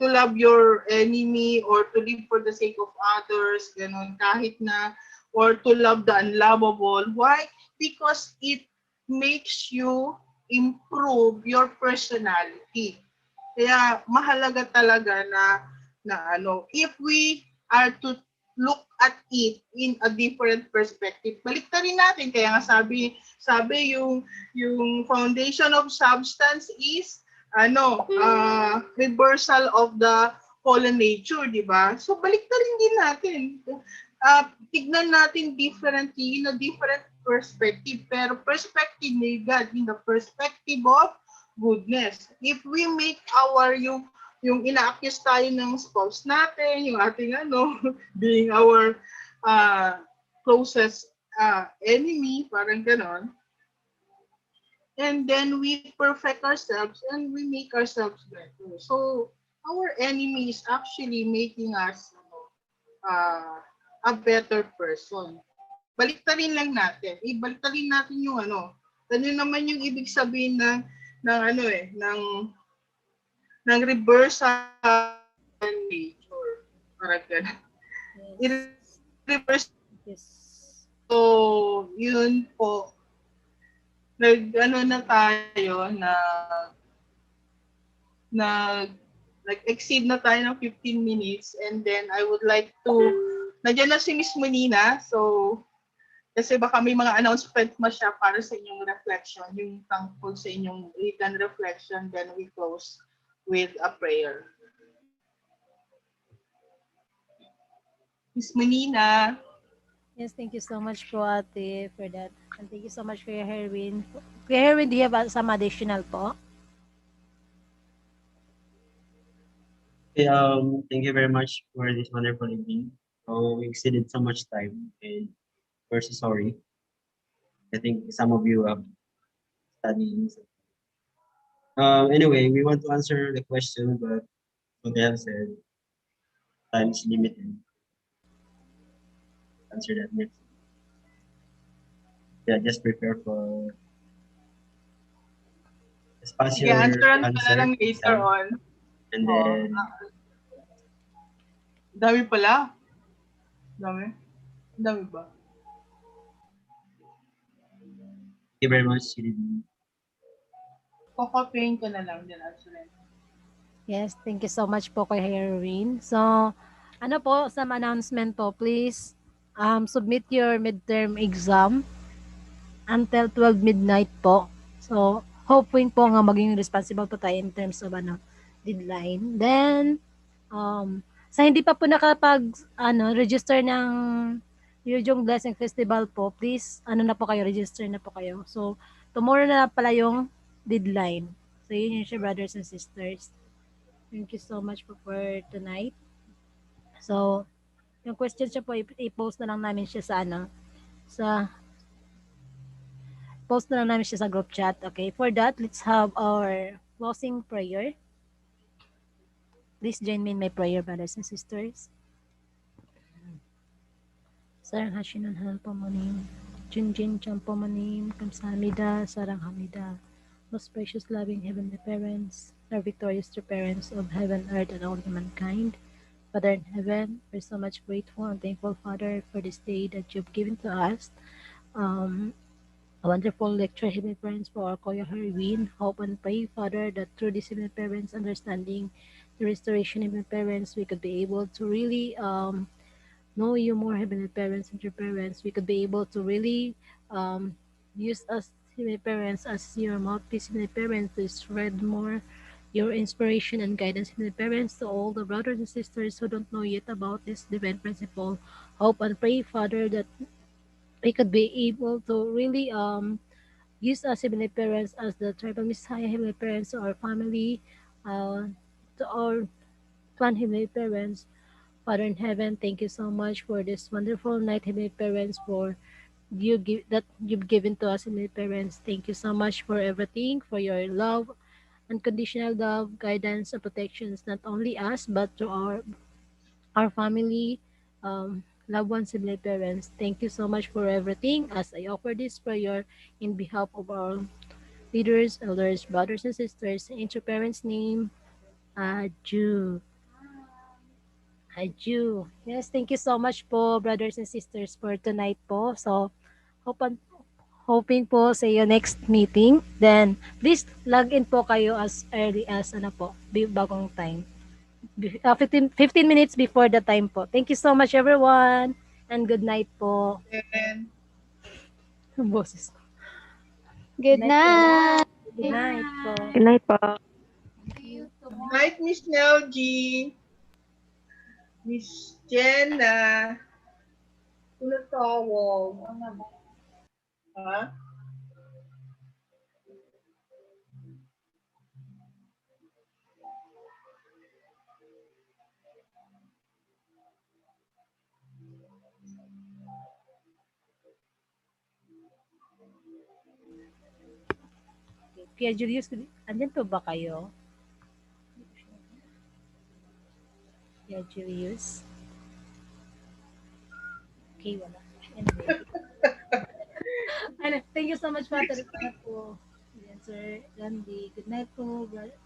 to love your enemy or to live for the sake of others, ganun, kahit na, or to love the unlovable. Why? Because it makes you improve your personality. Kaya mahalaga talaga na if we are to look at it in a different perspective. Baliktarin natin, kaya nga sabi yung foundation of substance is reversal of the fallen nature, di ba? So baliktarin din natin. Tignan natin differently in a different perspective, pero perspective ni God in the perspective of goodness. If we make yung ina-accuse tayo ng spouse natin, yung ating being our closest enemy, parang ganon. And then we perfect ourselves and we make ourselves better. So our enemy is actually making us a better person. Baliktarin lang natin. Ibaliktarin natin yung ano naman yung ibig sabihin ng reversal nature. Parang ganun. I-reverse. Yes. So, yun po. Na tayo exceed na tayo ng 15 minutes, and then I would like to, nandiyan na si Miss Monina, so kasi baka may mga announcement mo siya para sa inyong reflection, yung thankful sa inyong written reflection, then we close with a prayer. Miss Monina. Yes, thank you so much po, Ate, for that. And thank you so much, Kuya Herwin. Kuya Herwin, do you have some additional po? Okay, thank you very much for this wonderful evening. So we exceeded so much time, and we're so sorry. I think some of you have studied. Anyway, we want to answer the question, but what they have said, time is limited. Answer that next. Yeah, just prepare for Sige, answeran pa na lang later on. And then, dami pala. Dami ba? thank you very much. Kokopyahin ko na lang din answeran. Yes, thank you so much po, Kuya Herwin. So, ano po, some announcement po, please submit your midterm exam until 12 midnight po. So, hoping po nga maging responsible po tayo in terms of deadline. Then, sa hindi pa po register ng Yujong Blessing Festival po, please, na po kayo, register na po kayo. So, tomorrow na pala yung deadline. So, yun yung siya, brothers and sisters. Thank you so much for tonight. So, yung question siya po, i-post na lang namin siya sa ano, sa post na lang namin siya sa group chat. Okay, for that, let's have our closing prayer. Please join me in my prayer, brothers and sisters. Sarang hashinan hal pamanim, Junjin cham pamanim, kamsamida, sarang hamida. Most precious, loving heavenly parents, our victorious true parents of heaven, earth, and all humankind. Father in heaven, we're so much grateful and thankful, Father, for this day that you've given to us. Um, a wonderful lecture, Heavenly Parents, for our Koya Harwin. Hope and pray, Father, that through this Heavenly Parents understanding the restoration, Heavenly Parents, we could be able to really know you more, Heavenly Parents, and your parents. We could be able to really use us, Heavenly Parents, as your mouthpiece, Heavenly Parents, to spread more your inspiration and guidance, Heavenly Parents, to all the brothers and sisters who don't know yet about this divine principle. Hope and pray, Father, that we could be able to really use us, Heavenly Parents, as the tribal Messiah, Heavenly Parents, to our family, to our clan, Heavenly Parents. Father in heaven, thank you so much for this wonderful night, Heavenly Parents, for you give that you've given to us, Heavenly Parents. Thank you so much for everything, for your love, unconditional love, guidance, and protections, not only us, but to our family, loved ones, Heavenly Parents. Thank you so much for everything. As I offer this prayer in behalf of our leaders, elders, brothers, and sisters, in your parents' name, Aju. Aju. Yes, thank you so much po, brothers and sisters, for tonight po. So, hope hoping po sa your next meeting. Then, please log in po kayo as early as ano po, bagong time. 15 minutes before the time po. Thank you so much everyone and good night po. And Boses ko. Good night. Good night po. Good night po. night, Miss Nell G. Miss Jenna. Tumatawag. Ha? Kuya Julius, andyan po ba kayo? Kuya Julius? Okay, wala. Anyway. Ano, thank you so much, Father. Po. Yan, Sir Randy. Good night po, brother.